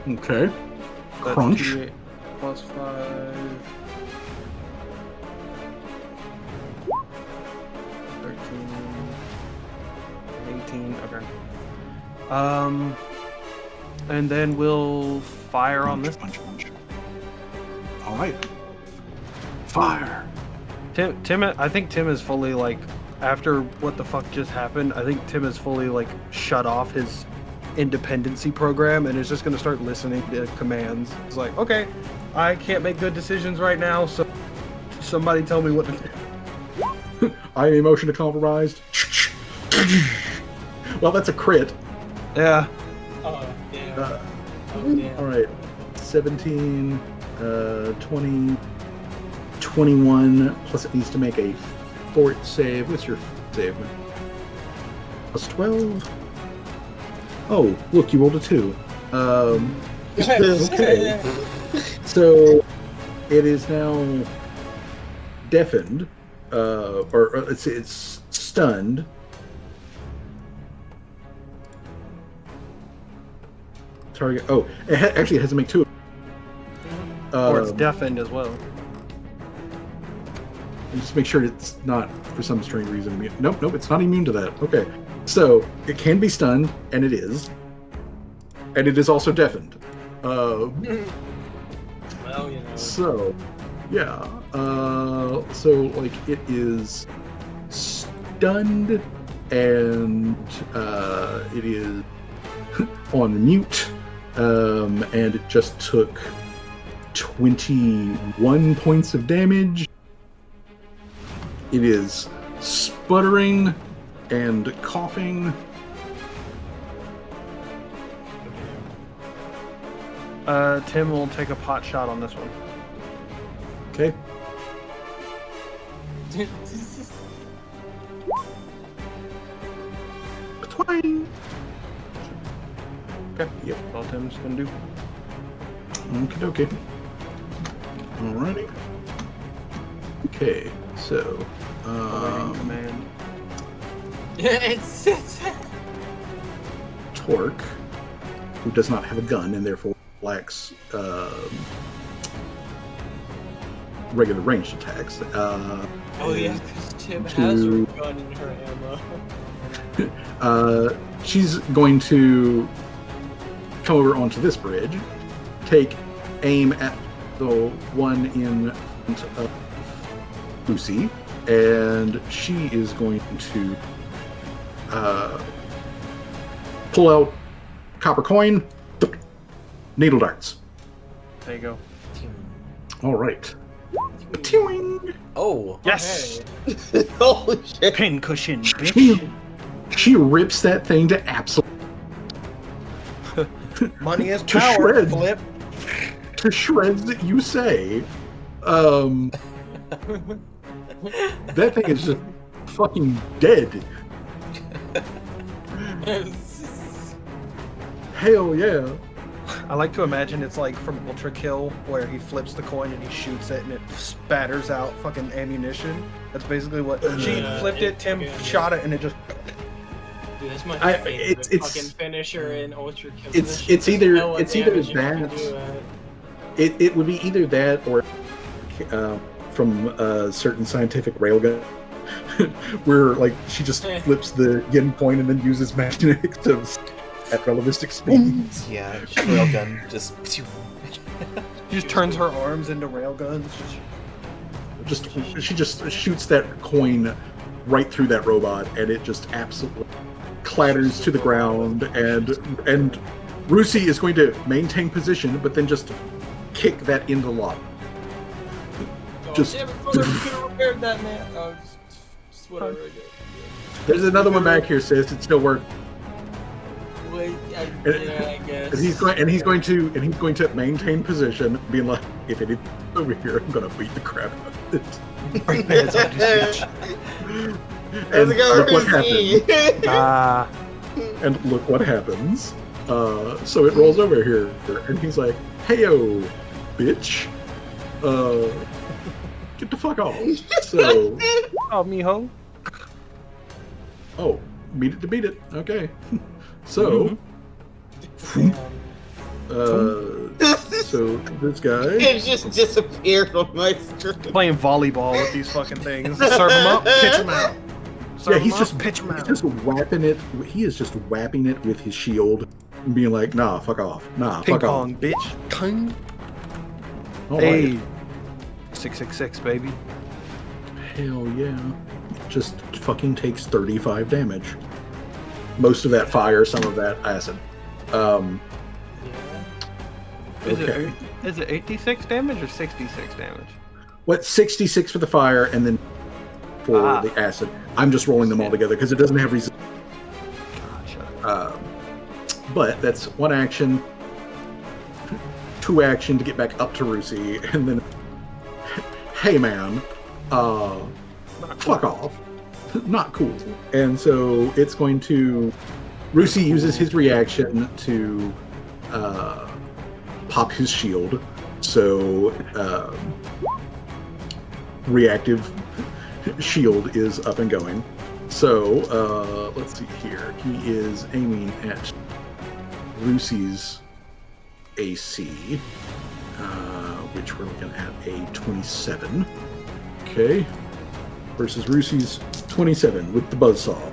Okay. That's Crunch. 2d8 plus 5. 13. 18. Okay. And then we'll fire on this. Punch. All right. Fire. Tim, I think Tim is fully like, after what the fuck just happened, I think Tim is fully like shut off his independency program and is just gonna start listening to commands. It's like, okay, I can't make good decisions right now, so somebody tell me what to do. I am emotionally compromised. Well, that's a crit. Yeah. Oh, damn. Uh, Oh, damn. All right. 17, 20, 21, plus it needs to make a fort save. What's your save? Plus 12? Oh, look, you rolled a 2. Okay. So, it is now deafened, or it's stunned. Target. Oh, actually, it has to make 2. Or it's deafened as well. And just make sure it's not, for some strange reason, immune. Nope, it's not immune to that. Okay. So, it can be stunned, and it is. And it is also deafened. Well, you know. So, yeah. So, like, it is stunned, and it is on mute, and it just took 21 points of damage. It is sputtering and coughing. Tim will take a pot shot on this one. Okay. Twang. Okay. Yep. That's all Tim's gonna do. Okay. Alrighty. Okay, so Awaiting command. it's Torque, who does not have a gun and therefore lacks regular ranged attacks. oh yeah, because Tim to- has her gun in her ammo. She's going to come over onto this bridge, take aim at the one in front of Lucy, and she is going to pull out copper coin, needle darts. There you go. All right. Pting. Oh, Yes! Holy shit. Pin cushion, bitch. She rips that thing to absolute. Money is To power. shreds. Flip. To shreds, you say. That thing is just fucking dead. Hell yeah. I like to imagine it's like from Ultra Kill, where he flips the coin and he shoots it and it spatters out fucking ammunition. That's basically what she flipped it. Tim shot it and it just. Dude, that's my favorite it's fucking finisher in Ultra Kill. It's either that. It would be either that or from a certain scientific railgun, where like she just flips the yin point and then uses magnetic to at relativistic speeds. Yeah, railgun just. She just turns her arms into railguns. She just shoots that coin right through that robot, and it just absolutely clatters to the ground. And Rusi is going to maintain position, but then just kick that into lava. Just. Damn it, brother, we could have repaired that, man. Oh, just whatever. There's another one back here, sis. It still works. Wait, yeah, I guess. And he's going to maintain position, being like, if it is over here, I'm gonna beat the crap out of it. And look what happens. And look what happens. So it rolls over here, and he's like, "Heyo, bitch, get the fuck off." So, Oh, mijo. oh, beat it to beat it. Okay. So, so this guy. It just disappeared on my screen. Playing volleyball with these fucking things. Serve them up, pitch them out. Serve Yeah, he's 'em just up, pitch them out. He's just whapping it. He is just whapping it with his shield, and being like, "Nah, fuck off. Nah, Ping fuck pong, bitch. Kung. off." All Hey. right. 666, baby. Hell yeah. Just fucking takes 35 damage. Most of that fire, some of that acid. Okay. Is it 86 damage or 66 damage? What, 66 for the fire, and then for the acid. I'm just rolling them all together because it doesn't have resistance. Gotcha. But that's one action, 2 action to get back up to Rusi, and then, hey man, fuck off. Not cool. And so it's going to. Rusi uses his reaction to pop his shield. So reactive shield is up and going. So let's see here. He is aiming at Rusi's AC, which we're looking at a 27. Okay. Versus Rusi's 27 with the buzzsaw.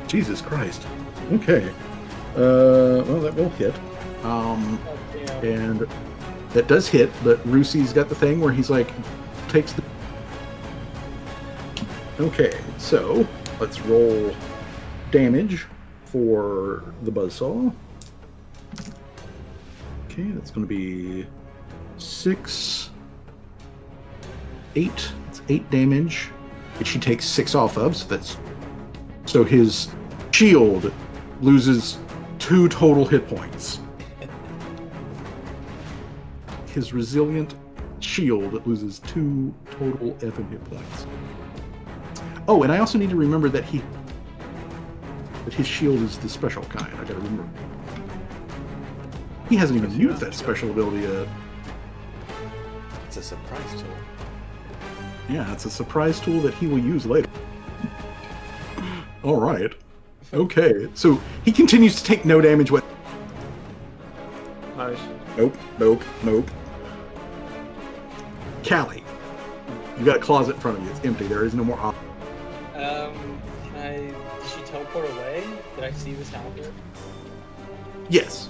Jesus Christ. Okay. Well, that will hit. And that does hit, but Rusi's got the thing where he's like, takes the... Okay, so let's roll damage for the buzzsaw. Okay, that's going to be 6... 8. It's 8 damage, which he takes 6 off of, so his shield loses 2 total hit points. His resilient shield loses 2 total effing hit points. Oh, and I also need to remember that his shield is the special kind. I gotta remember. He hasn't even used that special ability yet. It's a surprise tool. Yeah, it's a surprise tool that he will use later. All right. Okay, so he continues to take no damage. Nice. Nope. Callie, you got a closet in front of you. It's empty. There is no more option. Did she teleport away? Did I see this happen? Yes.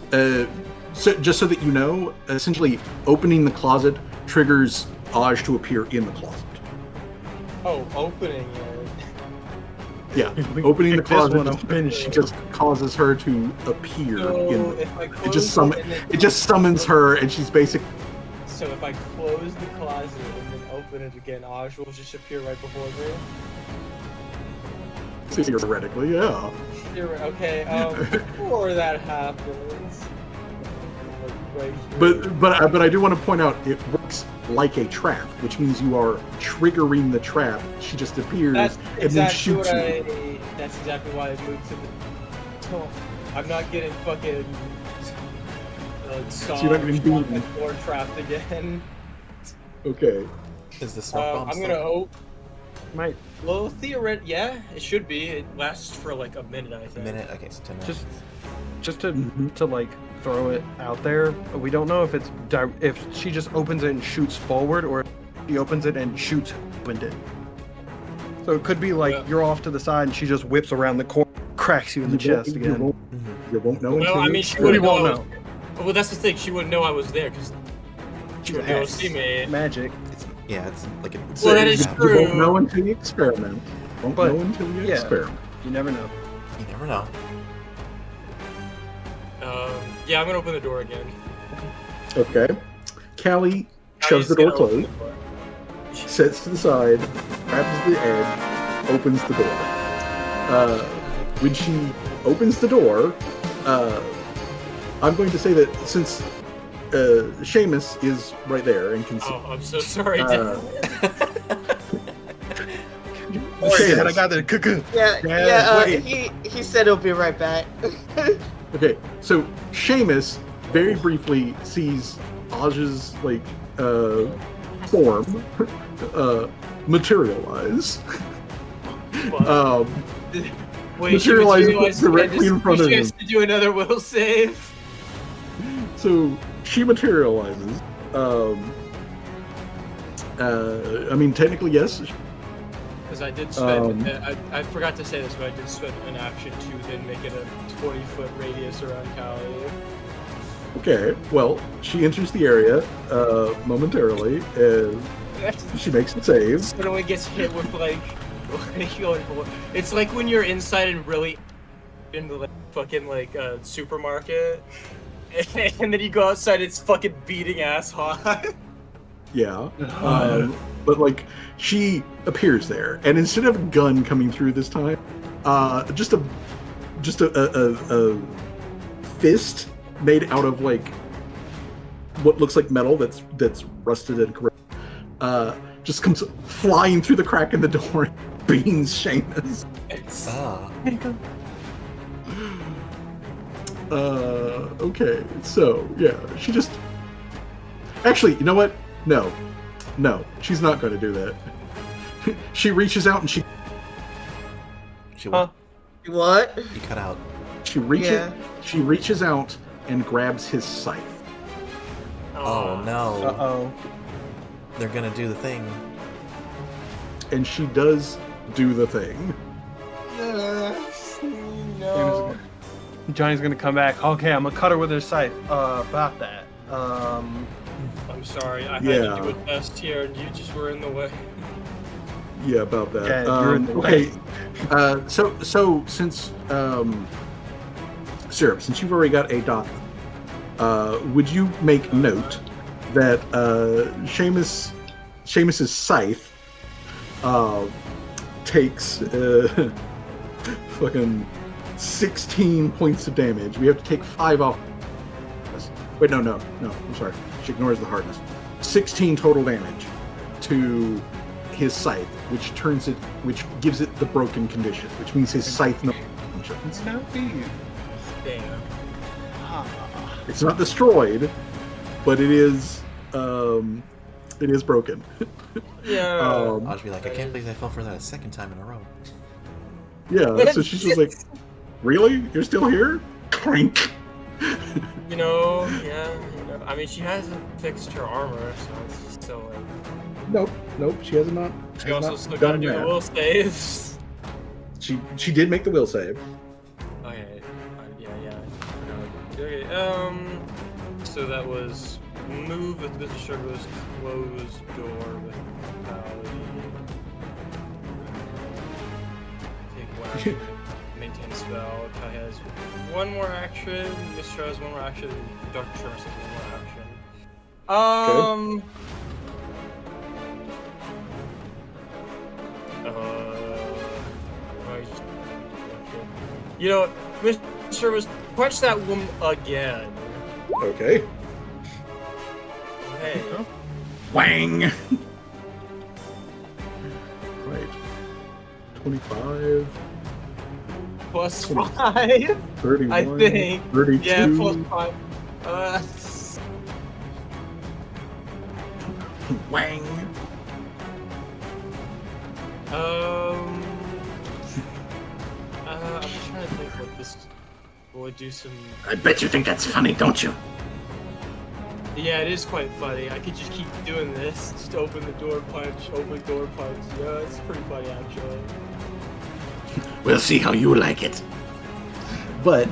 So just so that you know, essentially opening the closet triggers Aj to appear in the closet. Oh, opening it. Yeah, opening the closet Finish. just causes her to appear. So if I It close it just summons her, and she's basically. So if I close the closet and then open it again, Aj will just appear right before me? Theoretically, yeah. Okay, before that happens. Right here. But I do want to point out it works like a trap, which means you are triggering the trap. She just appears That's and then exactly shoots what you. That's exactly why I moved to the. So I'm not getting fucking. So you're not getting beaten. Or trapped again. Okay. Is the smoke bomb I'm still- gonna hope. Might Well, yeah, it should be. It lasts for like a minute, I think. A minute? Okay, so 10 minutes. just to Mhm. to like throw it out there. We don't know if it's if she just opens it and shoots forward, or if she opens it and shoots opened it. So it could be like Yeah. you're off to the side and she just whips around the corner, cracks you in the chest You again. won't, Mhm. you won't know Well, until I you mean, she We wouldn't won't know. know. Well, that's the thing. She wouldn't know I was there because she wouldn't be able to see me. Magic. It's like a. Well, that is you true. won't know until you experiment. Won't But, know until you yeah. experiment. You never know. You never know. Yeah, I'm gonna open the door again. Okay. Callie shoves the Callie's door gonna open closed, the door. sets to the side, grabs the edge, opens the door. When she opens the door, I'm going to say that since Seamus is right there and can see. Oh, I'm so sorry. Uh, Oh, Seamus. Dad, I got the cuckoo. Yeah, wait. he said he'll be right back. Okay, so Seamus very briefly sees Aj's form materialize. What? Wait, she materialize materialized directly again. in front of She him. has to do another will save. So she materializes. I mean, technically, yes. Because I did spend, Um, I forgot to say this, but I did spend an action to then make it a 20-foot radius around Callie. Okay, well, she enters the area momentarily, and she makes the save. Suddenly gets hit with like, it's like when you're inside and really into like fucking like supermarket, and then you go outside, it's fucking beating ass hot. Yeah. But like she appears there, and instead of a gun coming through this time, just a fist made out of like what looks like metal that's rusted and corroded, just comes flying through the crack in the door and beans Seamus. Ah. Okay, so yeah, she just actually, you know what? No, she's not going to do that. She reaches out and she Huh? What? You cut out. she reaches out and grabs his scythe. Oh no. Uh-oh. They're gonna do the thing. And she does do the thing. No. Johnny's gonna come back. Okay, I'm gonna cut her with her scythe. About that. I'm sorry, I had Yeah. to do a test here, and you just were in the way. Yeah, about that. Yeah, you're in the okay. way. So since Syrup, since you've already got a doc, would you make note that Seamus's scythe takes fucking 16 points of damage. We have to take 5 off. Wait, no, I'm sorry. She ignores the hardness. 16 total damage to his scythe, which gives it the broken condition, which means his scythe no functions. Damn. It's not destroyed, but it is broken. Yeah. I'll just be like, I can't believe I fell for that a second time in a row. Yeah, so she's just like, really? You're still here? Clank. You know, yeah. I mean, she hasn't fixed her armor, so it's still like. Nope. She has not. She has also not still gotta done do the that. will saves. She did make the will save. Okay. Yeah. Okay. So that was move with Mr. Sugar's closed door with take one action, maintain spell. Kai has one more action. Mr. has one more action. Dr. Sherman has one more action. You know, Mr. was punch that woman again. Okay. Hey. Wang! Right. 25, Plus 20. 5. 31, I think. 32. Yeah, plus 5. Wang! I'm trying to think what this would do some. I bet you think that's funny, don't you? Yeah, it is quite funny. I could just keep doing this. Just open the door punch, open door punch. Yeah, it's pretty funny actually. We'll see how you like it. But,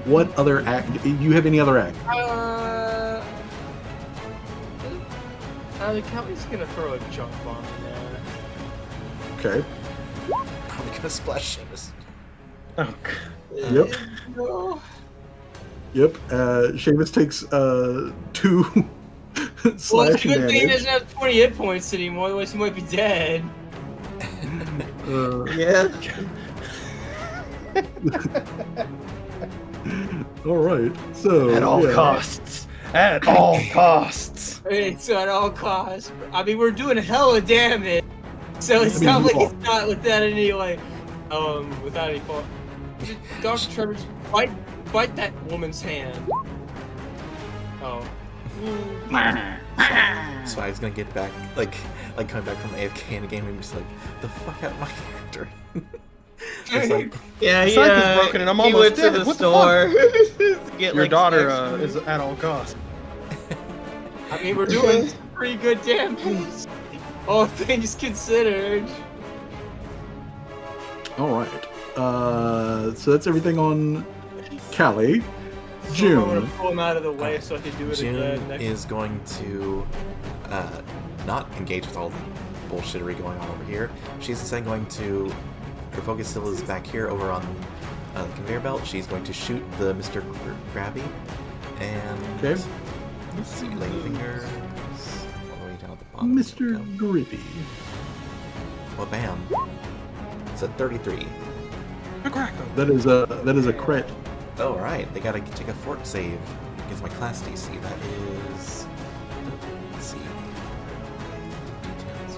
what other act? You have any other act? The Cowboy's gonna throw a junk bomb in there. Okay. Probably gonna splash Seamus. Oh, Yep. No. Yep. Seamus takes 2 Well, it's a slashing good thing he damage. doesn't have 20 hit points anymore, otherwise he might be dead. Yeah. All right. So at all yeah. costs. At all costs. It's at all costs. I mean, we're doing hella damage, so it's I mean, not like you it's not without any without any fault. Dr. Trevor, just bite that woman's hand. Oh. So I was gonna get back, like coming back from AFK in the game and just like, the fuck out of my character. Just like, Yeah, he, Scythe is broken and I'm he almost went dead. to the What the store. to get, Your like, daughter snacks. is at all costs. I mean, we're doing pretty good damage. All things considered. All right. So that's everything on Callie. I'm June. gonna pull him out of the way so I can do it June again. Next is going to not engage with all the bullshittery going on over here. She's instead going to, her focus still is back here over on the conveyor belt. She's going to shoot the Mr. Krabby. And Okay. let's see, Ladyfingers all the way down at the bottom. Mr. Grippy. Well, bam. It's a 33. That is a crit. Oh, right. They gotta take a fort save against my class DC. That is. Let's see. Details.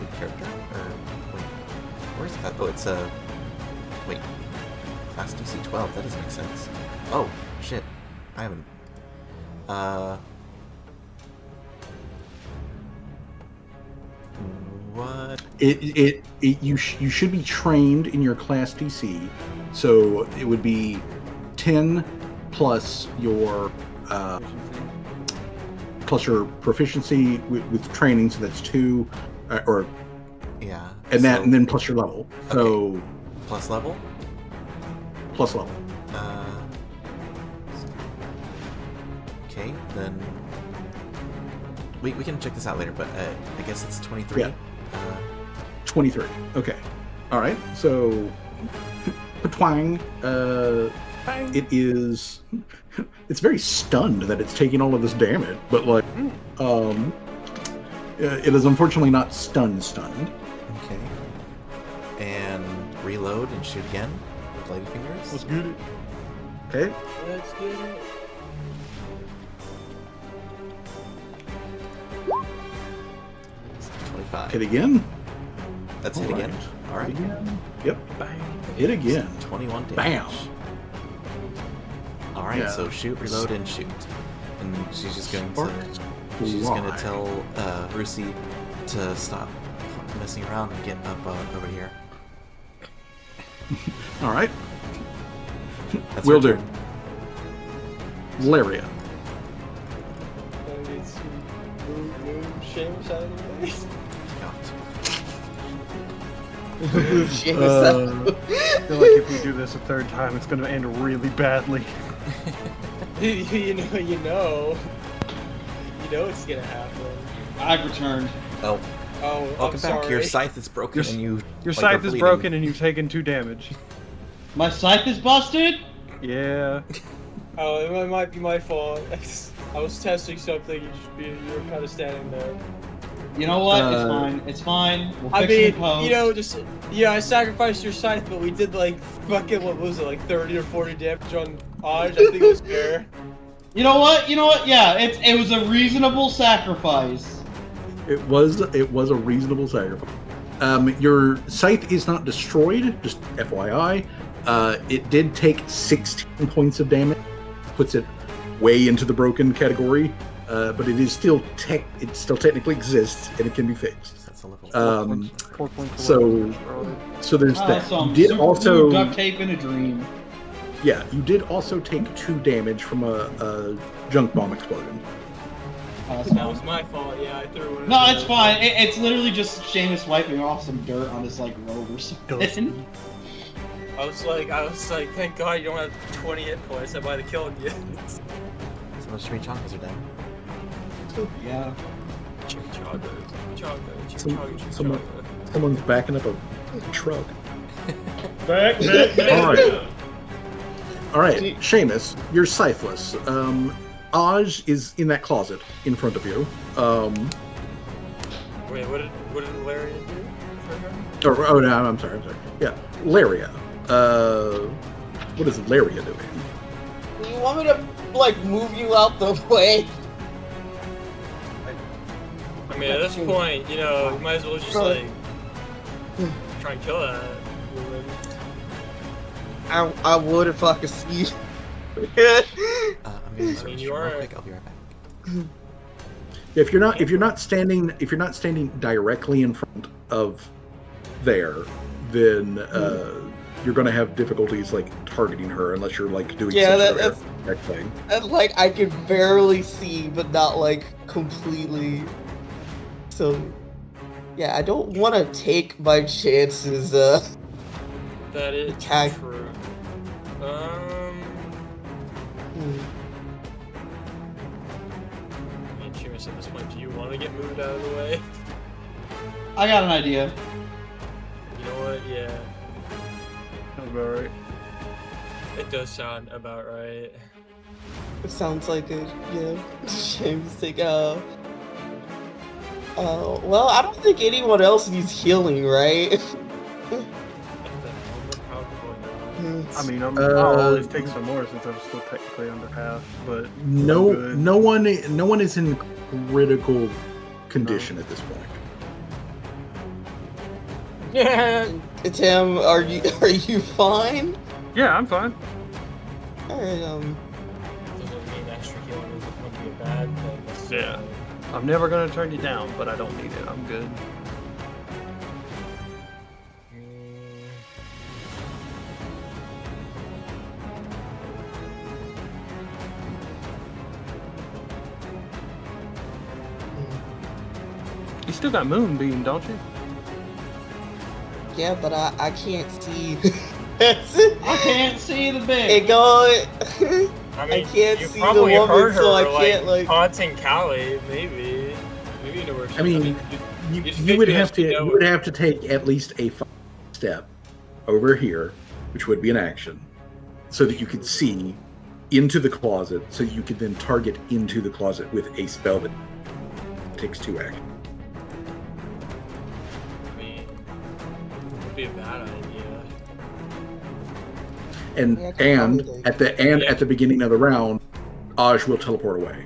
New character? Or. Wait. Where's that? Oh, it's a. Wait. Class DC 12. That doesn't make sense. Oh, shit. I haven't. What? You should be trained in your class DC, so it would be 10 plus your proficiency with training, so that's 2, or Yeah. and so- then plus your level. So Plus level? plus level. Okay, then we can check this out later, but I guess it's 23. Yeah. 23. Okay. All right. So Patwang, it is. It's very stunned that it's taking all of this damage, but like, it is unfortunately not stunned. Okay. And reload and shoot again with Ladyfingers. Let's get it. Okay. Let's get it. It's 25. Hit again. That's hit All again. right. All right. Again. Yep. Hit again. 21 damage. Bam. All right. Yeah. So shoot, reload, and shoot. And she's just going Sparks to. She's going to fly. tell Rusi to stop messing around and get up over here. All right. That's Will her do. turn. Laria. I need to move Seamus out of the way. Seamus I feel like if we do this a third time, it's going to end really badly. you know it's gonna happen. I've returned. Oh, Oh, welcome I'm back. sorry. Your scythe is broken Your- and you. Your like, scythe are is bleeding. broken and you've taken 2 damage. My scythe is busted. Yeah. Oh, it might be my fault. I was testing something. You were kind of standing there. You know what? It's Uh, fine. It's fine. We'll I fix it in mean, post. you know, just I sacrificed your scythe, but we did like fucking what was it, like 30 or 40 damage on Aj. I think it was fair. You know what? You know what? Yeah, it was a reasonable sacrifice. It was a reasonable sacrifice. Your scythe is not destroyed, just FYI. It did take 16 points of damage, puts it way into the broken category, but it is still technically exists and it can be fixed. That's a level. 4.4. So there's that. Some You did super also glue, duct tape in a dream. Yeah, you did also take 2 damage from a junk bomb explosion. That's That fine. was my fault. Yeah, I threw it. No, it's fine. It's literally just Seamus wiping off some dirt on his like robe or something. I was like, thank God you don't have 20 hit points. I might have killed you. Some of the chimichangas are down. Yeah. Someone's backing up a truck. Back. All right, Seamus, you're scytheless. Aj is in that closet in front of you. Wait, what did Larry do? Oh no, I'm sorry. Yeah, Laria. What is Laria doing? You want me to like move you out the way? I mean, at this point, you know, we might as well just like try and kill that woman. I would if I could see. I'm gonna use I mean, search you real are- quick. I'll be right back. If you're not standing directly in front of there, then you're going to have difficulties like targeting her unless you're like doing Yeah, some that's sort of air thing. and like I can barely see, but not like completely. So, yeah, I don't want to take my chances. That is Attack. true. Hmm. I mean, Seamus, at this point, do you want to get moved out of the way? I got an idea. You know what? Yeah, That's about right. it does sound about right. It sounds like a shame mistake. Well, I don't think anyone else needs healing, right? At the moment, probably not. I mean, Uh, I'll always take some more since I'm still technically under half, but No, I'm good. no one is in critical condition at this point. Yeah. Tim, are you fine? Yeah, I'm fine. Alright, Doesn't mean extra healing would be a bad thing. necessarily. I'm never gonna turn you down, but I don't need it. I'm good. Mm, You still got Moonbeam, don't you? yeah, but I can't see. I can't see the big. It going. I mean, can't you see the probably woman, heard her, so I can't, like- haunting Callie. Maybe you know where she. I mean, you you would have to take at least a 5 step over here, which would be an action, so that you could see into the closet, so you could then target into the closet with a spell that takes 2 actions. I mean, it would be a bad idea. And Yeah, I could and probably- at the beginning of the round, Aj will teleport away.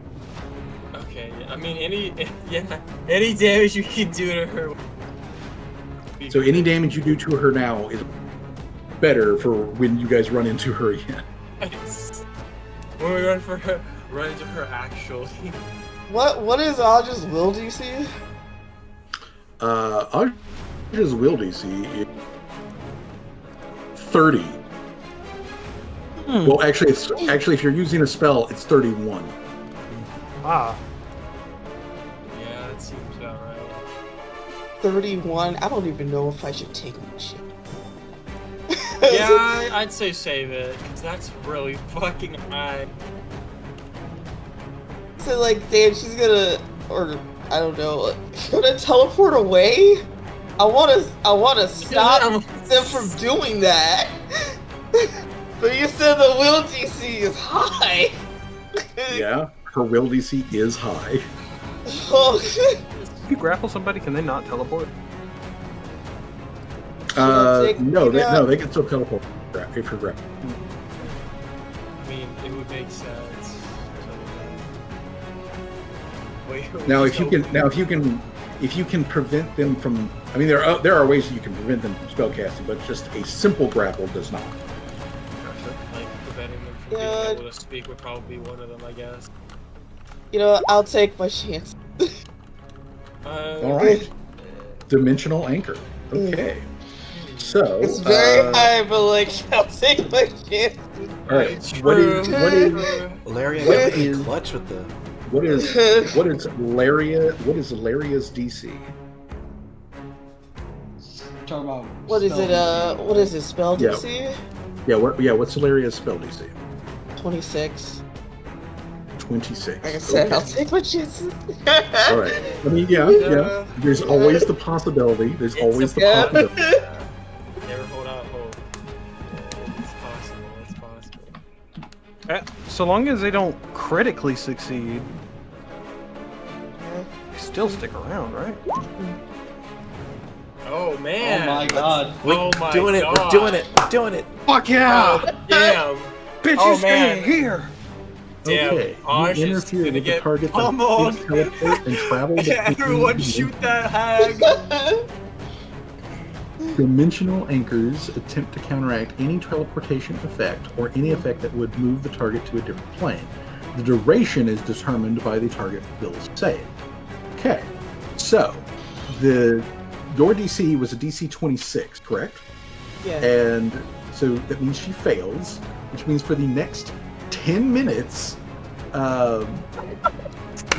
Okay, I mean, any damage you can do to her. So any damage you do to her now is better for when you guys run into her again. When we run into her actually. What is Aj's will DC? Aj's will DC is 30. Well, actually, if you're using a spell, it's 31. Ah, Yeah, that seems about right. 31. I don't even know if I should take my shit. Yeah, I'd say save it, because that's really fucking high. So like, damn, she's gonna, or I don't know, gonna teleport away. I wanna stop them from doing that. But you said the will DC is high. Yeah, her will DC is high. Oh, If you grapple somebody, can they not teleport? No, they can still teleport if you're grappling. I mean, it would make sense. Wait, Now, if you can prevent them from, I mean, there are ways that you can prevent them from spellcasting, but just a simple grapple does not. like preventing them from being able to speak would probably be one of them, I guess. You know, I'll take my chance. All right, dimensional anchor. Okay, so It's very high, but like, I'll take my chance. All right, True. Larry, What I got is- the clutch with the. what is Laria's DC? Talk about What is it? What is it? Spell Yeah. DC? What's Laria's spell DC? 26. 26. Like I said, Okay. I'll take my chances. All right. I mean, yeah. There's always the possibility. There's always the possibility. Never hold out hope. It's possible. It's possible. So long as they don't critically succeed, they still stick around, right? Oh man. Oh my god. Oh my doing it. God. We're doing it. We're doing it. Fuck yeah! Oh, damn. Bitch, Oh, you stay man. here! Damn. Okay. Osh You is interfere gonna with the get target pummeled. teleport and travel. Everyone shoot that hag. Dimensional anchors attempt to counteract any teleportation effect or any effect that would move the target to a different plane. The duration is determined by the target will's save. Okay, so your DC was a DC 26, correct? Yeah. And so that means she fails, which means for the next 10 minutes,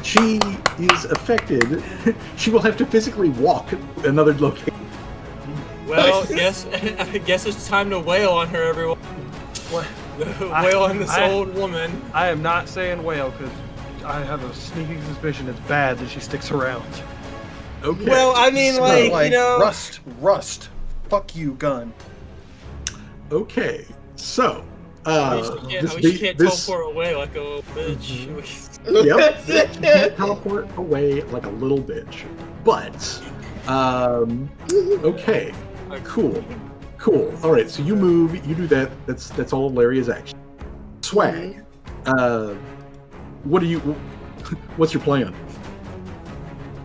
she is affected. She will have to physically walk another location. Well, I guess it's time to wail on her, everyone. What? Wail on this old woman. I am not saying whale because I have a sneaking suspicion it's bad that she sticks around. Okay. Well, I mean, So- like, you know. Rust. Fuck you, gun. Okay, so At least you can't teleport away like a little bitch. Yep, you can't teleport away like a little bitch. But okay, cool. All right, so you move, you do that. That's all Laria's action. Swag. What's your plan?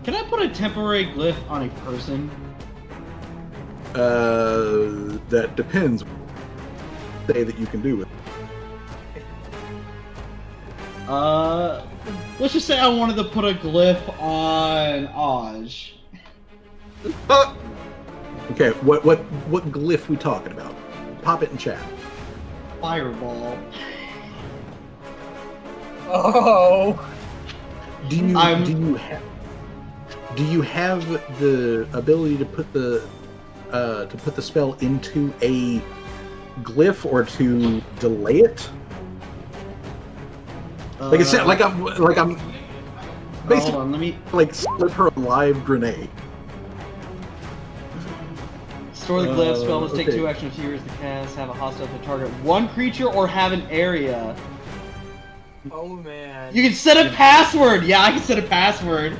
Can I put a temporary glyph on a person? That depends. Say that you can do it. Let's just say I wanted to put a glyph on Aj. Okay, what glyph we talking about? Pop it in chat. Fireball. Oh. Do you have the ability to put the spell into a glyph or to delay it? Like it's like I'm basically Hold on, let me like slip her a live grenade. store the glyph. Spell must take okay. 2 actions here as the cast. Have a hostile to target one creature or have an area. Oh man. You can set a password. Yeah, I can set a password.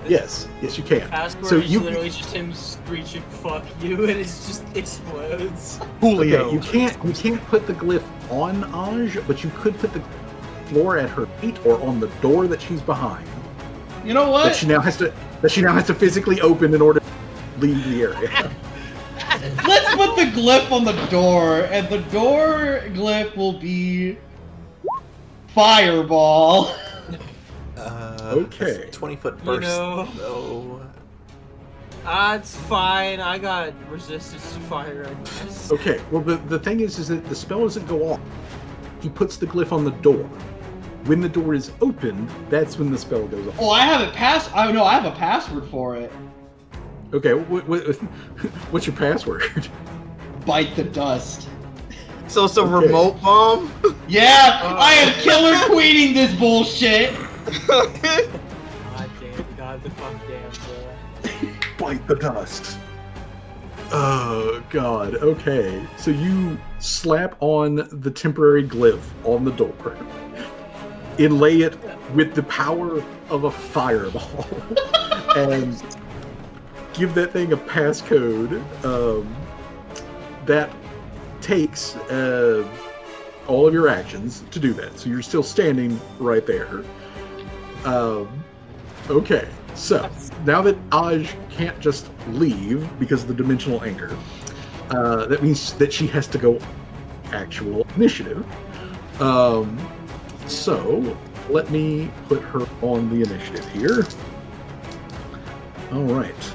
Yes, you can. Password So is you literally just him screeching "fuck you" and it just explodes. Julio. okay, you can't put the glyph on Aj, but you could put the floor at her feet or on the door that she's behind. You know what? That she now has to physically open in order to leave the area. Let's put the glyph on the door, and the door glyph will be Fireball. Okay. 20-foot burst. know. No. It's fine. I got resistance to fire, I guess. Okay, well the thing is that the spell doesn't go off. He puts the glyph on the door. When the door is open, that's when the spell goes off. Oh, I have it pass. I know I have a password for it. Okay, what's your password? Bite the dust. So it's a Okay. remote bomb? Yeah, I am killer queening this bullshit. God damn. God the fuck damn, bro. Bite the dust. Oh god. Okay, so you slap on the temporary glyph on the door, inlay it with the power of a fireball, and give that thing a passcode. That takes all of your actions to do that. So you're still standing right there. Okay, so now that Aj can't just leave because of the dimensional anchor, that means that she has to go actual initiative. So let me put her on the initiative here. All right,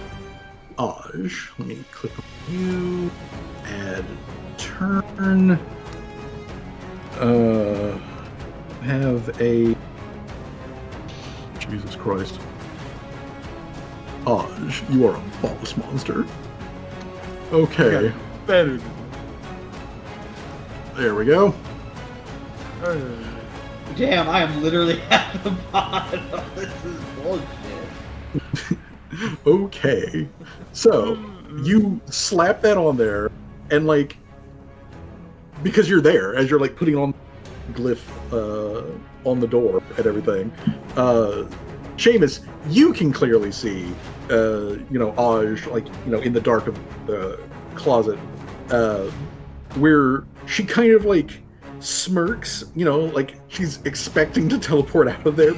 Aj, let me click on you, add turn, have a, Jesus Christ, Aj, you are a boss monster. Okay, Better. there we go. Damn, I am literally at the bottom. This is bullshit. Okay, so you slap that on there, and like, because you're there as you're like putting on glyph on the door and everything, Seamus, you can clearly see Aj, like, in the dark of the closet, where she kind of like smirks, like she's expecting to teleport out of there.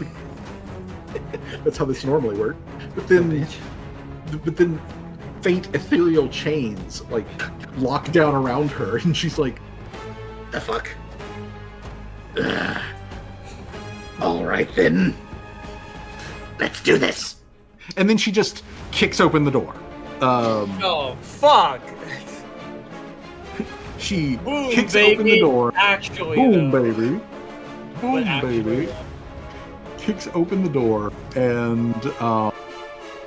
That's how this normally works. But then faint ethereal chains like lock down around her, and she's like, "The fuck? All right then, let's do this." And then she just kicks open the door. Oh fuck! She Boom, kicks baby. open the door. Actually, Boom, though. baby. Boom, But actually, baby. Kicks open the door, and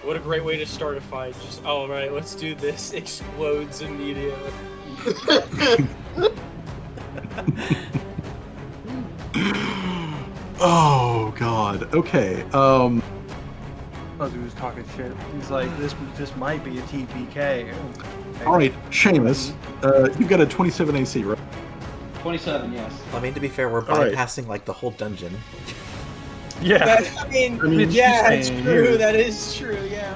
what a great way to start a fight. Just, all right, let's do this. Explodes immediately. oh god. Okay. Oh, dude was talking shit. He's like, this might be a TPK. All right, Seamus, you've got a 27 AC, right? 27, yes. I mean, to be fair, we're All right. bypassing like the whole dungeon. Yeah. I mean, mean, yeah, she's it's staying true. here. That is true. Yeah.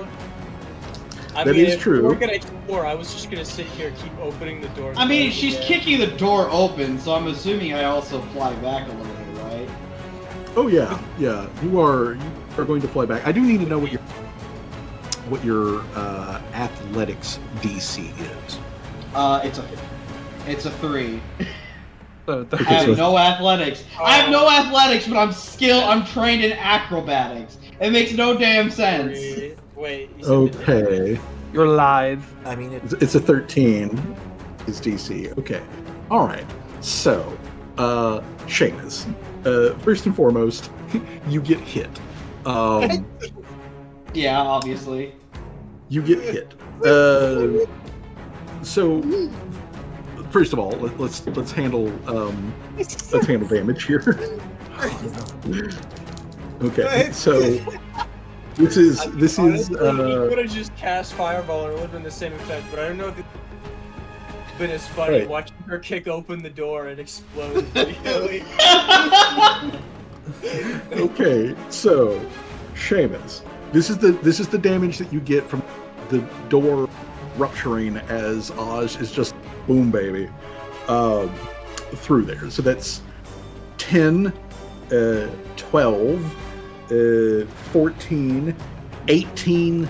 That mean, is if true. We're gonna explore. I was just gonna sit here, keep opening the door. I mean, she's kicking the door open, so I'm assuming I also fly back a little bit, right? Oh yeah, yeah. You are going to fly back. I do need to know what your athletics DC is. It's a 3. So I have no athletics. I have no athletics, but I'm trained in acrobatics. It makes no damn sense. Wait. You said Okay, you're live. I mean, it's a 13 is DC. Okay, all right. So, Seamus, first and foremost, you get hit. Yeah, obviously. You get hit. So, first of all, let's handle damage here. Okay, so this is Honestly, he could have just cast Fireball and it would have been the same effect, but I don't know if it's been as funny Right. watching her kick open the door and explode immediately. okay. So, Seamus, this is the damage that you get from the door rupturing as Aj is just boom, baby, through there. So that's 10, 12, 14, 18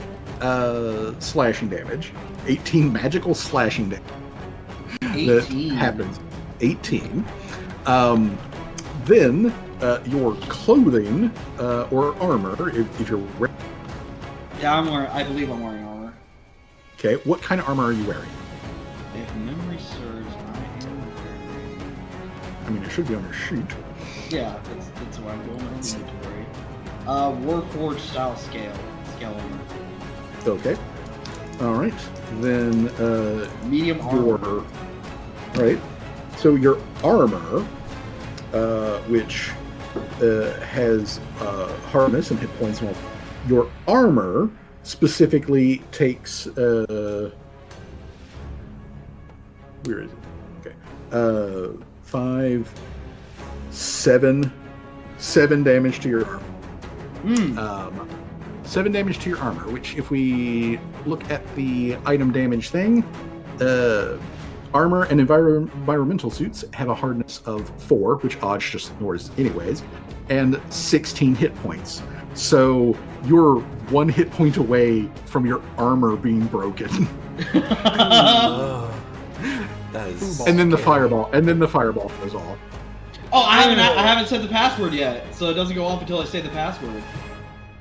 slashing damage, 18 magical slashing damage. 18. That happens. 18. Then your clothing or armor, if you're wearing. Yeah, I believe I'm wearing armor. Okay, what kind of armor are you wearing? If memory serves, I am wearing. I mean, it should be on your sheet. Yeah, that's what I'm going with inventory. Warforged style scale armor. Okay. All right. Then Medium your armor. right. So your armor, which has hardness and hit points and all. Your armor specifically takes where is it? Okay. 5, 7 damage to your armor. 7 damage to your armor, which if we look at the item damage thing, armor and environmental suits have a hardness of 4, which Odge just ignores anyways, and 16 hit points. So you're 1 hit point away from your armor being broken. That is. And then the fireball goes off. Oh, I haven't said the password yet, so it doesn't go off until I say the password.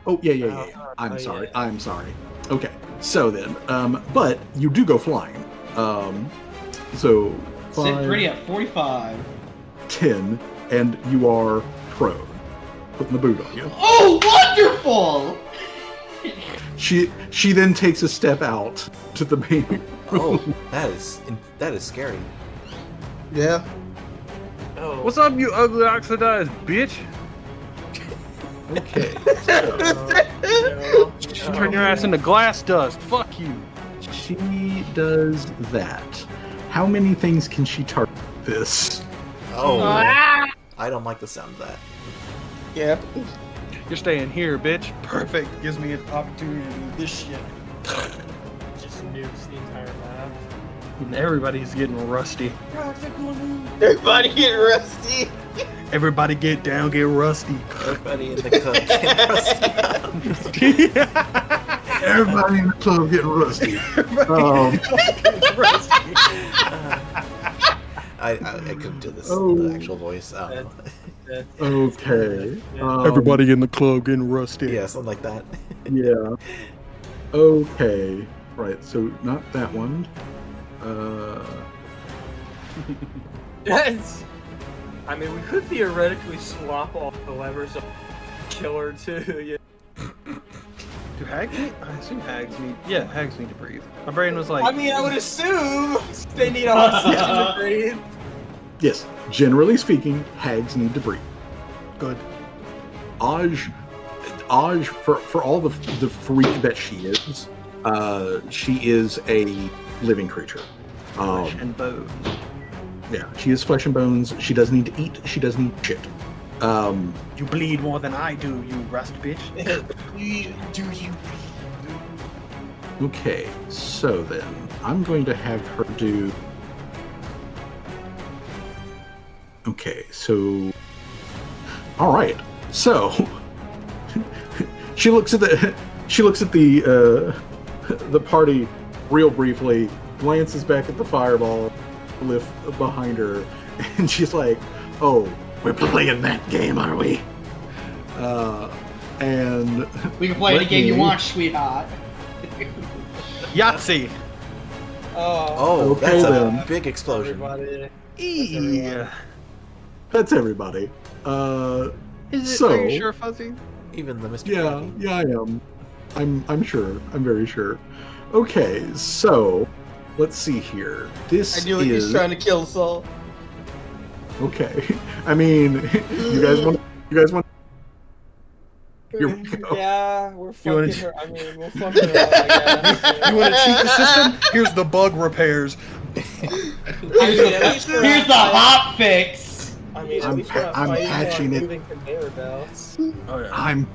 Oh, yeah. I'm sorry. Okay, so then, but you do go flying. So Sit 5, pretty at 45. 10, and you are prone. Putting the boot on you. Oh, wonderful! She then takes a step out to the main. Oh, that is scary. Yeah. Oh. What's up, you ugly oxidized bitch? Okay. No. Turn your ass into glass dust. Fuck you. She does that. How many things can she target this? Oh, Ah! I don't like the sound of that. Yeah. You're staying here, bitch. Perfect. Gives me an opportunity to do this shit. Just nukes the entire map. And everybody's getting rusty. Everybody get rusty. Everybody get down, get rusty. Everybody in the cook getting rusty. Everybody in the club getting rusty. I couldn't do this. Oh. The actual voice. Okay. Everybody in the club getting rusty. Yeah, something like that. Yeah. Okay. Right. So not that one. Yes. I mean, we could theoretically swap off the levers of killer too. Yeah. Do hags need? I assume hags need. Yeah, hags need to breathe. My brain was like. I mean, I would assume they need oxygen to breathe. Yes. Generally speaking, hags need to breathe. Good. Aj, for all the freak that she is a living creature. Flesh and bone. Yeah, she is flesh and bones. She does need to eat. She does need shit. You bleed more than I do, you rust bitch. Do you? Okay, so then I'm going to have her do. Okay, so. All right, so she looks at the party real briefly, glances back at the fireball lift behind her, and she's like, "Oh, we're playing that game, are we?" And We can play any game you me- want, sweetheart. Yahtzee. Oh, Okay, that's a then. big explosion. Everybody. Yeah. that's everybody. Is it? So- Are you sure, Fuzzy? Even the Mr. Yeah, Krabby. yeah, I am. I'm sure. I'm very sure. Okay, so let's see here. This I knew he was is trying to kill Saul. okay. I mean, you guys want. Here we go. Yeah, we're You wanna fucking her. I mean, we're fucking her up, I guess. You want to cheat the system? Here's the bug repairs. I mean, at least we're Here's the not hot fix. I mean, at I'm least we're not I'm fighting patching on it. moving conveyor belts. Oh yeah. I'm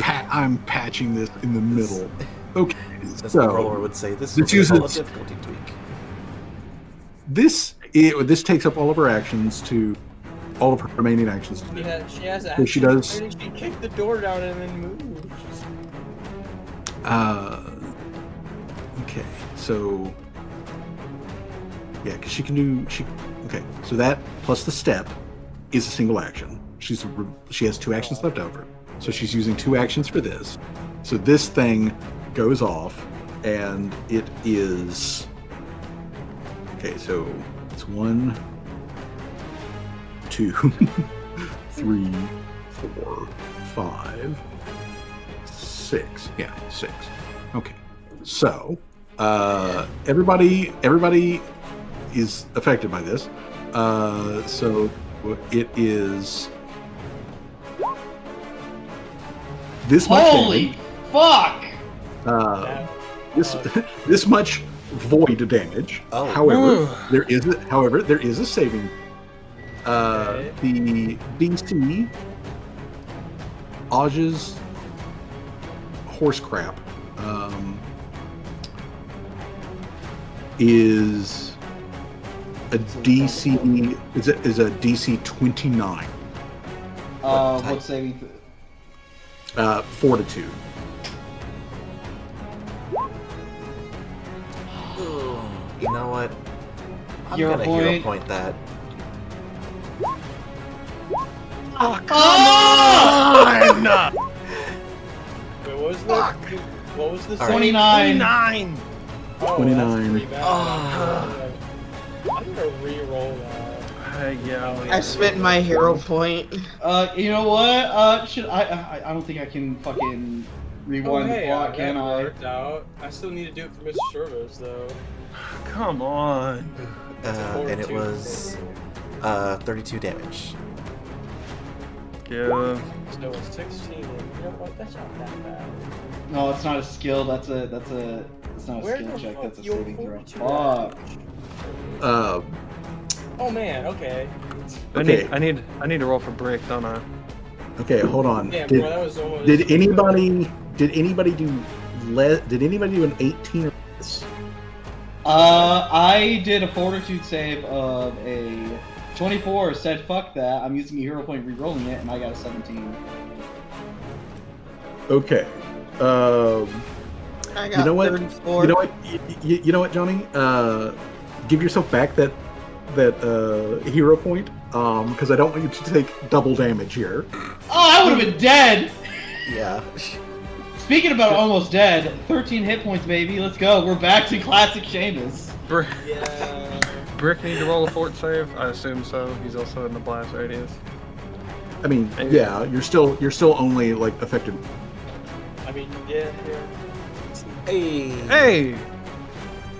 patching this in the middle. Okay, As so Roller would say, this this is a uses- difficulty tweak. this takes up all of her actions to all of her remaining actions to do. Yeah, she has So action. she does- She kicked the door down and then moved. Okay, so yeah, because she can do okay. So that plus the step is a single action. She has 2 actions left over, so she's using 2 actions for this. So this thing goes off, and it is okay. So it's 1, 2, 3, 4, 5, 6. Yeah, 6. Okay. So, everybody is affected by this. So it is this much Holy fuck! damage. This much void damage. Oh. However, there is a saving. Okay. The DC Aj's horse crap is a DC is a DC 29 What saving? fortitude. You know what? I'm Hero gonna hero point. point that. Oh, come on! Wait, what was the? What was the? All right. 29. 29! Oh, 29. That's pretty bad. Oh. I'm gonna re-roll that. Yeah. I spent my hero point. You know what? Should I don't think I can fucking rewind the clock, that can I? worked out. I still need to do it for Mr. Service though. Come on. And it was 32 damage. Yeah. So it's 16. You know what? That's not that bad. No, it's not a skill. It's not a Where skill the check. fuck That's a your saving throw. fortitude Fuck. Oh man. Okay. Okay. I need to roll for break, don't I? Okay, hold on. Damn, Did, bro, that was almost. did anybody do an 18 or less? I did a fortitude save of a 24. Said fuck that. I'm using a hero point re-rolling it, and I got a 17. Okay. I got You know what? 34. You know what? You know what, Johnny? Give yourself back that hero point, because I don't want you to take double damage here. Oh, I would have been dead. Yeah. Speaking about almost dead, 13 hit points, baby. Let's go. We're back to classic Seamus. Yeah. Brick need to roll a fort save? I assume so. He's also in the blast radius. I mean, yeah, you're still only like affected. I mean, yeah. Hey. Hey!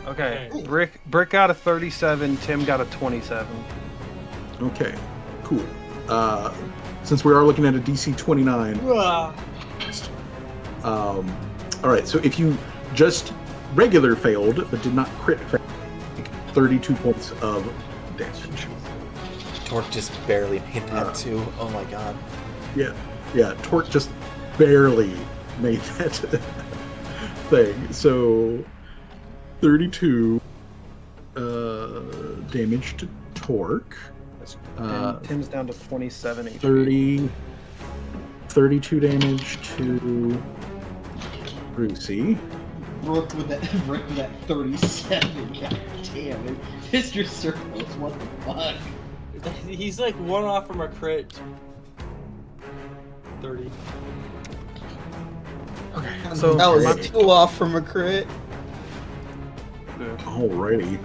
Okay, Brick got a 37, Tim got a 27. Okay, cool. Since we are looking at a DC 29, all right. So if you just regular failed but did not crit, 32 points of damage. Torque just barely made that too. Oh my god. Yeah. Torque just barely made that thing. So 32 damage to Torque. Tim's down to 27 HP. 32 damage to Brucey. Brooke with that 37. God damn it. Mr. Circles, what the fuck? He's like one off from a crit. 30. Okay, so That was 2 off from a crit. Alrighty.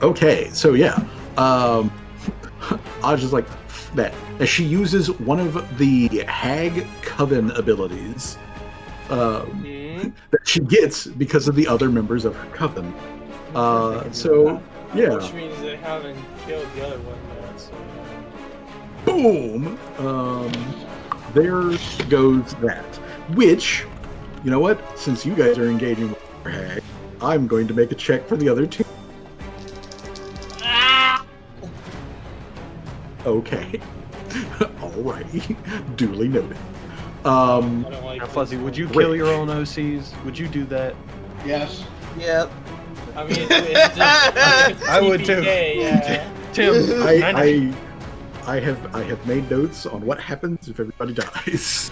Okay, so yeah. I was just like that. As she uses one of the Hag Coven abilities that she gets because of the other members of her coven. So yeah. Which means they haven't killed the other one yet. So. Boom! There goes that. Which, you know what? Since you guys are engaging with her Hag, I'm going to make a check for the other two. Okay. Alrighty. Duly noted. I don't like now, Fuzzy, this. would you kill your own OCs? Would you do that? Yes. Yep. I mean, it's just, I would too. Yeah. Tim, I have made notes on what happens if everybody dies.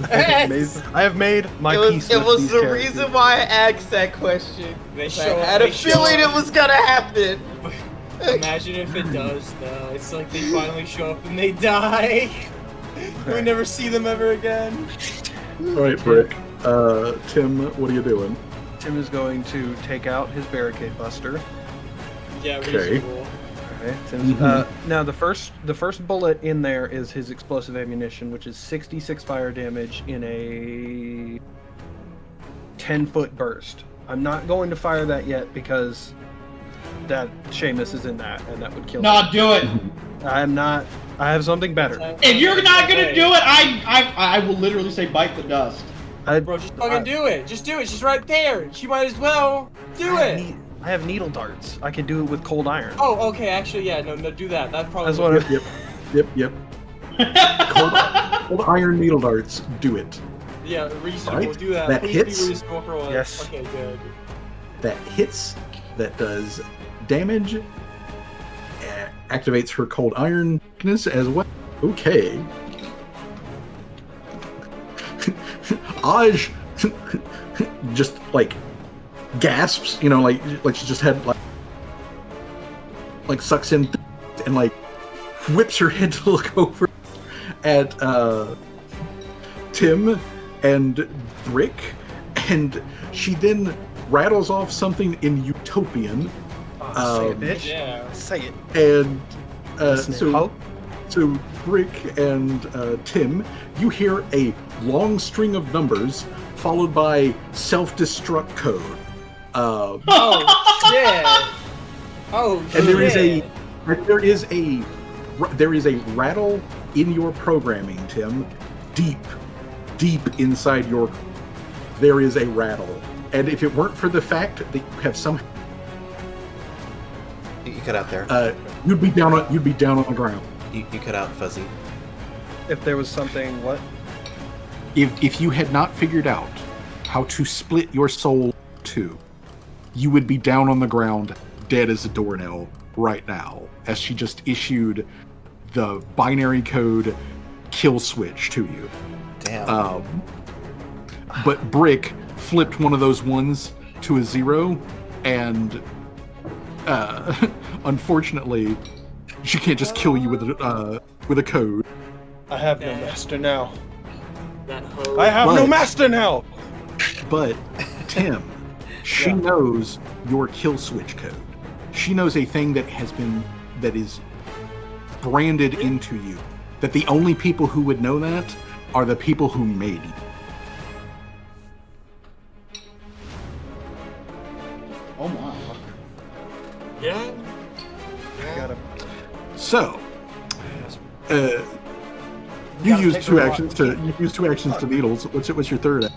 I have made my peace. It with was these the characters. reason why I asked that question. They I show had a they show feeling up. it was gonna happen. Imagine if it does, though. It's like they finally show up and they die. We never see them ever again. Alright, Brick. Tim, what are you doing? Tim is going to take out his barricade buster. Yeah, Okay. reasonable. Okay. Tim's, now the first bullet in there is his explosive ammunition, which is 66 fire damage in a 10-foot burst. I'm not going to fire that yet because that Seamus is in that, and that would kill him. Not do it. I'm not. I have something better. If you're not gonna do it, I will literally say bite the dust. Bro, just fucking do it. Just do it. She's right there. She might as well do it. I have needle darts. I can do it with cold iron. Oh, okay. Actually, yeah. No, do that. That probably. That's what Yep. Cold iron needle darts. Do it. Yeah, reasonable. Right. Do that. That Please hits. be reasonable for once. Yes. Okay, good. That hits. That does damage. Activates her cold ironness as well. Okay. Aj just like gasps, you know, like she just had like sucks in and like whips her head to look over at Tim and Brick, and she then rattles off something in Utopian. Say it, bitch. Yeah. Say it. And Listening, ho. so Brick and Tim, you hear a long string of numbers followed by self-destruct code. Oh shit! Oh And shit! there is a rattle in your programming, Tim. Deep inside your, there is a rattle. And if it weren't for the fact that you have some, You cut out there. you'd be down on the ground. You cut out Fuzzy. If there was something, what? If you had not figured out how to split your soul two, you would be down on the ground, dead as a doornail right now, as she just issued the binary code kill switch to you. Damn. But Brick flipped one of those ones to a 0, and unfortunately, she can't just kill you with a code. I have no master now. That hoe. I have no But- master now. But Tim, she Yeah. knows your kill switch code. She knows a thing that is branded into you. That the only people who would know that are the people who made you. Oh my. Yeah. I gotta. So, you gotta use take two her actions to needles. What's your third?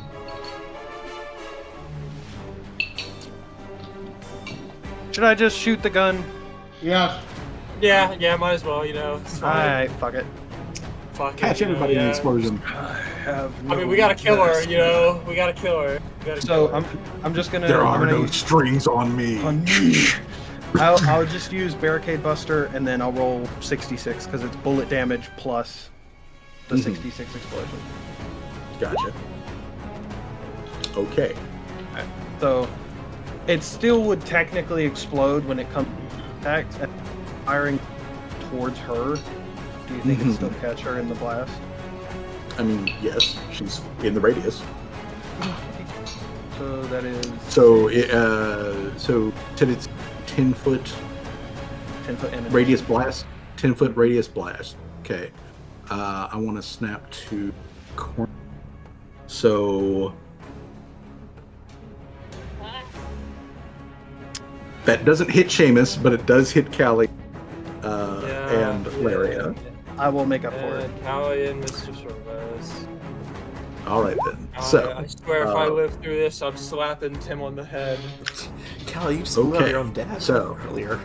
Should I just shoot the gun? Yeah. Yeah, might as well, you know. It's fine. Alright, fuck it. Fuck Catch it, you know, everybody in the yeah. explosion. I have. I mean, we gotta kill her, you know. We gotta kill her. So I'm just gonna. There I'm are gonna no strings on me. I'll just use Barricade Buster and then I'll roll 66 because it's bullet damage plus the 66 explosion. Gotcha. Okay. So it still would technically explode when it comes to attacks and firing towards her. Do you think it'd still catch her in the blast? I mean, yes, she's in the radius. So that is So, said it's 10-foot 10-foot enemy. radius blast. 10-foot radius blast. Okay. I want to snap to corner. So that doesn't hit Seamus, but it does hit Callie and Laria. I will make up for it. Callie and Mr. Service. All right then. So I swear, if I live through this, I'm slapping Tim on the head. Callie, you just blew out Okay, your own dad so- earlier.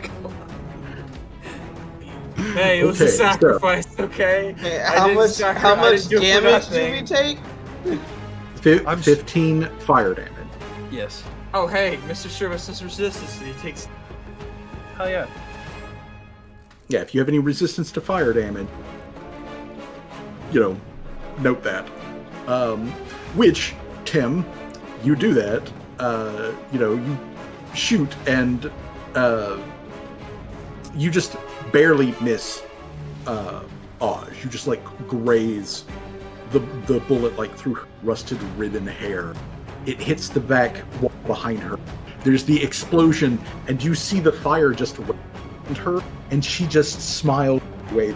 Hey, it was a Okay, so- sacrifice, okay? Hey, I how didn't much sacri- how I much didn't do it for damage do nothing. we take? 15 fire damage. Yes. Oh, hey, Mr. Service has resistance. He takes. Hell yeah. Yeah, if you have any resistance to fire damage, note that. Which, Tim, you do that. You shoot and you just barely miss Aj. You just like graze the bullet like through her rusted ribbon hair. It hits the back wall behind her. There's the explosion, and you see the fire just around her, and she just smiles away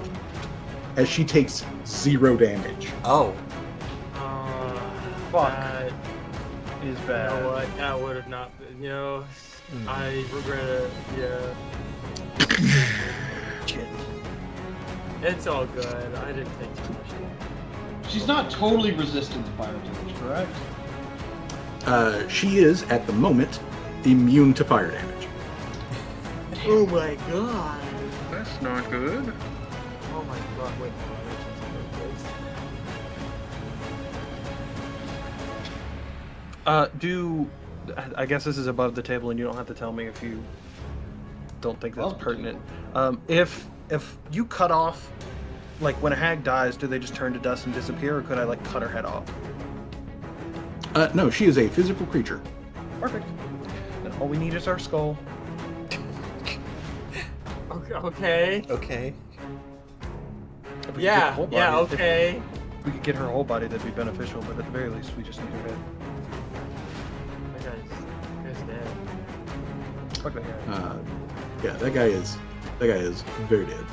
as she takes 0 damage. Oh, Fuck. That, Is you know bad. what? That would have not been. I regret it. Yeah. Shit. It's all good. I didn't take too much damage. She's not totally resistant to fire damage, correct? She is, at the moment, immune to fire damage. Oh my god. That's not good. Oh my god. Wait. I guess this is above the table, and you don't have to tell me if you don't think that's Above the pertinent. If you cut off, like when a hag dies, do they just turn to dust and disappear, or could I like cut her head off? No, she is a physical creature. Perfect. Then all we need is our skull. Okay. Okay. If we could get the Yeah. whole Yeah. body- Okay. If we could get her whole body, that'd be beneficial. But at the very least, we just need her head. That guy's dead. Fuck that guy. Yeah, that guy is very dead.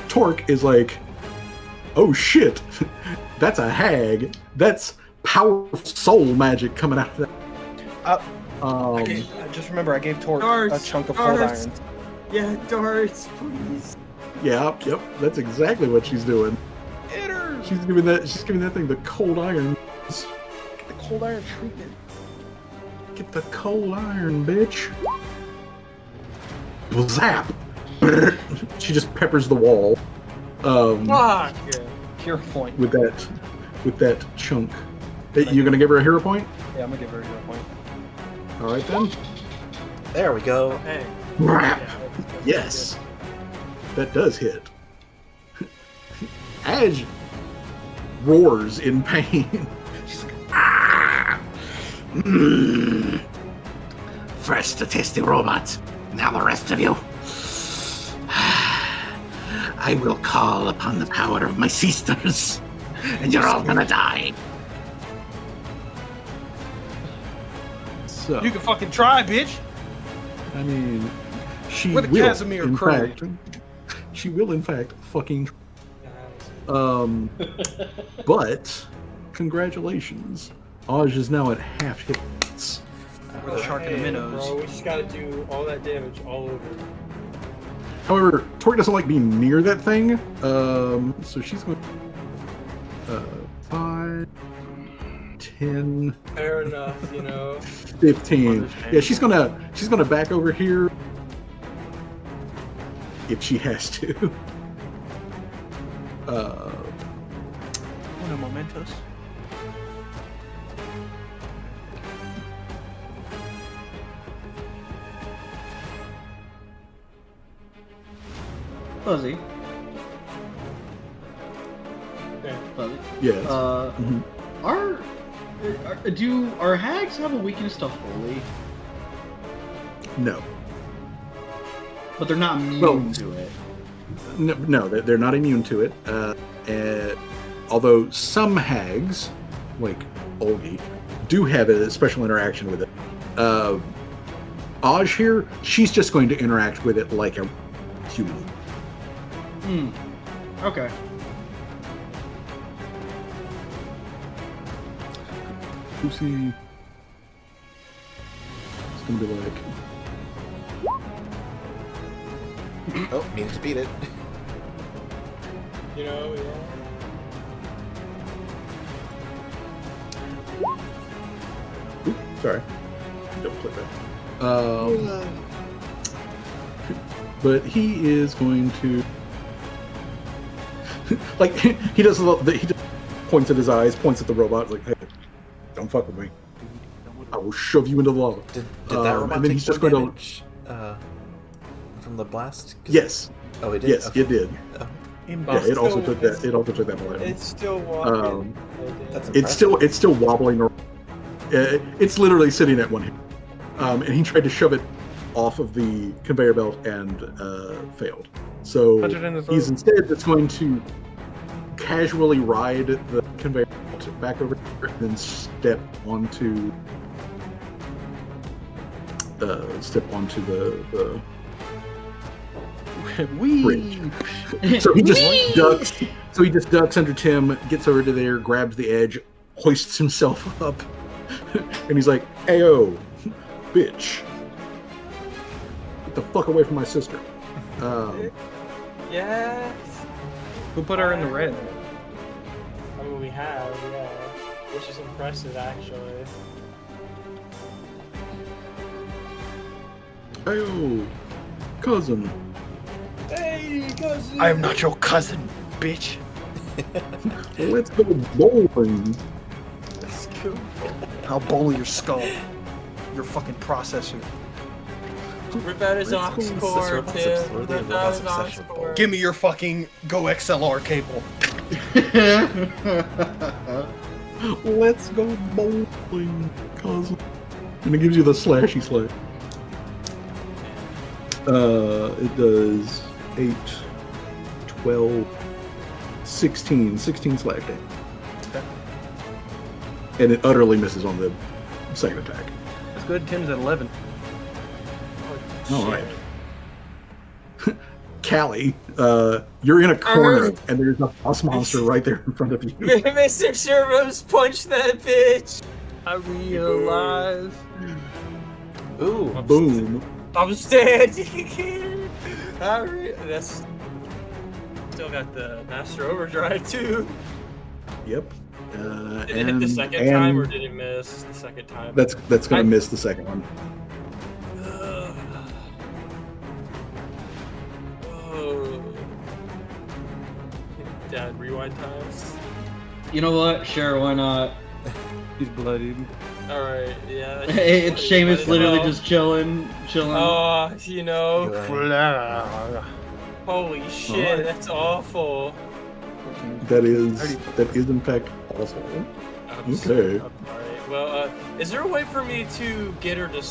Torque is like, oh shit, that's a hag. That's powerful soul magic coming out of that. Just remember, I gave Torque Darts, a chunk of cold darts. irons. Yeah, darts, please. Yeah, yep, that's exactly what she's doing. Hit her! She's giving that thing the cold iron. The cold iron treatment. Get the cold iron, bitch. Zap. She just peppers the wall. Fuck. Hero point. With that chunk. You gonna give her a hero point? Yeah, I'm gonna give her a hero point. All right then. There we go. Hey. Yes, that does hit. Edge roars in pain. She's like, ah! First the tasty robot, now the rest of you. I will call upon the power of my sisters, and you're all gonna die. So, You can fucking try, bitch! I mean, she With a will, Casimir in curry. fact, she will, in fact, fucking. But congratulations, Aj is now at half hit points. We're the shark in the minnows. Bro, we just gotta do all that damage all over. However, Tori doesn't like being near that thing, so she's going. 5, 10, Fair enough, you know. 15. Yeah, she's gonna back over here if she has to. Uno momentos. Fuzzy. Yeah. Fuzzy. Yes. Mhm. Do our hags have a weakness to holy? No. But they're not immune Well, to it. No, they're not immune to it. Although some hags, like Olgi, do have a special interaction with it. Aj here, she's just going to interact with it like a human. Okay. Oopsie. It's gonna be like. Oh, means to beat it. You know, yeah. Oop, sorry. Don't click that. But he is going to. Like, he does he just points at his eyes, points at the robot, like, hey, don't fuck with me. I will shove you into the lava. Did that robot and then take he's just more going damage, from the blast? 'Cause- Yes. Oh, it did? Yes, Okay. it did. Oh, Yeah, it also took that. It also took that momentum. It's still walking. that's It's still wobbling. It's literally sitting at one hit. And he tried to shove it off of the conveyor belt and failed. So Punch it in the throat. he's instead just going to casually ride the conveyor belt back over here and then step onto the Wee! bridge. So he just ducks. So he just ducks under Tim, gets over to there, grabs the edge, hoists himself up, and he's like, "Ayo, bitch, get the fuck away from my sister." Yes. Who put her in the red? I mean, we have, yeah. Which is impressive, actually. Ayo, cousin. Hey, cousin. I am not your cousin, bitch. Let's go bowling. Let's I'll bowl your skull. Your fucking processor. Rip out his aux It's cord, robots Tim. obs- Rip robots out his aux obsession. cord. Give me your fucking Go XLR cable. Let's go bowling, cousin. And it gives you the slashy slash. It does 8, 12, 16 slash damage. Okay. And it utterly misses on the second attack. That's good. Tim's at 11. All right. Callie, you're in a corner, and there's a boss monster right there in front of you. Mr. Servos, punch that bitch! I realize. Ooh, Boom. I'm standing. That's still got the Master Overdrive too. Yep. Did it hit the second time, or did it miss the second time? That's gonna miss the second one. Oh. Dad, rewind times. You know what? Sure, why not? He's bloodied. All right, yeah. It's Seamus Let it literally go. just chilling. Oh, you know. Good. Holy shit, Alright. that's awful. That is in fact awful. Okay. Alright, well, is there a way for me to get her to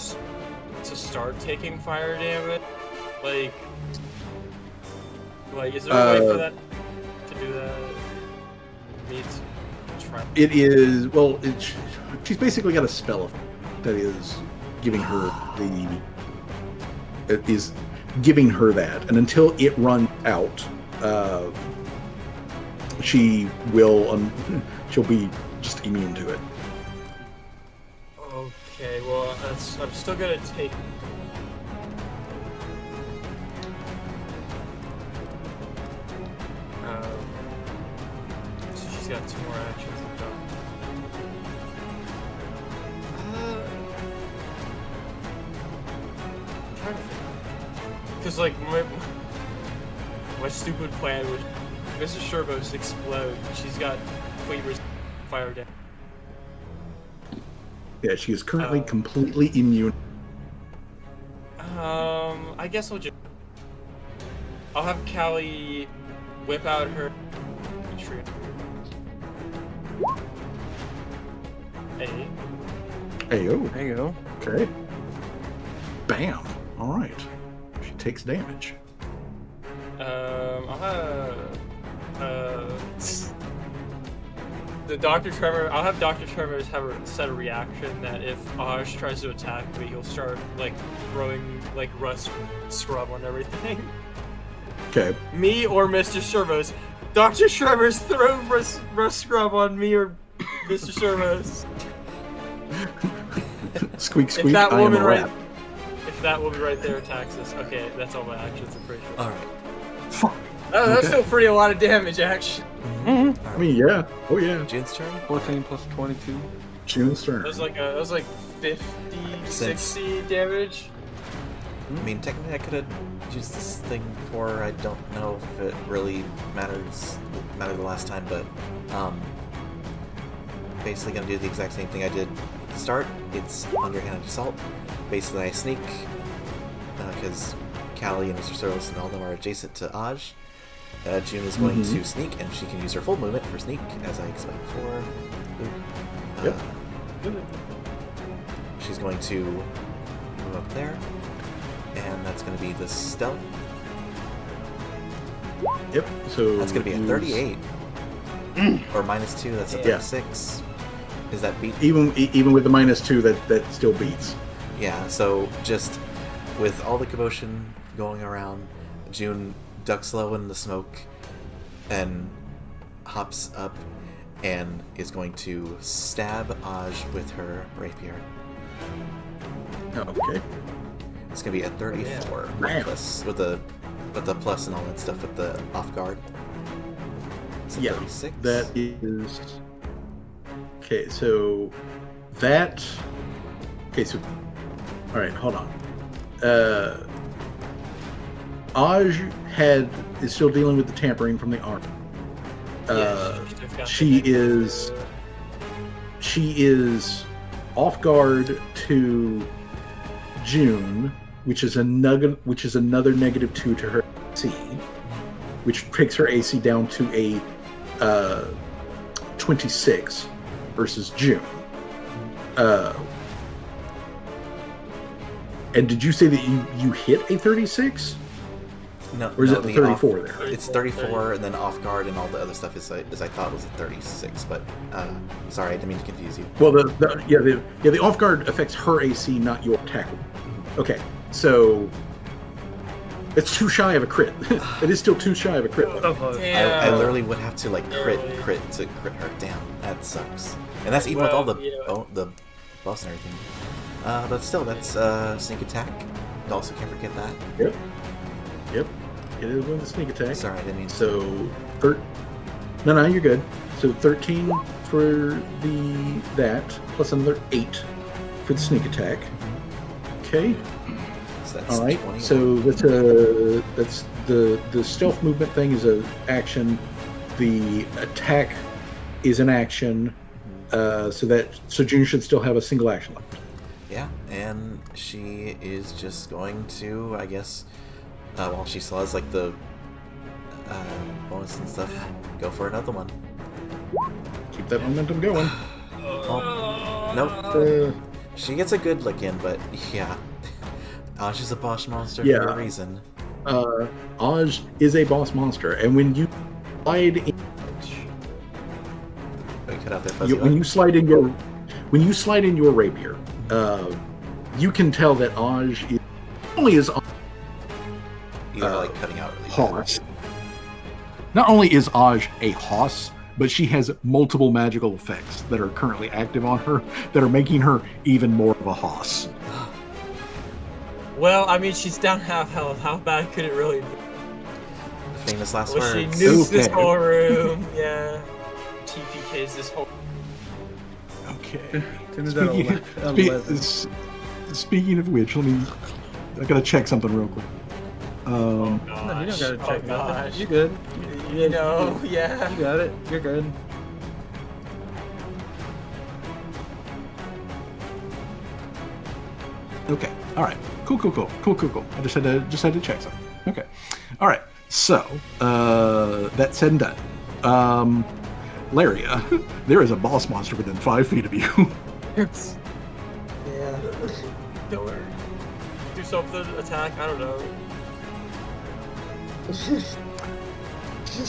start taking fire damage? Like, is there a way for that to do that? Me to try. It is well. She's basically got a spell of that is giving her that, and until it runs out, she'll be just immune to it. Okay, well, I'm still gonna take. So she's got 2 more actions to go. Because, like, my stupid plan was Mr. Servos explode. She's got Cleaver's fire down. Yeah, she is currently completely immune. I guess I'll have Callie whip out her tree. Hey. Ayo. There you go. Okay. Bam. All right. She takes damage. I'll have the Dr. Trevor. I'll have Dr. Trevor have a set a reaction that if Aj tries to attack me, he'll start like throwing like rust scrub on everything. Okay. Me or Mr. Servos. Dr. Trevor's throw rust scrub on me or Mr. Servos. Squeak, squeak. If that I am woman a rat. If that woman right there attacks us, okay, that's all my actions. I'm pretty sure. all right. Fuck. That's Okay. still pretty a lot of damage, actually. All I right. I mean, yeah. Oh, yeah. June's turn. 14 plus 22. June's turn. That was like 50, Since- 60 damage. I mean, technically, I could have used this thing before. I don't know if it really mattered the last time, but basically gonna do the exact same thing I did at the start. It's underhanded assault. Basically, I sneak because Callie and Mr. Soros and all of them are adjacent to Aj. June is going to sneak, and she can use her full movement for sneak, as I explained before. Ooh. Yep. She's going to move up there, and that's going to be the stealth. Yep. So That's going to be a use- 38. Or -2, that's a Yeah. 36. Is that beat? Even with the -2, that still beats. Yeah, so just with all the commotion going around, June ducks low in the smoke and hops up and is going to stab Aj with her rapier. Okay. It's gonna be a 34 Man. plus with the plus and all that stuff with the off guard. It's a Yeah, 36. that is okay. So that okay. So all right, hold on. Aj is still dealing with the tampering from the arm. Yeah, she's got she the- is she is off guard to June, which is another -2 to her AC, which takes her AC down to a 26 versus June. And did you say that you hit a 36? No, Or is no, it the the 34 off, there? It's 34, and then off guard and all the other stuff is I thought was a 36. But sorry, I didn't mean to confuse you. Well, the off guard affects her AC, not your attack. Okay, so it's too shy of a crit. It is still too shy of a crit. I literally would have to like crit to crit her. Damn, that sucks. And that's even with all the buffs and everything. But still, that's sneak attack. You also can't forget that. Yep. It is with the sneak attack. Sorry, I didn't mean. So, no, you're good. So 13 for that plus another 8 for the sneak attack. Okay. So that's All right. 21. So that's the stealth movement thing is an action. The attack is an action. So June should still have a single action left. Yeah, and she is just going to, I guess, while she still has like the bonus and stuff, go for another one. Keep that momentum going. Oh, nope. She gets a good lick in, but yeah, Aj is a boss monster for a reason. Aj is a boss monster, and when you slide in, cut out there, Fuzzy. when you slide in your rapier, you can tell that Aj is only is like cutting out really Hoss. Not only is Aj a Hoss, but she has multiple magical effects that are currently active on her that are making her even more of a Hoss. Well, I mean, she's down half health. How bad could it really be? Famous last Well, she words. nukes this whole room. Yeah. TPKs this whole. Okay. Speaking, Speaking of which, I gotta check something real quick. no, you don't gotta check nothing. You good. You know, yeah. You got it. You're good. Okay. All right. Cool. I just had to check something. Okay. All right. So, that said and done. Laria, there is a boss monster within 5 feet of you. Yeah. Kill her. Do something. Attack. I don't know.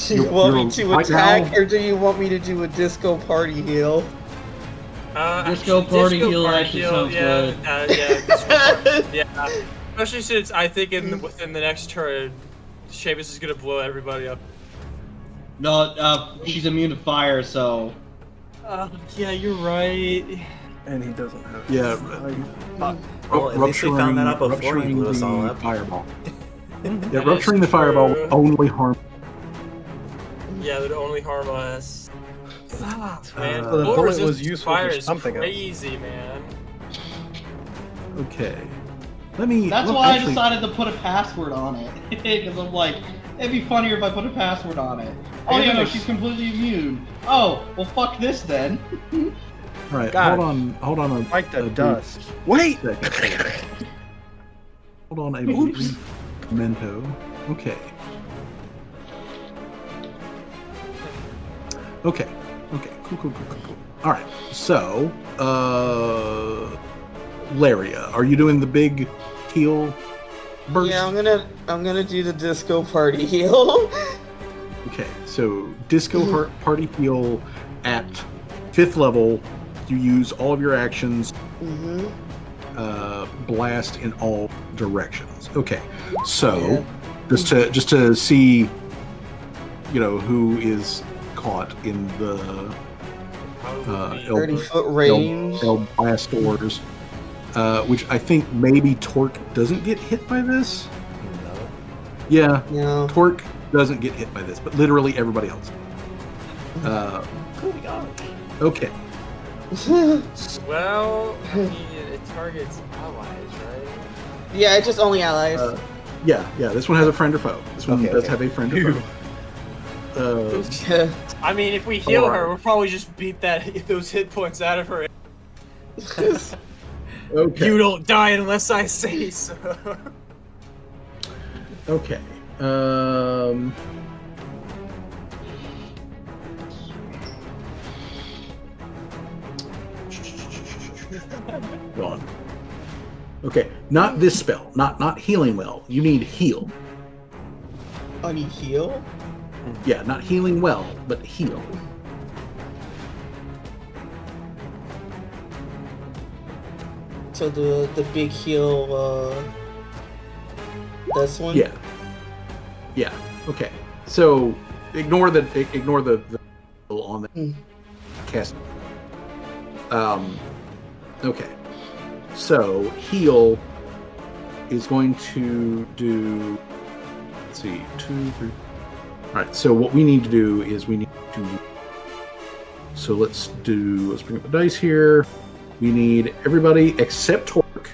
Do you want me to right attack, now- or do you want me to do a disco party heal? Disco party heal actually sounds good. Disco party, yeah. Especially since I think within the next turn, Seamus is gonna blow everybody up. No, she's immune to fire, so. Yeah, you're right. And he doesn't have. Yeah. Well, at least they found that out before you blew us all up. Fireball. Yeah, rupturing the fireball will only harm. Yeah, it would only harm us. Fuck, man. So the Bullet bullet was resistance useful fire for is something else. crazy, man. Okay. Let me. That's well, why actually, I decided to put a password on it. Because I'm like, it'd be funnier if I put a password on it. Oh, yeah, no, she's completely immune. Oh, well, fuck this then. All right. God. Hold on. Like the brief dust. Wait! second. Hold on a brief memento. Okay. Okay. Cool. All right. So, Laria, are you doing the big heal burst? Yeah, I'm gonna do the disco party heal. Okay. So, disco party heal at 5th level. You use all of your actions. Mm-hmm. Blast in all directions. Okay. So, just to see, who is caught in the 30-foot range. El Blastors, which I think maybe Torque doesn't get hit by this. No. Yeah, No. Torque doesn't get hit by this, but literally everybody else. Okay. Well, I mean, it targets allies, right? Yeah, it's just only allies. Yeah. This one has a friend or foe. This one does have a friend or foe. I mean, if we heal her, Alright. we'll probably just beat those hit points out of her. Okay. You don't die unless I say so. Okay. Go on. Okay, not this spell. Not healing well. You need heal. I need heal? Yeah, not healing well, but heal. So the big heal, this one? Yeah. Yeah. Okay. So ignore the on the cast. Okay. So heal is going to do. Let's see, 2, 3. All right. So what we need to do is we need to. So let's bring up the dice here. We need everybody except Torque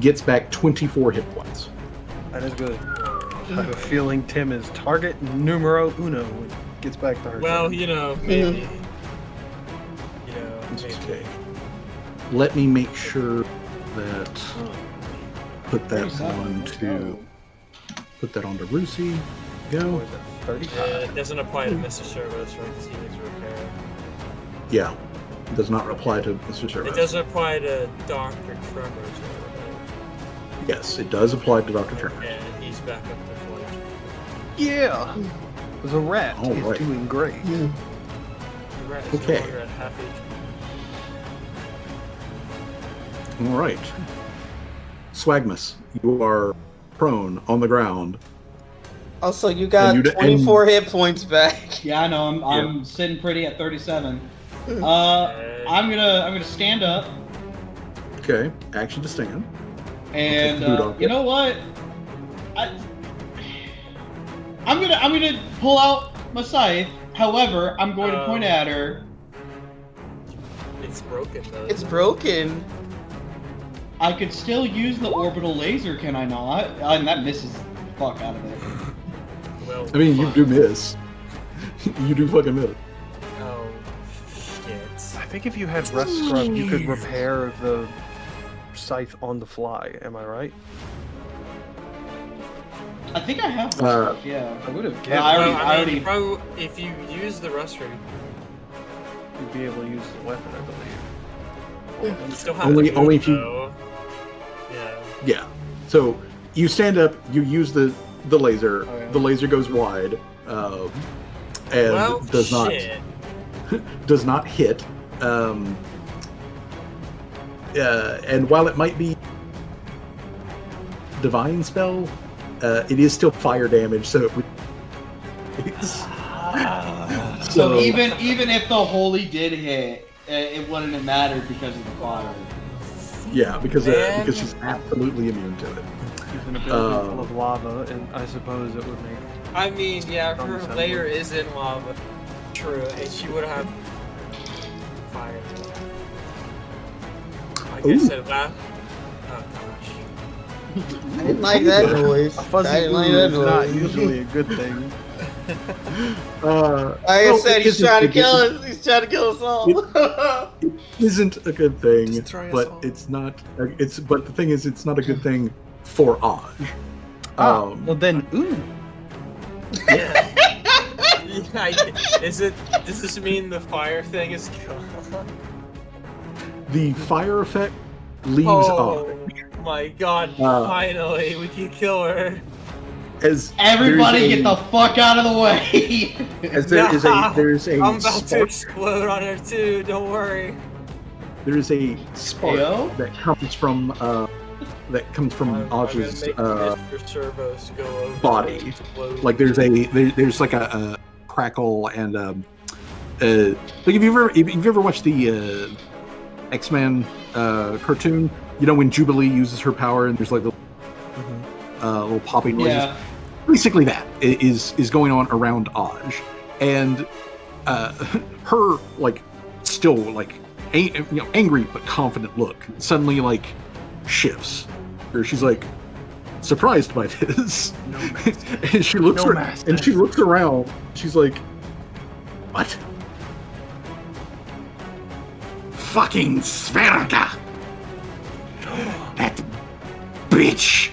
gets back 24 hit points. That is good. I have a feeling Tim is target numero uno when it gets back to her. Well, turn. you know, maybe. You know, maybe. Okay. Let me make sure that put that 37, on let's to go. put that onto Rusi. What Go. is it, 35? It doesn't apply to Mr. Servos, right? Because he needs repair. Yeah. Does not apply to Mr. It Servos. doesn't apply to Dr. Tremors, right? Yes, it does apply to Dr. Tremors. And he's back up to full HP. Yeah! The rat All is right. doing great. The rat is Okay. no longer at half HP. All right. Swagmus, you are prone on the ground. Also, you got And you- 24 hit points back. Yeah, I know. I'm sitting pretty at 37. I'm gonna stand up Okay. Action to stand. and Boot off. you know what? I'm gonna pull out my scythe. However, I'm going to point at her. It's broken, though. It's broken. I could still use the orbital laser, can I not? And that misses the fuck out of it. Well, I mean, you fine. do miss. You do fucking miss. Oh, shit. I think if you had rest scrub, you could repair the scythe on the fly. Am I right? I think I have Uh, stuff, yeah. I would have Yeah, given. I Well, already- I mean, you probably, if you use the rust ring, You'd be able to use the weapon, I believe. you still have Only- to move, only if you- though. Yeah. Yeah. So you stand up, you use the laser. Oh, yeah. The laser goes wide, and Well, does shit. not hit. And while it might be divine spell, it is still fire damage. So So even if the holy did hit, it wouldn't have mattered because of the fire. yeah, because Man. she's absolutely immune to it. She's in a building full of lava, and I suppose it would make. I mean, yeah, her Some layer wood. is in lava. True, and she would have fire. Like I Ooh. said, last. Oh gosh. I didn't like that noise. A I fuzzy didn't like ooh that is not noise. usually a good thing. Like I well, said, it he's isn't- trying to it kill isn't- us. He's trying to kill us all. It isn't a good thing, Just try us but all. it's not. But the thing is, it's not a good thing for Aj. Well then, ooh. Yeah. Is it? Does this mean the fire thing is gone? The fire effect leaves Oh Aj. my god! Finally, we can kill her. As Everybody there's get the fuck out of the way! as there's a I'm about to spark, explode on her too. Don't worry. there is a spark Ayo? that comes from I'm gonna Aj's make Mr. Servos go over body. and explode. like there's like a crackle and like if you've ever watched the X-Men cartoon, you know when Jubilee uses her power and there's like the little popping noises. Yeah. Basically that is going on around Aj, and her like still like angry but confident look suddenly like shifts, or she's like, surprised by this. No master. And she looks No ar- master. and she looks around. She's like, "What? Fucking Sverga! That bitch!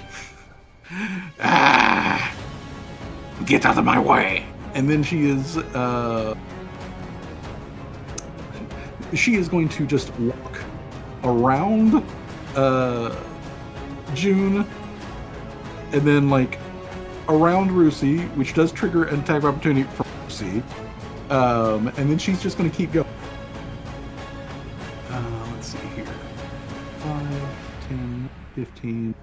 Get out of my way!" And then she is going to just walk around June, and then like around Rusi, which does trigger an attack of opportunity for Rusi, and then she's just going to keep going. Let's see here. 5, 10, 15,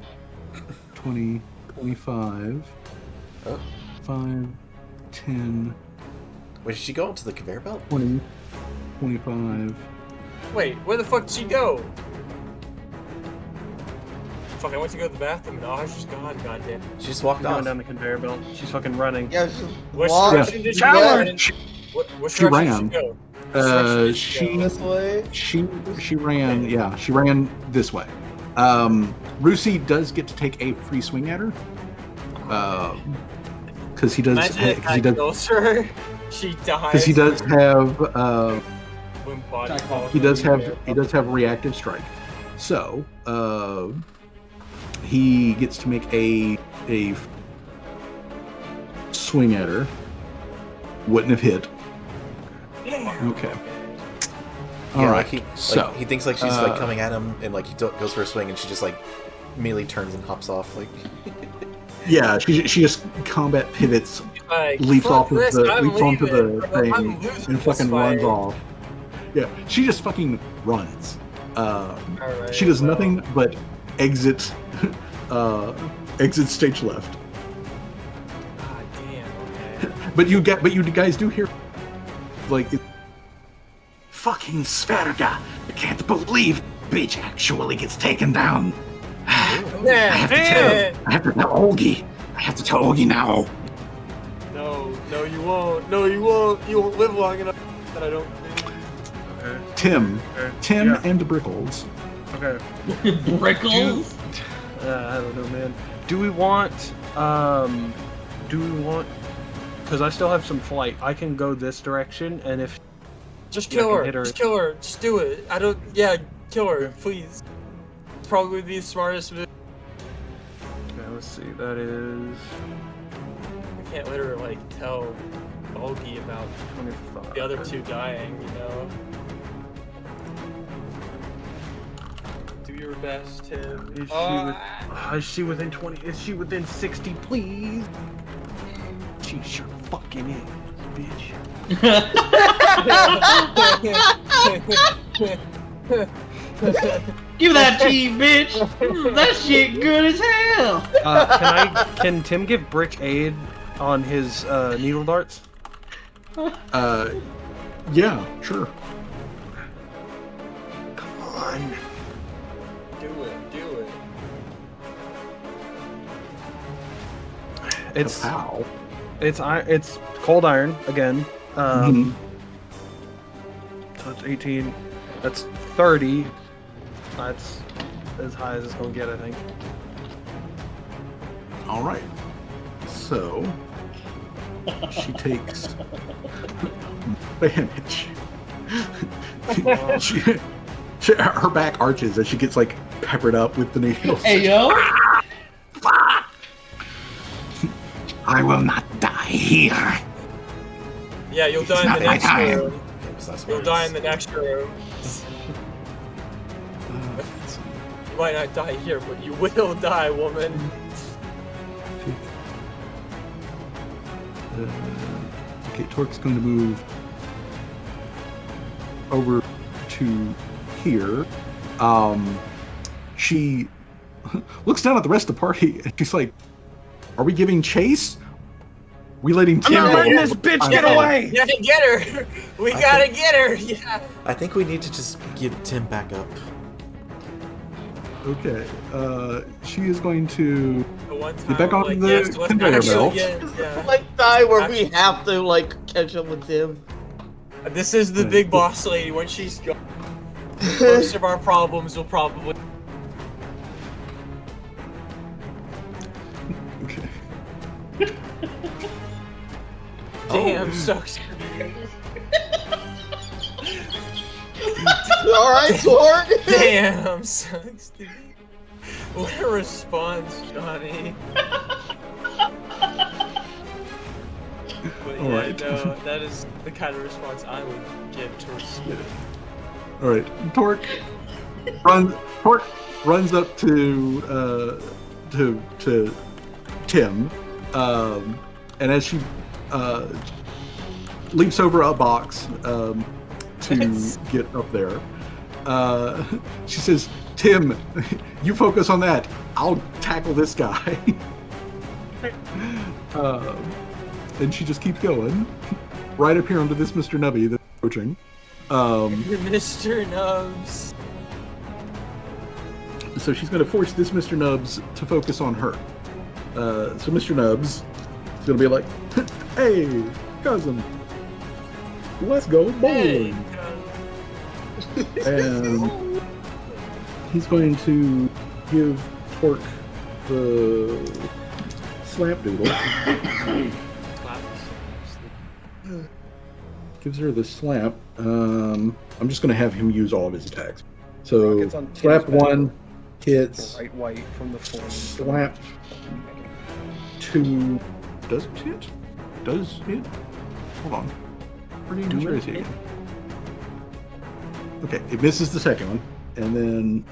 20, 25, Oh. 5, 10, Wait, did she go into the conveyor belt? 20, 25. Wait, where the fuck did she go? Fuck, I went to go to the bathroom and oh, she's gone, goddamn. She just walked She's going off. down the conveyor belt. She's fucking running. Yeah, just What walk direction did she Shower! go? What She direction ran. did she go? What direction did She this way. she ran. Yeah, she ran this way. Rusi does get to take a free swing at her. Because he does. Imagine if Because he that does. kills her. She dies. Because he does have. When body Attack falls He in the does have. conveyor He belt. does have reactive strike. So he gets to make a swing at her. Wouldn't have hit. Okay. All Yeah, right. like he, so he thinks like she's like coming at him, and like he goes for a swing, and she just like immediately turns and hops off. Like, yeah, she just combat pivots, Like, leaps fuck off of this, the I'm leaps onto leaving, the bro. thing I'm losing and this fucking runs fight. off. Yeah, she just fucking runs. Alright, She does well. nothing but exit exit stage left. God damn, okay. But you guys do hear like fucking Sverga. I can't believe bitch actually gets taken down. I Man, have to tell Olgie. I have to tell Olgie now. No, you won't. No, you won't. You won't live long enough that I don't think. Okay. Tim Yeah. and Brickles. Okay. Brickles. I don't know, man. Do we want? Because I still have some flight. I can go this direction, and if Just Yeah, I kill can her. hit her. Just kill her. Just do it. I don't. Yeah, kill her, please. It's probably the smartest move. okay, let's see, that is I can't let her like tell Olgie about 25. the other two dying. You know. Do your best, Tim. Is she within 20? Is she within 60? Please. She sure fucking is, bitch. Give that cheese, bitch. That shit good as hell. Can Tim give Brick aid on his needle darts? Yeah, sure. Come on. Do it. It's How? it's cold iron again. Mhm. So it's 18. That's 30. That's as high as it's gonna get, I think. All right. So she takes damage. Her back arches as she gets like peppered up with the needles. Hey yo. I will not die here. Yeah, you'll die in not the my next time. room. famous last You'll words. die in the next room. Let's see. You might not die here, but you will die, woman. Okay, Torque's going to move over to here. She looks down at the rest of the party and she's like, "Are we giving chase? We letting Tim not go?" letting this bitch get away! Yeah, get her. We gotta get her. Yeah. I think we need to just give Tim back up. Okay. She is going to The one Get time, back on like, the yes, let's conveyor actually belt. yeah. Like die where we have to like catch up with him. This is the big boss lady. When she's gone, most of our problems will probably. Damn, so screwed. Alright, Torg! Damn, so stupid. What a response, Johnny. But yeah, Alright. no, that is the kind of response I would give to respect. All right, Torque runs up to Tim, and as she leaps over a box to get up there, she says, "Tim, you focus on that. I'll tackle this guy." And she just keeps going, right up here under this Mr. Nubby that's approaching. Mr. Nubs. So she's going to force this Mr. Nubs to focus on her. So Mr. Nubs is going to be like, "Hey, cousin, let's go bowling." And he's going to give Torque the slap doodle. Gives her the slap. I'm just going to have him use all of his attacks. So Rockets on slap Tim's back. 1 hits. Right white from the form. Slap 2 does it hit? Does hit? Hold on. Pretty sure it's hit. Okay, it misses the second one, and then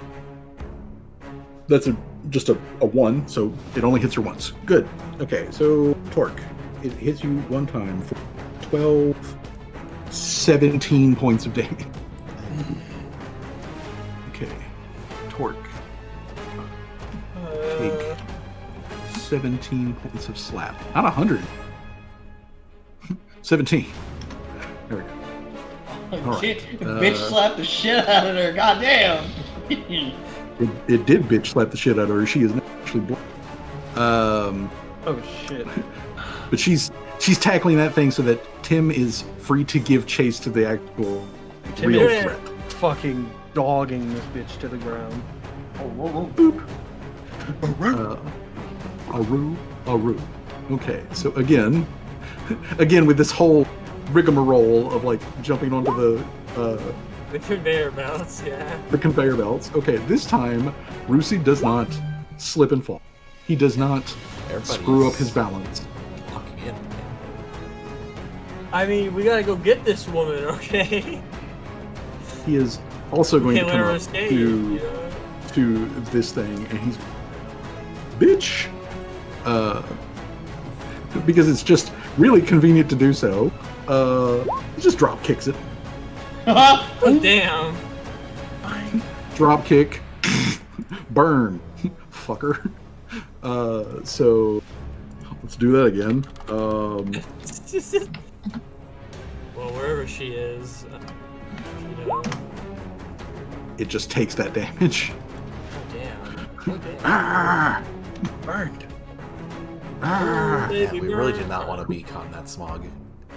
that's just a 1, so it only hits her once. Good. Okay, so Torque, it hits you one time for 17 points of damage. Okay, Torque, take 17 points of slap. Not 100. 17. There we go. All right. Bitch slapped the shit out of her. Goddamn. It did bitch slap the shit out of her. She is actually blind. Oh shit. But she's tackling that thing so that Tim is free to give chase to the actual Tim real is- threat. Fucking dogging this bitch to the ground. Aru. Okay, so again with this whole rigmarole of like jumping onto The conveyor belts, yeah. the conveyor belts. Okay, this time Rusi does not slip and fall. He does not screw up his balance. Locking in. I mean, we gotta go get this woman, okay? He is also going to Can't let come her up escape, you know? to this thing, and he's bitch, because it's just really convenient to do so. He just drop kicks it. Oh, damn. Drop kick, burn, fucker. So let's do that again. Well, wherever she is, you know. It just takes that damage. Oh, damn. Oh, damn. Ah, Burned. ah. Yeah, we really did not want to be caught in that smog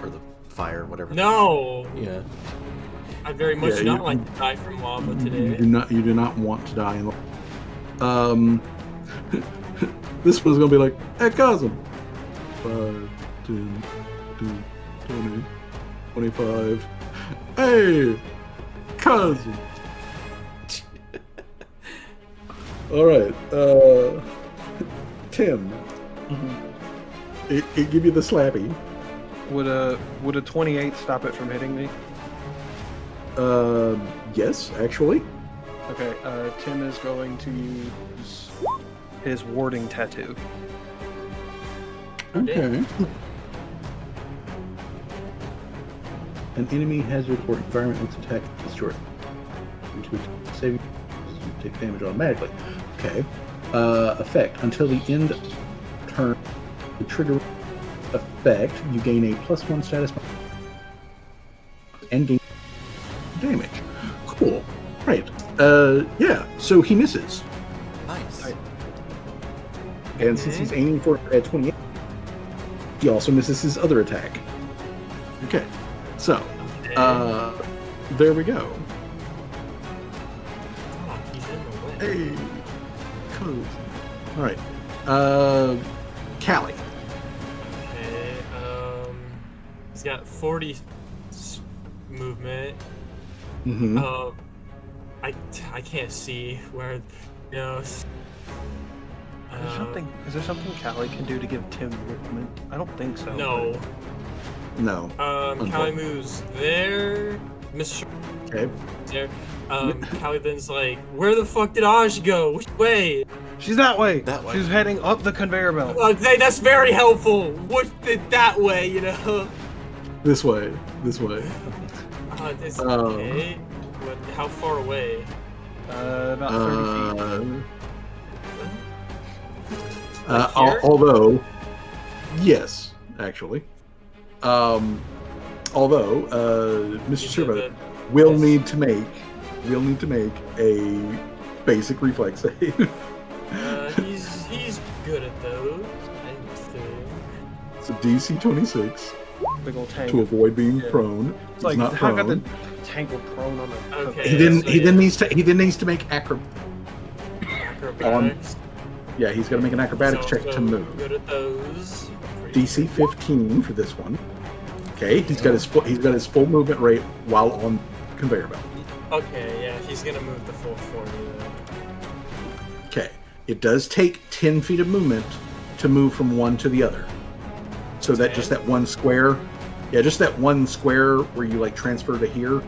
or the fire, whatever. No! Yeah. I very much Yeah, do you- not like to die from lava You today. do not want to die in this one's gonna be like, "Hey cousin, 5, 10, 15, 20, 25. Hey cousin." All right, Tim. It give you the slappy. Would a 28 stop it from hitting me? Yes, actually. Okay, Tim is going to use his warding tattoo. Okay. An enemy hazard or environment once attacked is destroyed. Which save you take damage automatically. Okay. Effect. Until the end of turn, the trigger effect, you gain a +1 status and gain damage. Cool. Right. Yeah, so he misses. Nice. Right. And since he's aiming for it at 28, he also misses his other attack. Okay. So, there we go. Oh, he's in the way. Hey, cool. All right. Callie. Okay, He's got 40 movement. Mm-hmm. I can't see where, you know. Is there something Callie can do to give Tim movement? I don't think so. No. No. Callie moves there. Mr. Okay. There. Callie then's like, where the fuck did Aj go? Which way? She's that way. That way. She's heading up the conveyor belt. Hey, that's very helpful. What that way, you know? This way. This way. It's okay. What, how far away? About 30 feet. Like here? Although, yes, actually. Although, Mr. Servo will need to make a basic reflex save. He's good at those, I think. So DC 26 Big old tank. to avoid being Yeah. prone. It's He's like, not how got the prone. tank prone on the... Okay. He then so he then needs to make acrobatics. Yeah, he's got to make an acrobatics check to move. Good at those. DC 15 for this one. Okay, he's got his full movement rate while on conveyor belt. Okay, yeah, he's gonna move the full 40 then. Okay, it does take 10 feet of movement to move from one to the other. So that just that one square, just that one square where you like transfer to here,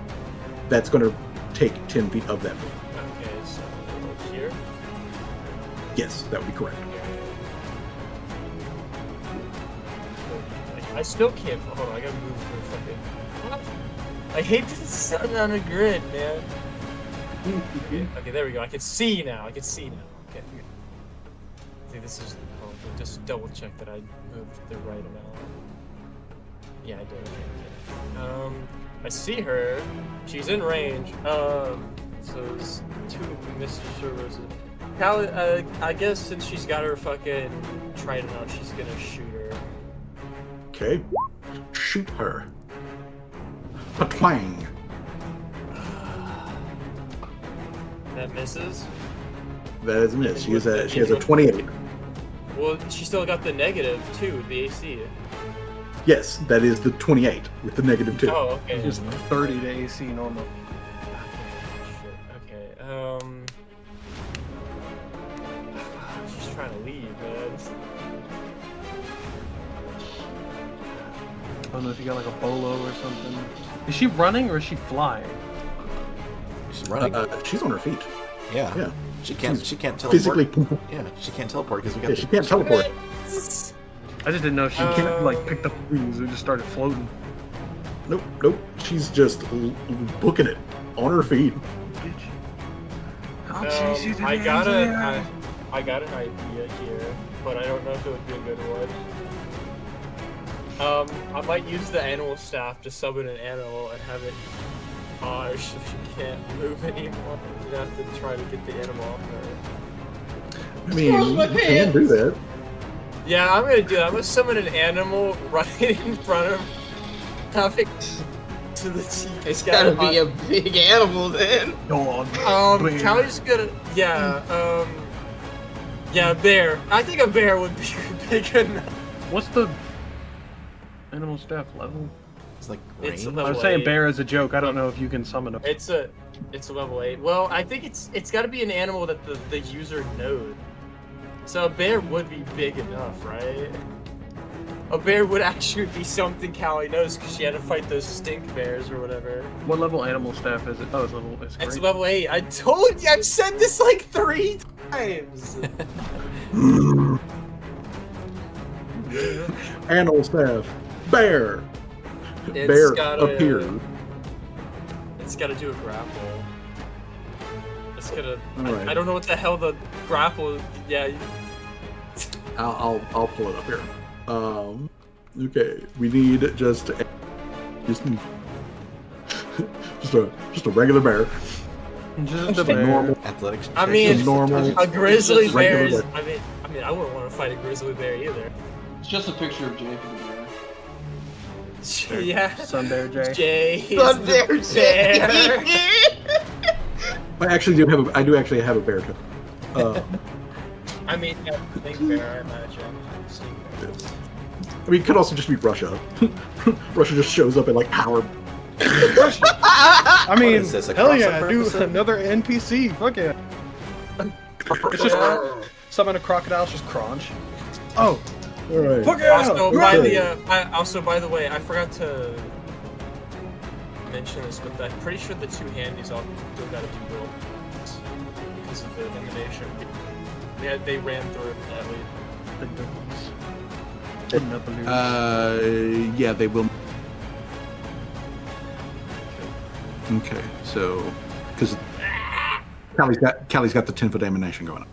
that's going to take 10 feet of that movement. Okay, so here. Yes, that would be correct. I still can't. Hold on, I gotta move the fucking. What? I hate this sun on a grid, man. Okay, there we go. I can see now. Okay. I think this is. Oh, just double check that I moved the right amount. Yeah, I did. Okay. I see her. She's in range. So there's two Mr. Servers. Callie, I guess since she's got her fucking trident out, she's gonna shoot her. Okay, shoot her. Patwang. That misses. That is a miss. She has a 28. Well, she still got the negative too, the AC. Yes, that is the 28 with the negative 2. Oh, okay. Just 30 to AC normal. Shit. Okay. She's trying to leave, man. I don't know if you got like a bolo or something. Is she running or is she flying? She's running. She's on her feet. Yeah. Yeah. She can't teleport. Physically. Yeah, she can't teleport because we got. Yeah, she can't teleport. I just didn't know if she like picked up wings and just started floating. Nope. She's just booking it on her feet. I'll chase you to I the got end of a, the earth. I got an idea here, but I don't know if it would be a good one. I might use the animal staff to summon an animal and have it. So she can't move anymore. You have to try to get the animal off her. I mean, you can do that. Yeah, I'm gonna do that. I'm gonna summon an animal right in front of having to the teeth. It's gotta be a big animal then. Callie's gonna a bear. I think a bear would be big enough. What's the animal staff level? It's like It's a rain. level I was saying 8. bear as a joke. I don't know if you can summon a. It's a level 8. Well, I think it's got to be an animal that the user knows. So a bear would be big enough, right? A bear would actually be something Callie knows because she had to fight those stink bears or whatever. What level animal staff is it? Oh, it's level. It's It's great. level 8. I told you. I've said this like 3 times. Animal staff. Bear. It's Bear gotta- appears. It's got to do a grapple. It's gonna. Alright. I don't know what the hell the grapple. Yeah. I'll pull it up here. Okay, we need just a regular bear. Just a Just a bear. normal. Athletics. I check. mean, Just normal. a grizzly Just bear. regular Is, I mean, I wouldn't want to fight a grizzly bear either. It's just a picture of Jake and the bear. Yeah. Sun bear Jay. Jay. is Sun the bear bear. I do actually have a bear too. I mean, yeah, big bear, I imagine. I mean, it could also just be Russia. Russia just shows up in like power. I mean, is this, a hell yeah, crossover do episode? another NPC. Fuck yeah. It's just summon a crocodile, just crunch. Oh, All right. fuck yeah! Also, by the way, I forgot to mention this, but I'm pretty sure the two handies all still gotta do roll because of the elimination. They ran through it at least. Yeah, they will. Okay, so because Callie's got the 10-foot emanation going on.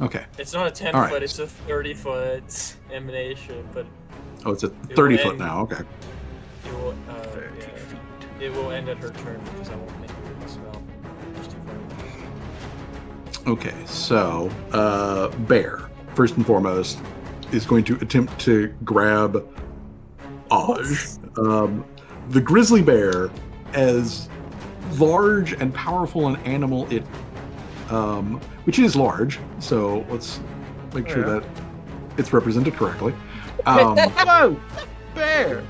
Okay. It's not a 10 All right. foot; it's a 30-foot emanation, but Oh, it's a will 30-foot end- now. Okay. it will. It will end at her turn because I won't make it a spell. It's too far. Okay, so Bear, first and foremost, is going to attempt to grab Aj. The grizzly bear, as large and powerful an animal which is large, so let's make sure that it's represented correctly. Hello, bear.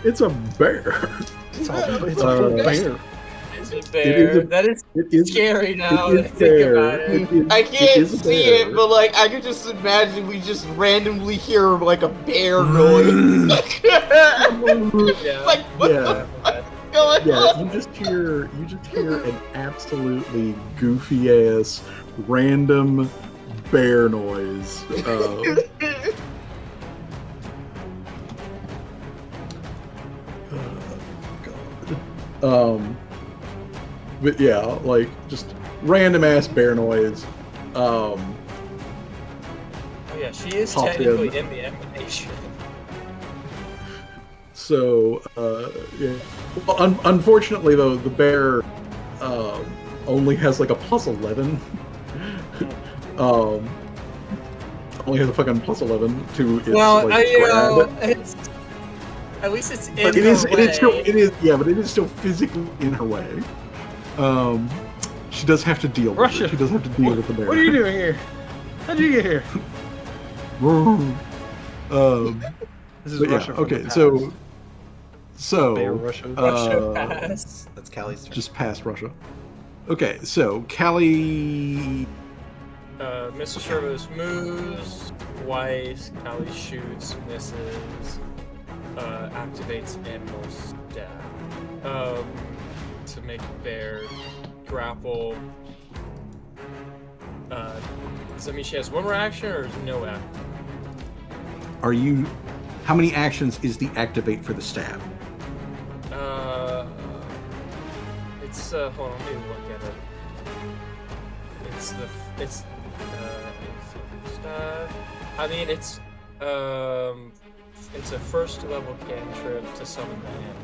It's a bear. It's a full bear. It's a bear. That is It is scary now. It to is think bear. about it. I It can't is a see bear. it, but like I could just imagine we just randomly hear like a bear noise. Yeah. Like what Yeah. the fuck's going Yeah, on? you just hear an absolutely goofy ass random bear noise. But yeah, like just random ass bear noise. Oh yeah, she is Pop technically in. in the emanation. So yeah. Well, unfortunately though, the bear only has like a +11. Only has a fucking +11 to its Well, like grab. it's at least it's in But it her is still way. but it is still physically in her way. She does have to deal with Russia. it. She does have to deal with the bear. What are you doing here? How'd you get here? This is But yeah, Russia. from okay, the so past. Bear Russia. Pass. That's Callie's turn. just past Russia. Okay, so Callie. Mr. Servos moves, twice, Callie shoots, misses, activates animal stab. To make bear grapple. Does that mean she has one more action or no action? Are you? How many actions is the activate for the stab? It's hold on, let me look at it. It's I mean it's a first level cantrip to summon the animal.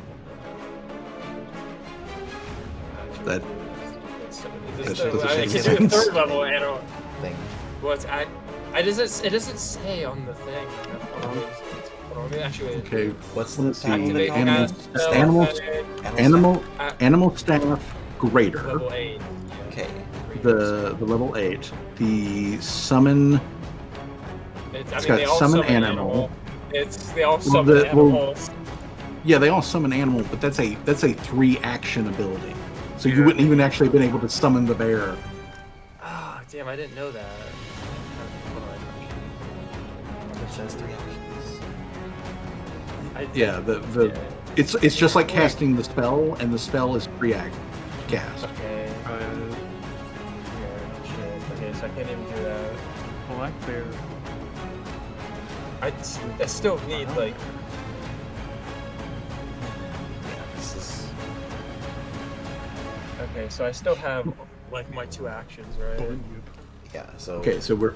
That This that's a I shame. can do a third level animal. Thing. What's it doesn't say on the thing. Hold on, let me actually okay. What's the Let's see. activate Animal, cast? animal staff greater. level 8. Okay. The level 8. The summon. It's got they all summon summon animal. They all summon animals. Yeah, they all summon animal, but that's a 3-action ability. So you wouldn't even actually have been able to summon the bear. Ah, damn, I didn't know that. It says 3 actions. Yeah, it's just like casting the spell, and the spell is 3-act cast. Okay. Yeah, shit. Okay, so I can't even do that. Black bear. I still need like. Yeah, this is. Okay, so I still have like my 2 actions, right? Yeah, so. Okay, so we're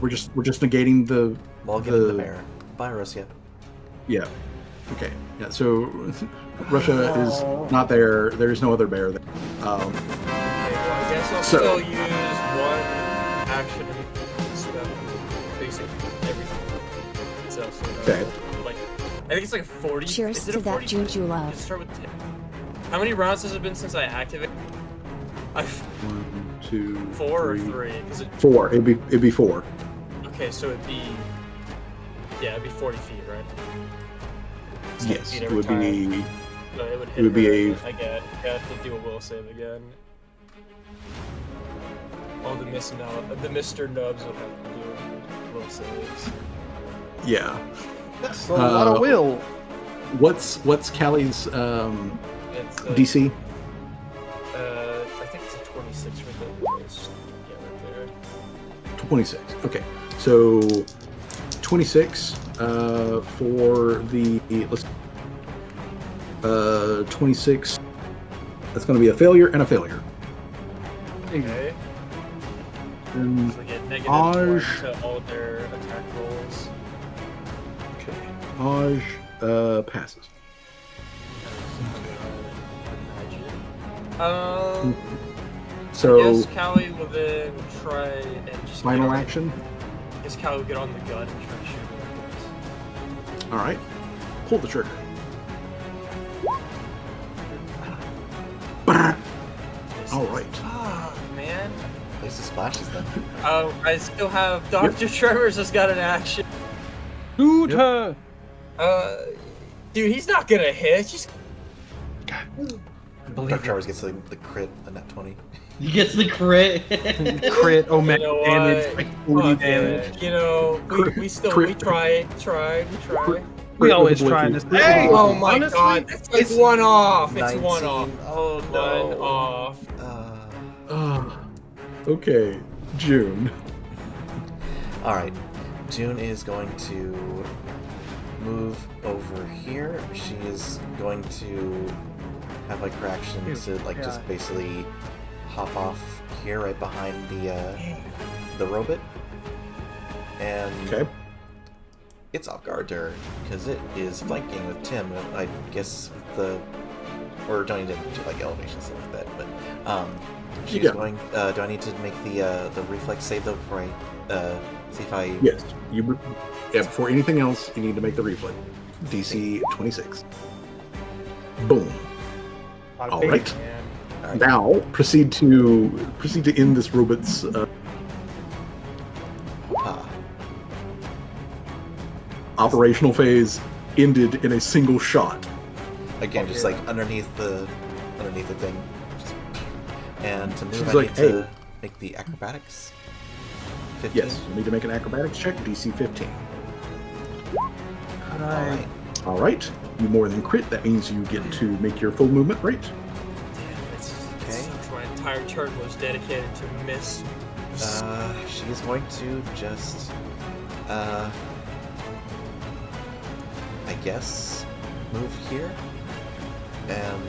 just negating the. Well, give him the bear. Bye, Russia. Yeah. Okay. Yeah. So Russia is not there. There's no other bear there. Okay, well, I guess I'll So- still use 1 action spell, basically everything. So, Okay. like, I think it's like a 40. Cheers is it to a 40? that juju Let's love. start with 10. How many rounds has it been since I activated? 1, 2, 4 or 3. 3? 'Cause 4. It'd be 4. okay, so it'd be Yeah, it'd be 40 feet, right? It's 10 Yes, feet it every would time. be. No, it would hit it would be her, a- but I got to do a will save again. All the Mr. Nubs would have to do will saves. Yeah. That's a lot of will. What's Callie's It's DC? I think it's a 26 for the lowest. Yeah, right there. 26. Okay, so 26 for the 26. That's going to be a failure and a failure. Okay. And, So they get negative Aj. 1 to all their attack rolls. okay, Aj passes. So I guess Callie will then try and just final get on, action. I guess Callie will get on the gun and try to shoot her with this. All right, pull the trigger. All right. Ah, man. At least it splashes them. I still have Dr. Tremors has got an action. Shoot her. Dude, he's not gonna hit. Just Dark Towers gets the crit, the nat 20. He gets the crit. Crit omega You know damage, what? like 40 Fuck damage. it. You know, we still we try. We always with a try blinky. this. Hey! Oh my honestly, god, that's like one off. It's 19. one off. Oh One no. off. Okay, June. Alright. June is going to move over here. She is going to have like her action to like just basically hop off here right behind the robot. And Okay. it's off guard to her because it is flanking with Tim. I guess or don't need to do like elevation stuff like that, but she's Yeah. going. Do I need to make the reflex save though before I see if I? Yes. Yeah. Before anything else, you need to make the reflex. DC 26. Boom. All right. Man. Alright. Now proceed to end this robot's operational phase. Ended in a single shot. Again, just like underneath the thing. Just, and to move, She's I like, need to "Hey." make the acrobatics. 15. Yes. You need to make an acrobatics check. DC 15. All right. All right. You more than crit. That means you get to make your full movement rate. Damn, it Okay. sucks. My entire turn was dedicated to miss. She is going to just, I guess, move here, and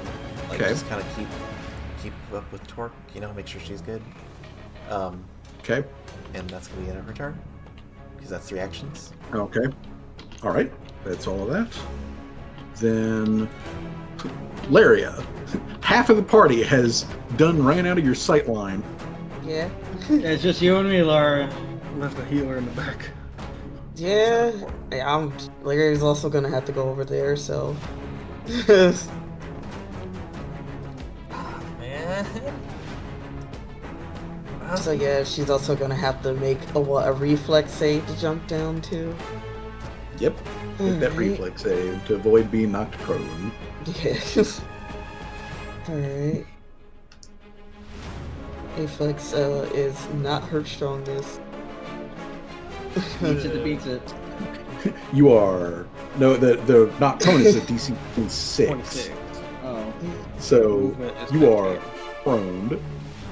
like Okay. just kind of keep up with Torque. You know, make sure she's good. Okay. And that's gonna be the end of her turn because that's 3 actions. Okay. All right. That's all of that. Then, Laria, half of the party has ran out of your sight line. Yeah. It's just you and me, Laura. Left a healer in the back. Yeah. Larry's also gonna have to go over there, so. Man. So yeah, she's also gonna have to make a reflex save to jump down too. Yep. Make that Alright. reflex save to avoid being knocked prone. Yeah. Alright. Reflex is not her strongest. Beats it, beats it. You are the knocked prone is a DC 26. 26. Oh. So Movement is you are 15. prone.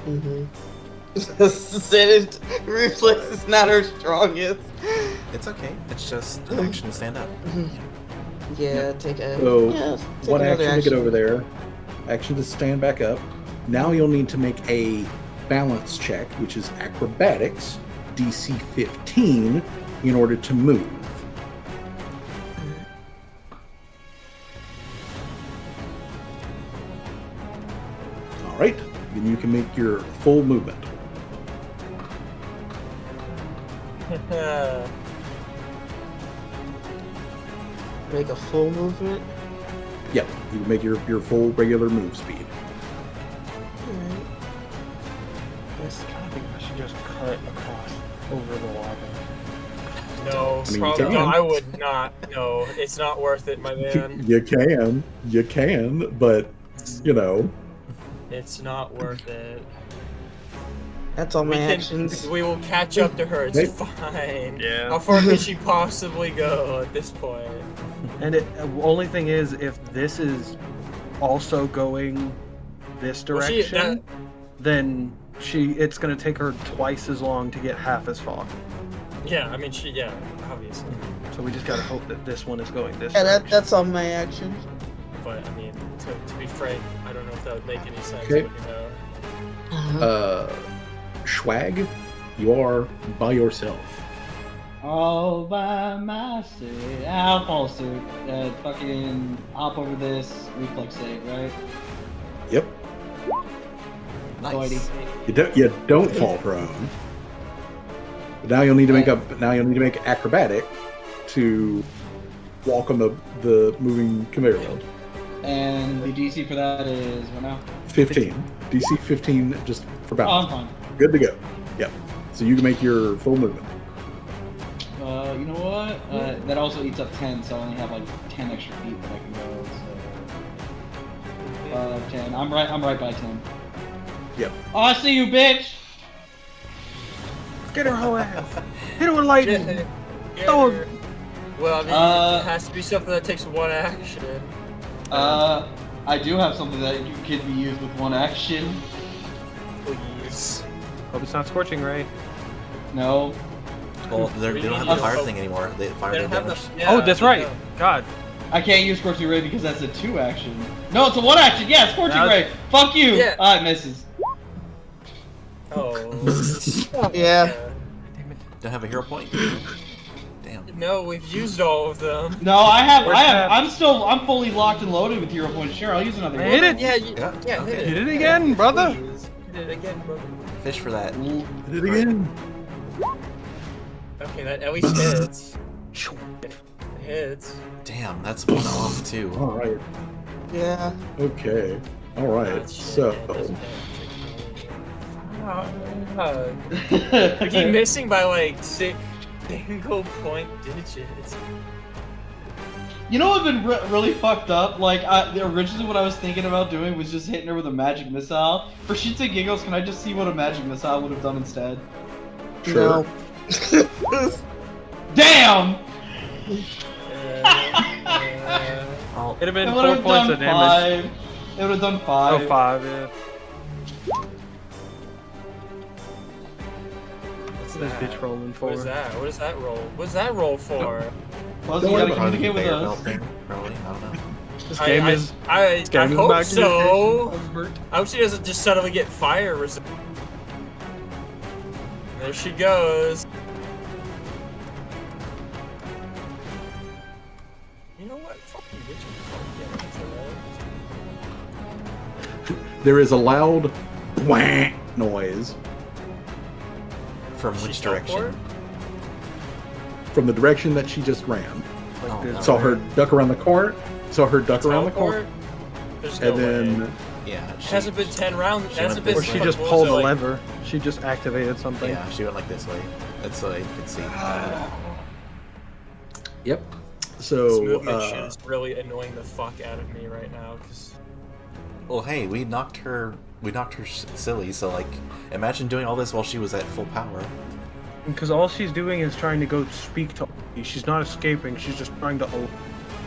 Mm-hmm. Said reflex is not her strongest. It's okay. It's just an action to stand up. Yeah, take a. So, yeah, take One another action to get over there. Action to stand back up. Now you'll need to make a balance check, which is acrobatics, DC 15, in order to move. All right. Then you can make your full movement. Make a full movement. Yep. You can make your full regular move speed. Alright. Yes. I think I should just cut across over the lava. No, I mean, you probably can. no, I would not. No, it's not worth it, my man. You can, but you know, It's not worth it. That's all my actions. We will catch up to her. It's Hey. fine. Yeah. How far could she possibly go at this point? And only thing is, if this is also going this Well, direction, then it's gonna take her twice as long to get half as far. Yeah, I mean, yeah, obviously. So we just gotta hope that this one is going this Yeah, direction. that's all my actions. But I mean, to be frank, I don't know if that would make any sense. Okay. But, you know. Schwag, you are by yourself. All by myself. I'll follow suit. Fucking hop over this reflex save, right? Yep. Nice. You don't fall prone. But now you'll need to make acrobatic to walk on the moving conveyor belt. And the DC for that is what now? 15. DC 15 just for Oh, balance. I'm fine. Good to go. Yep. So you can make your full movement. You know what? That also eats up 10, so I only have like 10 extra feet that I can go. So 10. I'm right by 10. Yep. Oh, I see you, bitch. Get her whole ass. Hit her with lightning. Yeah. Throw her. Well, I mean, it has to be something that takes one action. I do have something that can be used with one action. Please. Hope it's not scorching ray. No. Well, they don't have the fire thing anymore. They fire They their don't have damage. the- yeah, Oh, that's they right. don't. God. I can't use Scorching Ray because that's a 2 action. No, it's a 1 action. Yeah, Scorching Now- Ray. Fuck you. Yeah. Ah, it misses. Oh. Yeah. Don't have a hero point? Damn. No, we've used all of them. No, I have. Where's that? I'm fully locked and loaded with hero points. Sure, I'll use another. I hero hit point. it. Yeah, Yeah, hit okay. it. Hit it again, brother. Please. Hit it again, brother. Fish for that. Did it again. Okay, that at least hits. It hits. Damn, that's one off too. All right. Yeah. Okay. All right. That shit So doesn't hit. I keep missing by like single point digits. You know what's been really fucked up? Like, originally what I was thinking about doing was just hitting her with a magic missile. For shits and giggles, can I just see what a magic missile would have done instead? sure. Damn! Oh, It'd have been It would 4 have points done of damage. 5. It would have done 5. Oh, 5, yeah. What's This that? bitch rolling What for. is that? What does that roll? What's that roll for? Plus, Don't you worry gotta about probably communicate with conveyor us. belt thing, probably. I don't know. This game is. I game is hope back in the so. station. I hope she doesn't just suddenly get fire resistance. There she goes. You know what? Fuck you, Richard. Yeah, that's alright. There is a loud wah noise From She which fell for direction? it? from the direction that she just ran. Like Oh, this. no. Saw her duck around the corner. Saw her duck around the corner, Teleport? There's no and then way. Yeah. It hasn't been 10 rounds. she It hasn't went been this Or she way. just what was pulled it, a like- lever. She just activated something. Yeah, she went like this way. That's so you could see. Yep. This So movement shit is really annoying the fuck out of me right now. Cause Well, hey, we knocked her silly. So like, imagine doing all this while she was at full power. Because all she's doing is trying to go speak to Ollie. She's not escaping, she's just trying to Ollie.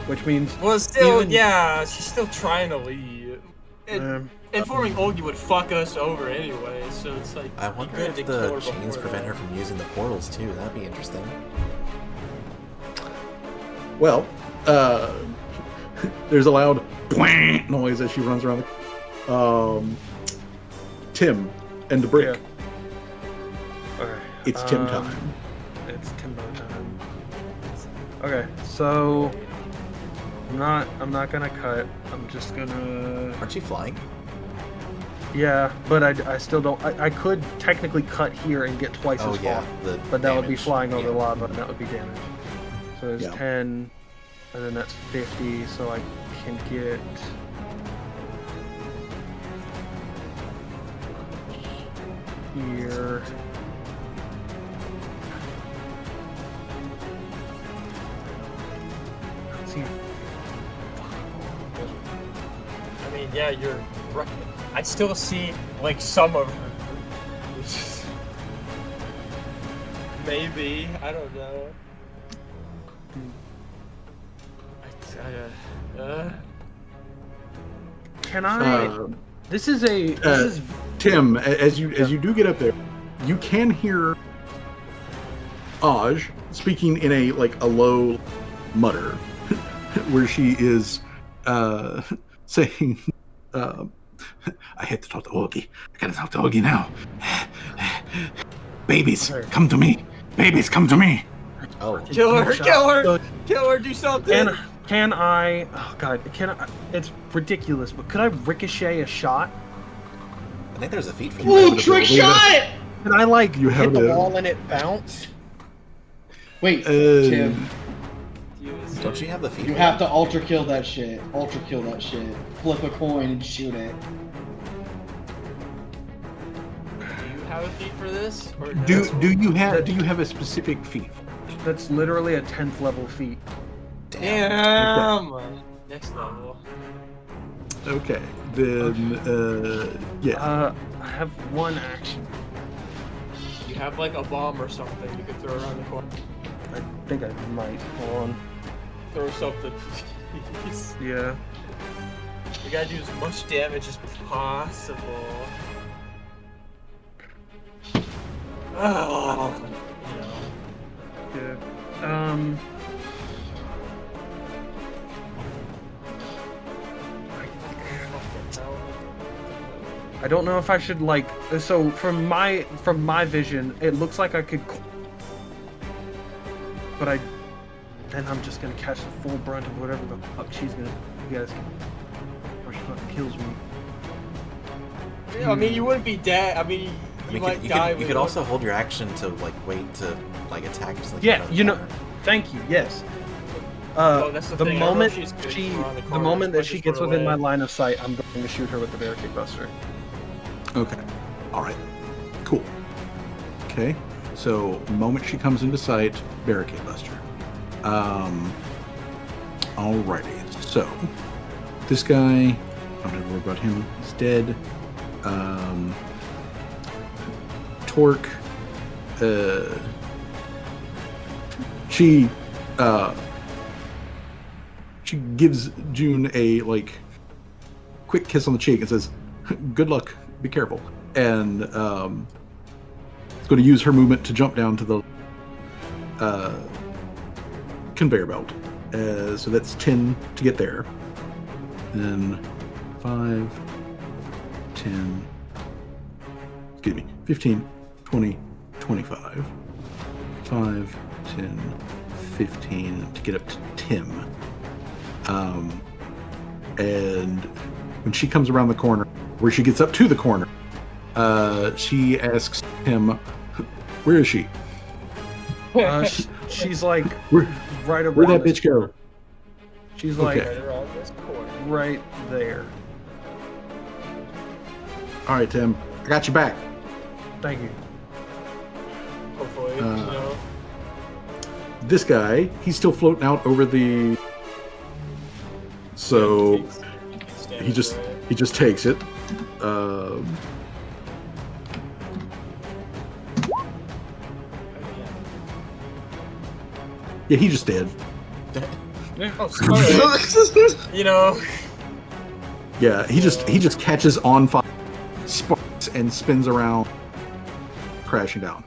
Which means. well, still, Even- yeah, she's still trying to leave. um, Informing Olgi would fuck us over anyway, so it's like. I be wonder good if to the kill her chains before prevent that. her from using the portals too. That'd be interesting. well, there's a loud wah noise as she runs around the. Tim and the brick. okay. It's Tim time. It's Timbo time. Okay, so I'm not gonna cut. I'm just gonna. Aren't you flying? Yeah, but I still don't. I could technically cut here and get twice Oh as yeah, far, the but that would be damage. flying over Yeah. lava, and that would be damage. So there's Yeah. 10, and then that's 50. So I can get. Here. mean, yeah, you're right. I still see like some of her. Maybe, I don't know. Can I? This is Tim. As you do get up there, you can hear Aj speaking in a low mutter, where she is saying, "I had to talk to Augie. I gotta talk to Augie now. Babies, come to me. Babies, come to me." Oh, Kill her, do something. Can I? Oh God, can I? It's ridiculous, but could I ricochet a shot? I think there's a feat for Ooh, you. trick shot! Can I You hit have the to- wall and it bounce? Wait, Tim, Don't you have the feat? you for have that? to ultra kill that shit. Ultra kill that shit. Flip a coin and shoot it. Do you have a feat for this? Or no? Do you have a specific feat? That's literally a 10th level feat. Damn. Next level. Okay, then yeah. I have one action. You have like a bomb or something you could throw around the corner. I think I might. Hold on. Throw something, please. Yeah. We gotta do as much damage as possible. Oh, you know. Yeah. I don't know if I should like. So from my vision, it looks like I could. But then I'm just gonna catch the full brunt of whatever the fuck she's gonna. You guys, or she fucking kills me. Yeah, I mean, you wouldn't be dead. I mean, you might die. You could also hold your action to wait to attack. Just like Yeah, thank you. Yes. that's the The thing, I don't know if moment she's she, getting around the the corner, moment that punches she gets her within my away. line of sight, I'm going to shoot her with the barricade buster. Okay. All right. Cool. Okay. So, moment she comes into sight, barricade buster. Alrighty. So, this guy, I don't have to worry about him. He's dead. Torque. She gives June a quick kiss on the cheek and says, "Good luck. Be careful." And is going to use her movement to jump down to the conveyor belt. So that's 10 to get there. Then 5, 10, excuse me, 15, 20, 25. 5, 10, 15 to get up to Tim. And when she comes around the corner, where she gets up to the corner, she asks him, "Where is she? She's like Where, right around. where'd that this- bitch go?" She's Okay. like Right around this corner. right there. All right, Tim, I got your back. Thank you. Hopefully, you Uh, know. This guy, he's still floating out over the. So he just takes it. Yeah, he just did. Oh, sorry. You know. Yeah, he just catches on fire, sparks, and spins around, crashing down.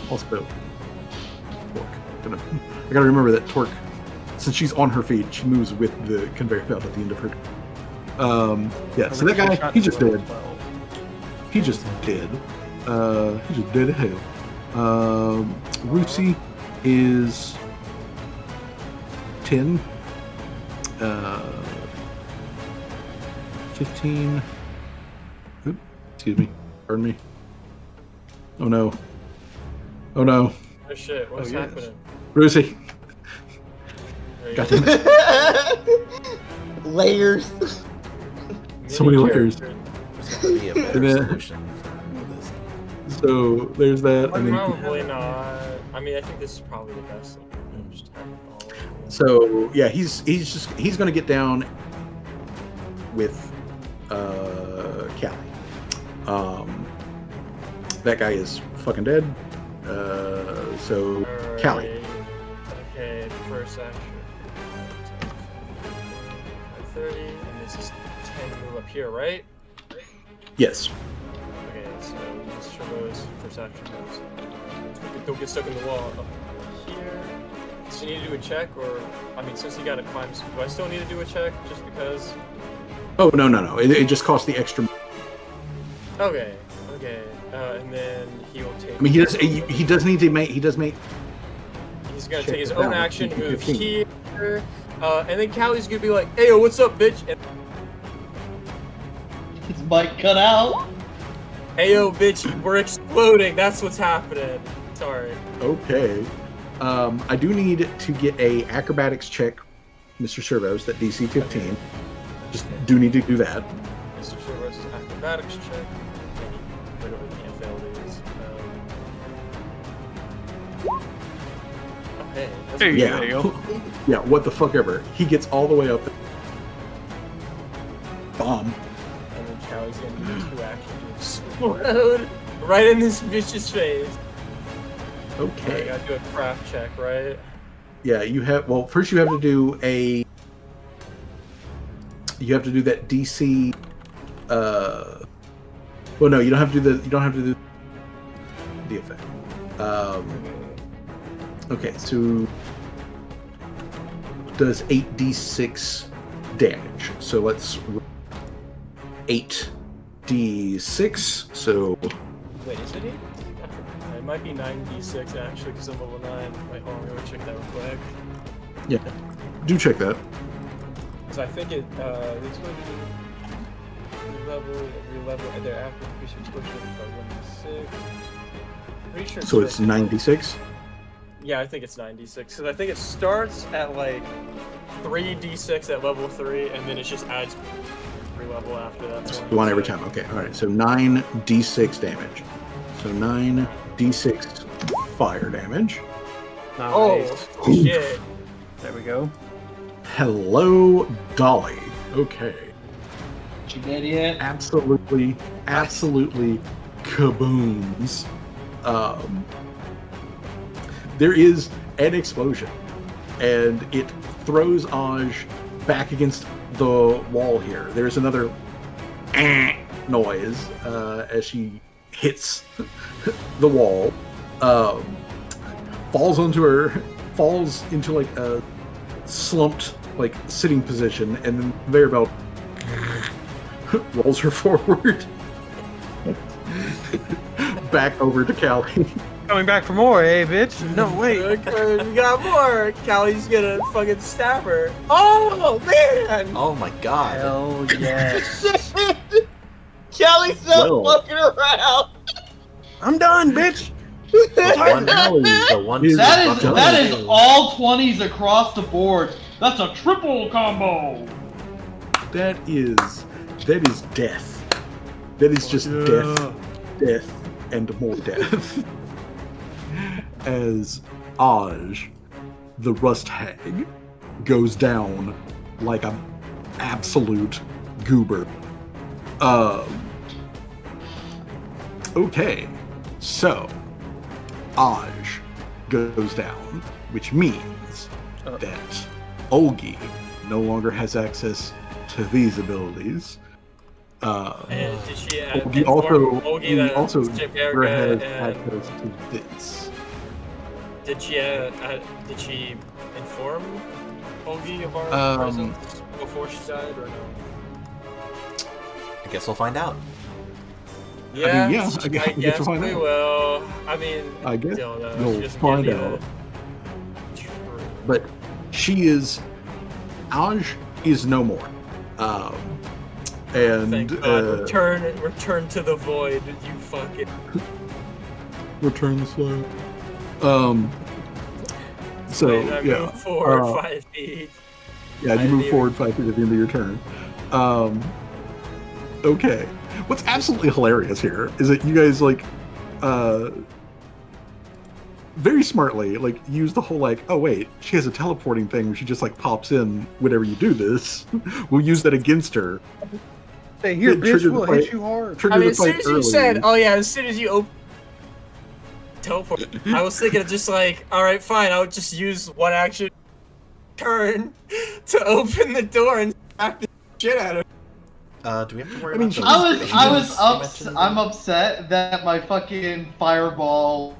Also, Torque. I gotta remember that Torque, since she's on her feet, she moves with the conveyor belt at the end of her. Yeah, so that guy, he just did. He just did. He just did hell. Ruthie is 10. 15. Oop, excuse me. Pardon me. Oh no. Oh no. Oh shit, what's yes. happening? Ruthie. There you God go. damn it. Layers. So many layers. There's gotta be a better And then- solution for this. So there's that. And then, Probably not. I mean, I think this is probably the best. Just have it all. So yeah, he's gonna get down with Callie. That guy is fucking dead. So Callie. Alright. Okay, first action. 30, and this is 10 move up here, right? Yes. Okay, so just Sherlo's first action moves. Don't get stuck in the wall up here. So you need to do a check, or I mean, since you got to climb, do I still need to do a check just because? Oh no. It just costs the extra. Okay. And then he'll take. I mean, he does need to make. He does make. He's gonna check take his it own down. action, move 15. here, and then Callie's gonna be like, "Hey, yo, what's up, bitch?" And, His mic cut out. "Hey, yo, bitch, we're exploding. That's what's happening." Sorry. Okay. I do need to get a acrobatics check, Mr. Servos, that DC 15. Just do need to do that. Mr. Sherlo's acrobatics check. Literally can't fail these. Okay. That's Hey, pretty Yeah. there you go. Yeah, what the fuck ever. He gets all the way up. Bomb. And then Callie's gonna do 2 action to explode right in this bitch's face. I Okay. gotta do a craft check, right? Yeah, you have. Well, first you have to do a. You have to do that DC. Well, no, you don't have to do the. You don't have to do the effect. Okay, so does 8d6 damage. So let's 8d6. So Wait, is it 8? It might be 9d6 actually, because I'm level 9. Wait, hold on, I'm gonna check that real quick. yeah, do check that. Because I think it, the explosion every level, and thereafter increase your explosion by 1d6. Pretty sure So it's 9d6. Yeah, I think it's 9d6. Because I think it starts at like 3d6 at level 3, and then it just adds 3 level after that. Just one every time. Okay, all right. So 9d6 damage. So 9d6 fire damage. Nice. Oh, shit. There we go. Hello, Dolly. Okay. She dead yet? Absolutely kabooms. There is an explosion, and it throws Aj back against the wall here. There's another noise as she hits the wall, falls into like a slumped like sitting position, and then conveyor belt rolls her forward back over to Callie. Coming back for more, eh, bitch? No, wait. Okay, we got more. Callie's gonna fucking stab her. Oh, man! Oh my god. Hell yes. Kelly's not Well. fucking around. I'm done, bitch. The one Is- That is all 20s across the board. That's a triple combo. That is death. That is just death, and more death. As Aj, the rust hag, goes down like an absolute goober. Okay, so Aj goes down, which means that Olgi no longer has access to these abilities. And did she Olgi also Chip never has Erica and access to this. did she inform Olgi of our presence before she died or no? I guess we'll find out. Yeah, yeah, I I guess guess we'll find we out. will. I mean, I guess don't know. you'll She doesn't find give me out. True. But she is. Aj is no more. And Thank God. Return to the void. You fucking. return the slow. So Wait, I yeah, move forward 5 feet. yeah, I you didn't move even- forward 5 feet at the end of your turn. Okay, what's absolutely hilarious here is that you guys like, very smartly, like, use the whole, like, oh, wait, she has a teleporting thing where she just, like, pops in whenever you do this. We'll use that against her. Hey, here, Trigger bitch, the we'll fight. hit you hard. Trigger I mean, the as soon fight as you early. said, oh yeah, as soon as you open teleport, I was thinking of just like, all right, fine, I'll just use one action turn to open the door and smack the shit out of her. Do we have to worry I mean, about those I'm upset that my fucking fireball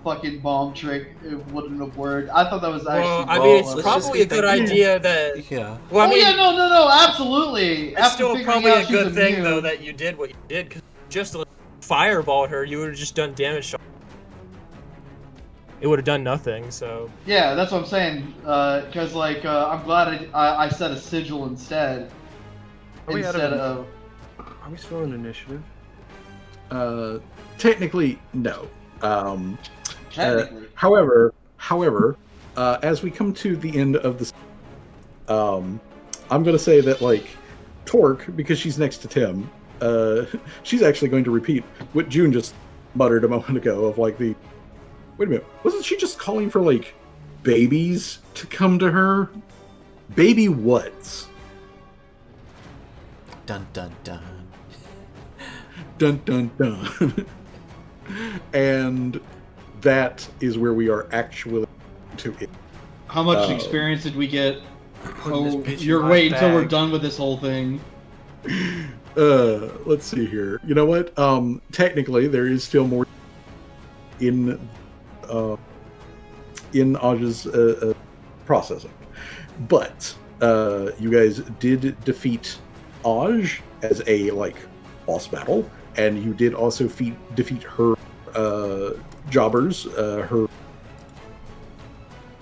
fucking bomb trick wouldn't have worked. I thought that was actually. Well, I Well, mean, it's let's just probably be a good thankful. idea that. Yeah. Well, I Oh mean, yeah, no, absolutely. it's After still figuring probably out a she's good thing immune- though that you did what you did, because just to fireball her, you would have just done damage. It would have done nothing. So. Yeah, that's what I'm saying. Because I'm glad I set a sigil instead. Are we out Instead of- of. Are we still in initiative? Technically, no. Technically. However, as we come to the end of this, I'm going to say that, like, Torque, because she's next to Tim, she's actually going to repeat what June just muttered a moment ago of, like, wait a minute, wasn't she just calling for, like, babies to come to her? Baby whats? Dun dun dun. Dun dun dun. And that is where we are actually to it. How much experience did we get? Putting this bitch in You're my waiting until we're bag. done with this whole thing. Let's see here. You know what? Technically, there is still more in Aj's processing, but you guys did defeat Aj as a, like, boss battle, and you did also defeat her jobbers, her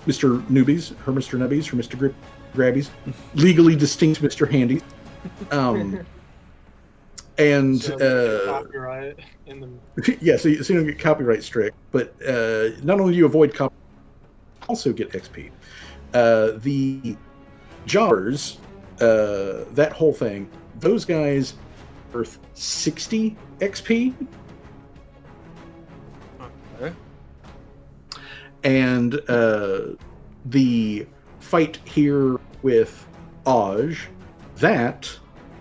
Mr. Newbies, her Mr. Nubbies, her Mr. Grabbies, legally distinct Mr. Handies. And Copyright in the. yeah, so you don't get copyright strict, but not only do you avoid copyright, you also get XP. The jobbers, that whole thing, those guys worth 60 XP. Okay. And the fight here with Aj, that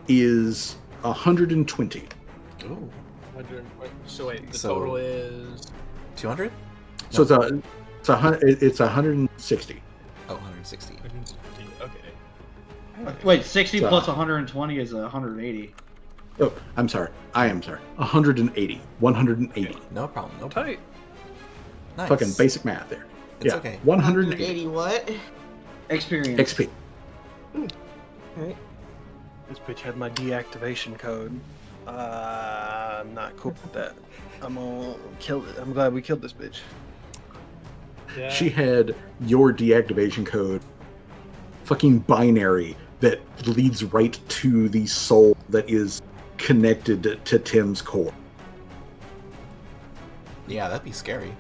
is 120. Ooh. So wait, the So- total is. 200? So it's 160. Oh, 160. Okay. Wait, 60 So- plus 120 is 180. Oh, I'm sorry. 180. 180. No problem. No problem. Tight. Nice. Fucking basic math there. It's yeah, okay. 180 180 what? Experience. XP. This bitch had my deactivation code. I'm not cool with that. I'm gonna kill it. I'm glad we killed this bitch. Yeah. She had your deactivation code, fucking binary, that leads right to the soul that is connected to Tim's core. Yeah, that'd be scary.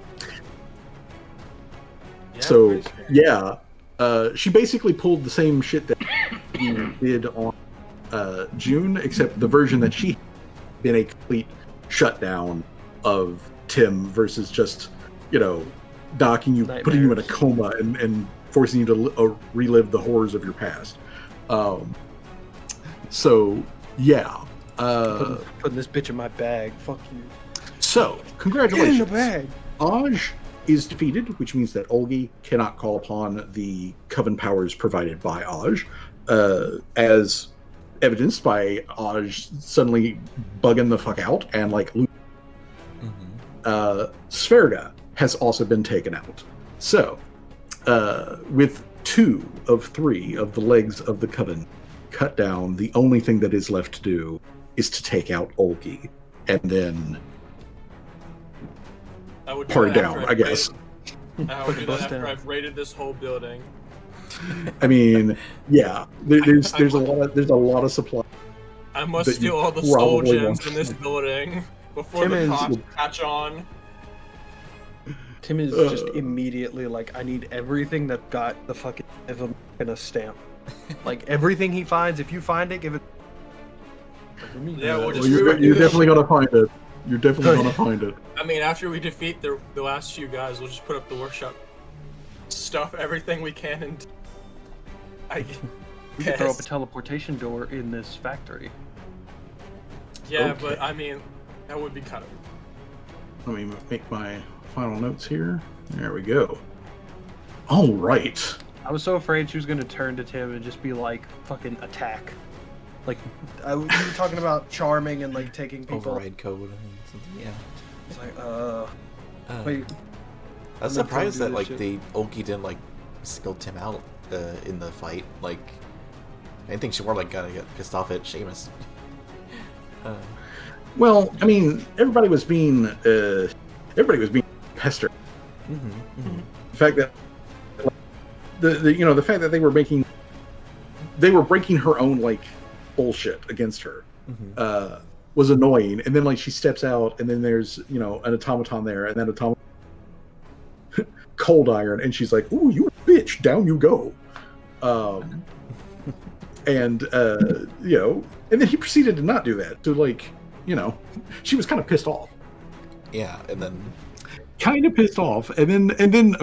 Yeah, So, pretty scary. yeah, she basically pulled the same shit that you did on June, except the version that she been a complete shutdown of Tim versus just, docking you, putting you in a Nightmares. coma and forcing you to relive the horrors of your past. So, yeah. Putting this bitch in my bag. Fuck you. So, Get in the congratulations. bag. Aj is defeated, which means that Olgi cannot call upon the coven powers provided by Aj, as evidenced by Aj suddenly bugging the fuck out and, like, Sverga has also been taken out. So, with 2 of 3 of the legs of the coven cut down, the only thing that is left to do is to take out Olgi, and then I would do party that down, after I guess. I would do Bust that after down. I've raided this whole building. I mean, yeah, there's a lot of supply. I must That steal you all the soul probably gems want. in this building before Tim the is- cops catch on. Tim is Uh. just immediately like, I need everything that got the fucking Evan in a stamp. Like, everything he finds, if you find it, give it. Yeah, we'll Well, just you're definitely gonna find it. You're definitely gonna find it. I mean, after we defeat the last few guys, we'll just put up the workshop, stuff everything we can, and We could throw up a teleportation door in this factory. Yeah, Okay. but I mean, that would be kind of. Let me make my final notes here. There we go. All right. I was so afraid she was going to turn to Tim and just be like, fucking attack. Like, you were talking about charming and like taking people. Override code and something. Yeah. It's like, wait. I was I'm not surprised trying that to do like this the Oki didn't like single Tim out in the fight. Like, I think she more like got pissed off at Seamus. Well, I mean, everybody was being pestered. The fact that the fact that they were breaking her own like bullshit against her was annoying. And then like she steps out, and then there's an automaton there, and then automaton cold iron, and she's like, "Ooh, you bitch, down you go." And and then he proceeded to not do that. To like, she was kind of pissed off. Yeah, and then Kind of pissed off, and then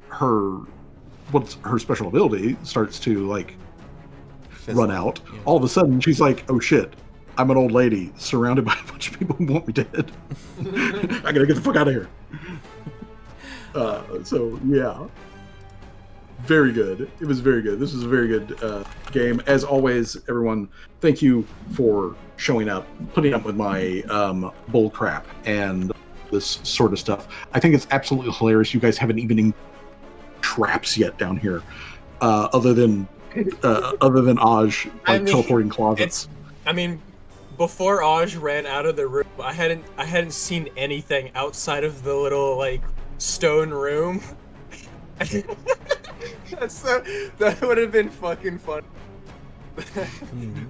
her special ability starts to like run out. Yeah. All of a sudden, she's like, "Oh shit, I'm an old lady surrounded by a bunch of people who want me dead. I gotta get the fuck out of here." So yeah, very good. It was very good. This was a very good game. As always, everyone, thank you for showing up, putting up with my bull crap and this sort of stuff. I think it's absolutely hilarious. You guys haven't even traps yet down here, other than Aj teleporting closets. Before Aj ran out of the room, I hadn't seen anything outside of the little like stone room. That would have been fucking fun.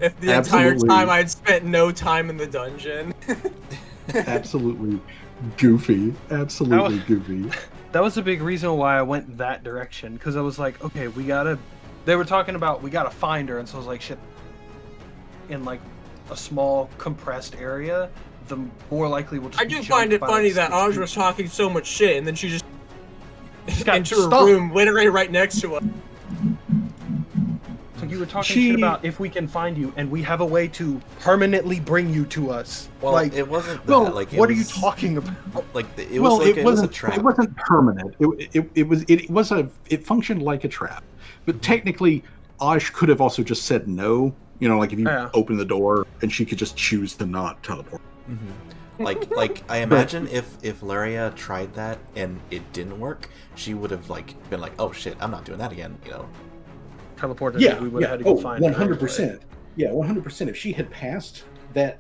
If the entire time I'd spent no time in the dungeon. Absolutely goofy. Absolutely goofy. That was a big reason why I went that direction, because I was like, okay, they were talking about we gotta find her, and so I was like, shit, in like a small compressed area, the more likely we'll just I do find it funny that Aj was talking so much shit, and then she just got into stuck. a room literally right next to us. So you were talking shit about if we can find you, and we have a way to permanently bring you to us. Well, like, it wasn't that. well, Like, what are you talking about? Like, it was a trap. It wasn't permanent. It functioned like a trap. But technically, Aj could have also just said no. Like if you open the door, and she could just choose to not teleport. Like I imagine if Laria tried that and it didn't work, she would have like been like, "Oh shit, I'm not doing that again," Teleported. Yeah, we would have had to go find her 100%. Yeah, 100%. If she had passed that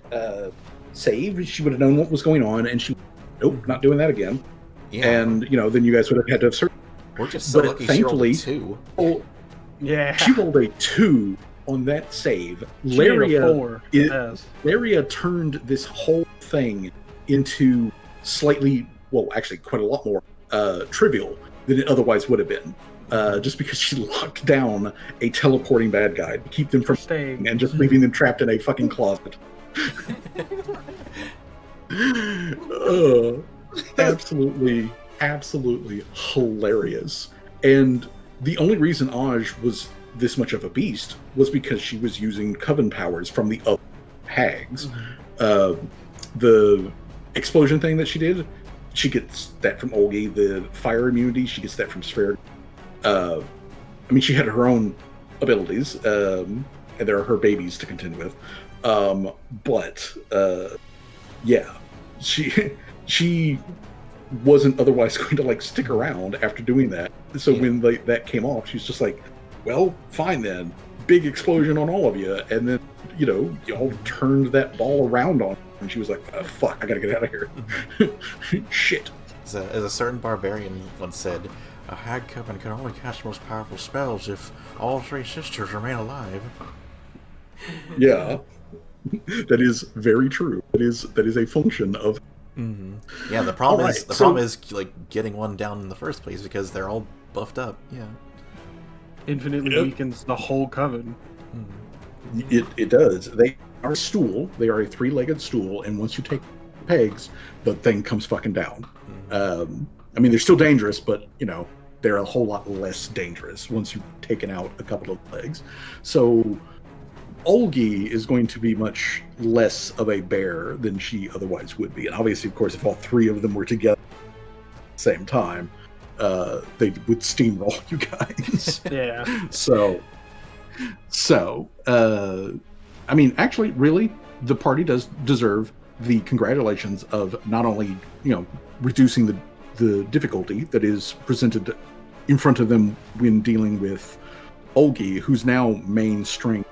save, she would have known what was going on, and she, nope, not doing that again. Yeah. And then you guys would have had to have searched. We're just so lucky thankfully, she rolled a 2. Oh, Yeah. she rolled a 2 on that save. She made a 4. Laria turned this whole thing into slightly, well, actually quite a lot more trivial than it otherwise would have been. Just because she locked down a teleporting bad guy to keep them from staying and just leaving them trapped in a fucking closet. Absolutely hilarious. And the only reason Aj was this much of a beast was because she was using coven powers from the other hags. The explosion thing that she did, she gets that from Olgi. The fire immunity, she gets that from Sphere. She had her own abilities, and there are her babies to contend with. She wasn't otherwise going to like stick around after doing that. So when that came off, she's just like, "Well, fine then. Big explosion on all of you," and then y'all turned that ball around on her, and she was like, oh, "Fuck, I gotta get out of here." Shit. As a certain barbarian once said, "A hag coven can only cast most powerful spells if all 3 sisters remain alive." Yeah, that is very true. That is a function of. Mm-hmm. Yeah, the problem is like getting one down in the first place because they're all buffed up. Yeah, infinitely weakens the whole coven. It does. are a stool. They are a 3-legged stool, and once you take pegs, the thing comes fucking down. I mean, they're still dangerous, but they're a whole lot less dangerous once you've taken out a couple of legs. So Olgi is going to be much less of a bear than she otherwise would be. And obviously, of course, if all 3 of them were together at the same time, they would steamroll you guys. Yeah. So, I mean, actually, really, the party does deserve the congratulations of not only, reducing the difficulty that is presented in front of them when dealing with Olgi, who's now main strength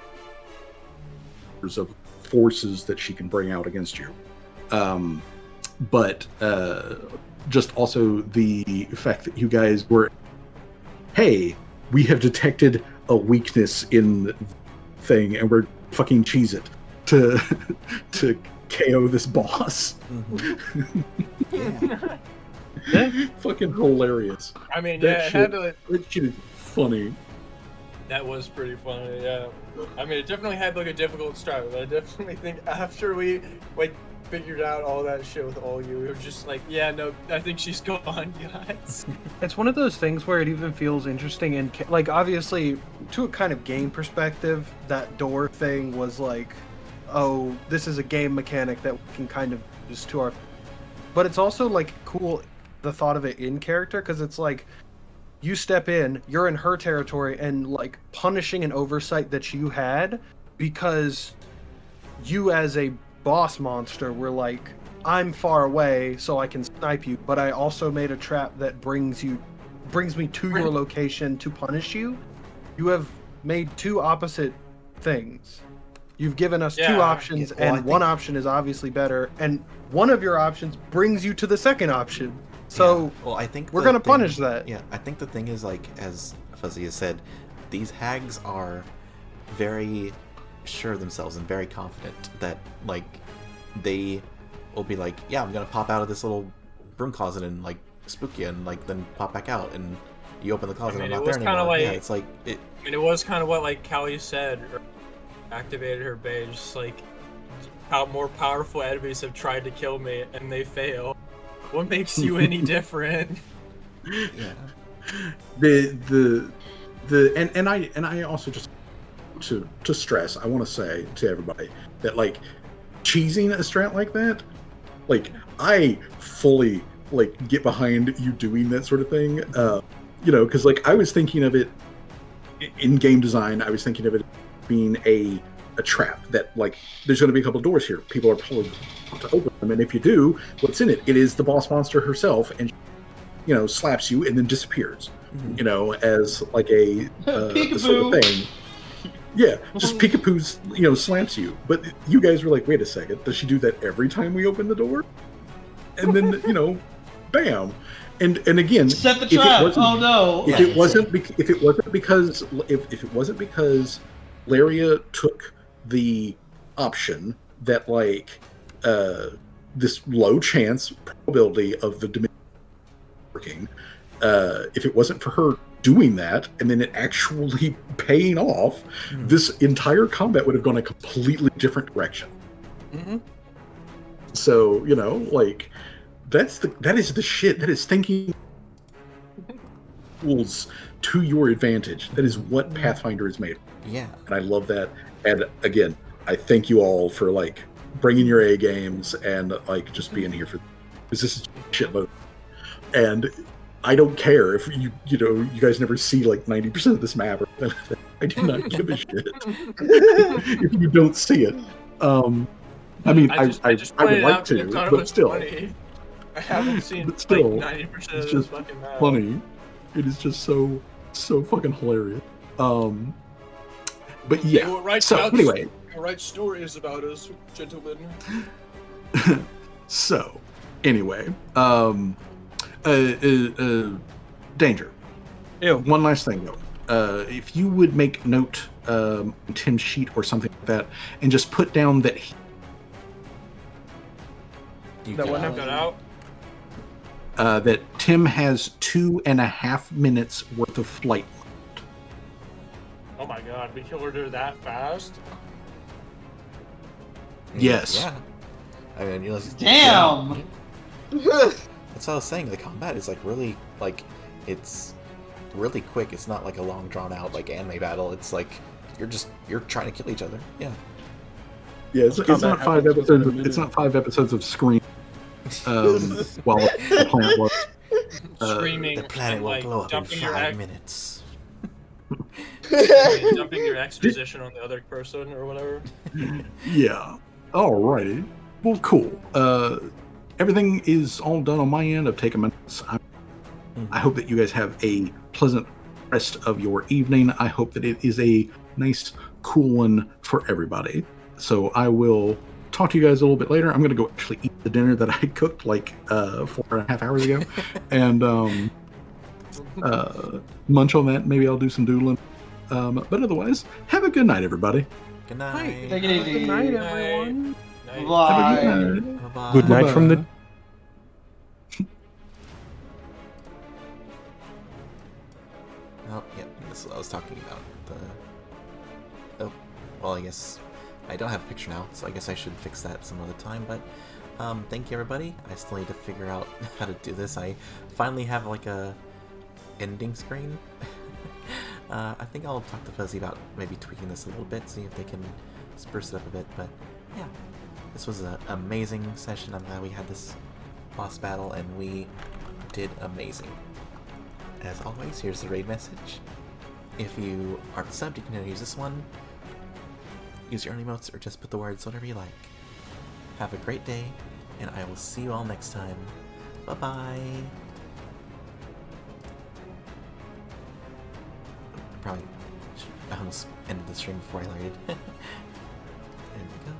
of forces that she can bring out against you. But just also the fact that you guys were, hey, we have detected a weakness in the thing and we're fucking cheese it to KO this boss. Yeah. Fucking hilarious. I mean, That yeah, it had to. That shit is funny. That was pretty funny, yeah. I mean, it definitely had like a difficult start, but I definitely think after we figured out all that shit with all you, we were just like, yeah, no, I think she's gone, guys. It's one of those things where it even feels interesting and obviously to a kind of game perspective, that door thing was like, oh, this is a game mechanic that we can kind of use to our, but it's also like cool the thought of it in character, because it's like you step in, you're in her territory, and like punishing an oversight that you had because you as a boss monster were like, I'm far away so I can snipe you, but I also made a trap that brings me to your location to punish you. You have made 2 opposite things. You've given us 2 options, and one option is obviously better, and one of your options brings you to the second option. So well, I think we're gonna punish that. Yeah, I think the thing is, like, as Fuzzy has said, these hags are very sure of themselves and very confident that, like, they will be like, yeah, I'm gonna pop out of this little broom closet and like spook you, and like then pop back out, and you open the closet and I'm not there anymore. Yeah, it's like it. I mean, it was kind of what like Callie said, activated her beige. Just like how more powerful enemies have tried to kill me and they fail. What makes you any different? Yeah. And I also just to stress, I want to say to everybody that like cheesing a strat like that, like I fully like get behind you doing that sort of thing. Because like I was thinking of it in game design, I was thinking of it being a trap that like there's going to be a couple of doors here. People are probably to open them, and if you do, what's in it? It is the boss monster herself, and slaps you and then disappears. As like a sort of thing. Yeah, just peekaboo's, slams you. But you guys were like, wait a second, does she do that every time we open the door? And then, bam. And again, set the trap. Oh no! If it wasn't because Laria took the option that like this low chance probability of the dimension working, if it wasn't for her doing that and then it actually paying off, this entire combat would have gone a completely different direction. So like that is the shit. That is thinking tools to your advantage. That is what Pathfinder is made. Yeah, and I love that. And again, I thank you all for like bringing your A games and like just being here for, because this is shitload. And I don't care if you guys never see like 90% of this map or anything. I do not give a shit if you don't see it. I mean, I would like to, but still. Funny. I haven't seen but still, like 90% of this fucking map. Funny. It is just so fucking hilarious. But yeah. So anyway, write stories about us, gentlemen. So anyway, Danger. Ew. One last thing though. If you would make note, Tim's sheet or something like that, and just put down that that Tim has 2.5 minutes worth of flight. Oh my god, we killed her that fast? Yes. Yeah. I mean, you know, Damn. that's what I was saying. The combat is like really like it's really quick. It's not like a long drawn out like anime battle. It's like you're trying to kill each other. Yeah. Yeah, it's Combat not 5 happens within episodes. a It's minute. not 5 episodes of Scream. While the planet was. Screaming The planet and, will like, blow up in dumping your 5 ex- minutes. dumping your exposition on the other person or whatever. Yeah. Alrighty. Well, cool. Everything is all done on my end. I've taken my notes. I hope that you guys have a pleasant rest of your evening. I hope that it is a nice, cool one for everybody. So I will talk to you guys a little bit later. I'm going to go actually eat the dinner that I cooked like 4.5 hours ago. And munch on that. Maybe I'll do some doodling. But otherwise, have a good night, everybody. Good night. Take it easy. Good night, everyone. Night. Bye. Have a good night. Bye-bye. Good night from the Bye-bye. Oh, yeah, this is what I was talking about. Oh, well, I guess I don't have a picture now, so I guess I should fix that some other time, but thank you, everybody. I still need to figure out how to do this. I finally have, like, a ending screen. I think I'll talk to Fuzzy about maybe tweaking this a little bit, see if they can spruce it up a bit, but yeah. This was an amazing session. I'm glad we had this boss battle, and we did amazing. As always, here's the raid message. If you aren't subbed, you can either use this one, use your own emotes, or just put the words whatever you like. Have a great day, and I will see you all next time. Bye-bye! I almost ended the stream before I loaded. There we go.